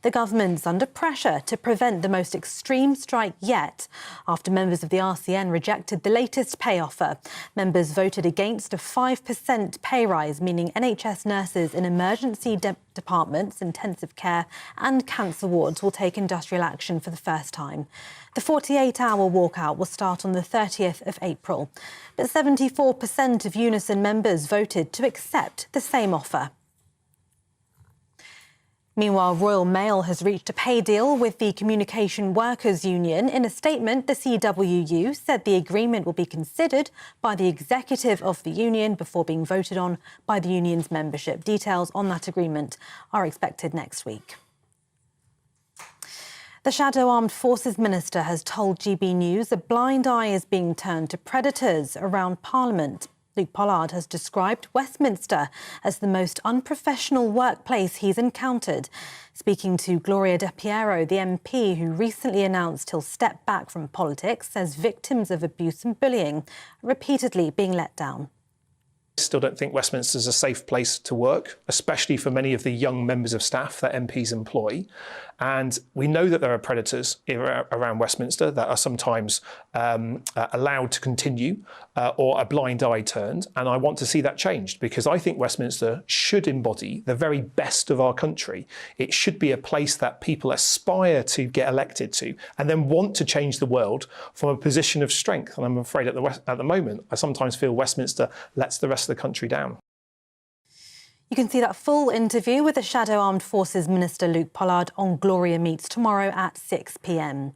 The government's under pressure to prevent the most extreme strike yet after members of the RCN rejected the latest pay offer. Members voted against a 5% pay rise, meaning NHS nurses in emergency departments, intensive care and cancer wards will take industrial action for the first time. The 48-hour walkout will start on the 30th of April. But 74% of Unison members voted to accept the same offer. Meanwhile, Royal Mail has reached a pay deal with the Communication Workers Union. In a statement, the CWU said the agreement will be considered by the executive of the union before being voted on by the union's membership. Details on that agreement are expected next week. The Shadow Armed Forces Minister has told GB News a blind eye is being turned to predators around Parliament. Luke Pollard has described Westminster as the most unprofessional workplace he's encountered. Speaking to Gloria De Piero, the MP who recently announced he'll step back from politics, says victims of abuse and bullying are repeatedly being let down. I still don't think Westminster is a safe place to work, especially for many of the young members of staff that MPs employ. And we know that there are predators around Westminster that are sometimes allowed to continue or a blind eye turned. And I want to see that changed because I think Westminster should embody the very best of our country. It should be a place that people aspire to get elected to and then want to change the world from a position of strength. And I'm afraid at the moment, I sometimes feel Westminster lets the rest of the country down. You can see that full interview with the Shadow Armed Forces Minister Luke Pollard on Gloria Meets tomorrow at 6 p.m.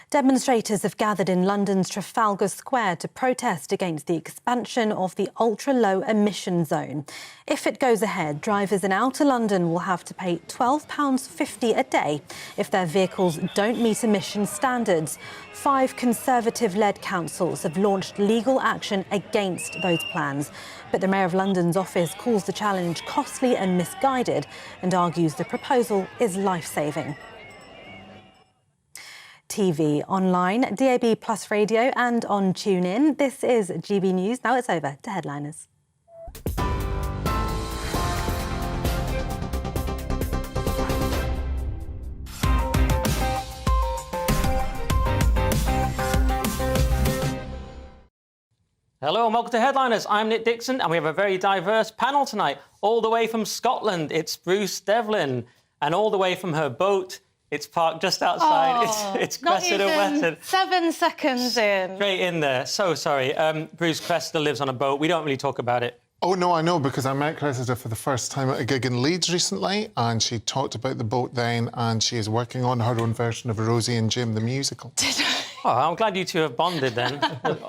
Demonstrators have gathered in London's Trafalgar Square to protest against the expansion of the ultra-low emission zone. If it goes ahead, drivers in outer London will have to pay £12.50 a day if their vehicles don't meet emission standards. 5 Conservative-led councils have launched legal action against those plans. But the Mayor of London's office calls the challenge costly and misguided and argues the proposal is life-saving. TV, online, DAB Plus radio and on TuneIn. This is GB News. Now it's over to headliners. Hello and welcome to Headliners. I'm Nick Dixon and we have a very diverse panel tonight. All the way from Scotland, it's Bruce Devlin. And all the way from her boat, it's parked just outside. It's Cressida Wetton. 7 seconds in. Straight in there. So sorry. Bruce, Cressida lives on a boat. We don't really talk about it. Oh, no, I know, because I met Cressida for the first time at a gig in Leeds recently, and she talked about the boat then, and she is working on her own version of Rosie and Jim, the musical. Oh, I'm glad you two have bonded then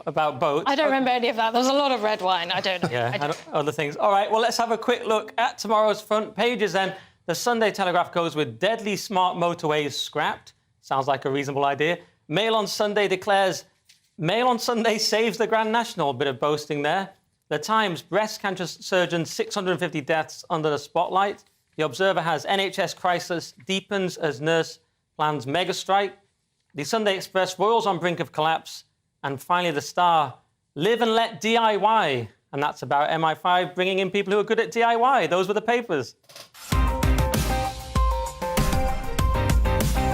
about boats. I don't remember any of that. There was a lot of red wine. I don't know. Yeah, and other things. All right, well, let's have a quick look at tomorrow's front pages then. The Sunday Telegraph goes with deadly smart motorways scrapped. Sounds like a reasonable idea. Mail on Sunday declares Mail on Sunday saves the Grand National. Bit of boasting there. The Times, breast cancer surgeon, 650 deaths under the spotlight. The Observer has NHS crisis deepens as nurse plans mega strike. The Sunday Express, Royals on brink of collapse. And finally, The Star, live and let DIY. And that's about MI5 bringing in people who are good at DIY. Those were the papers.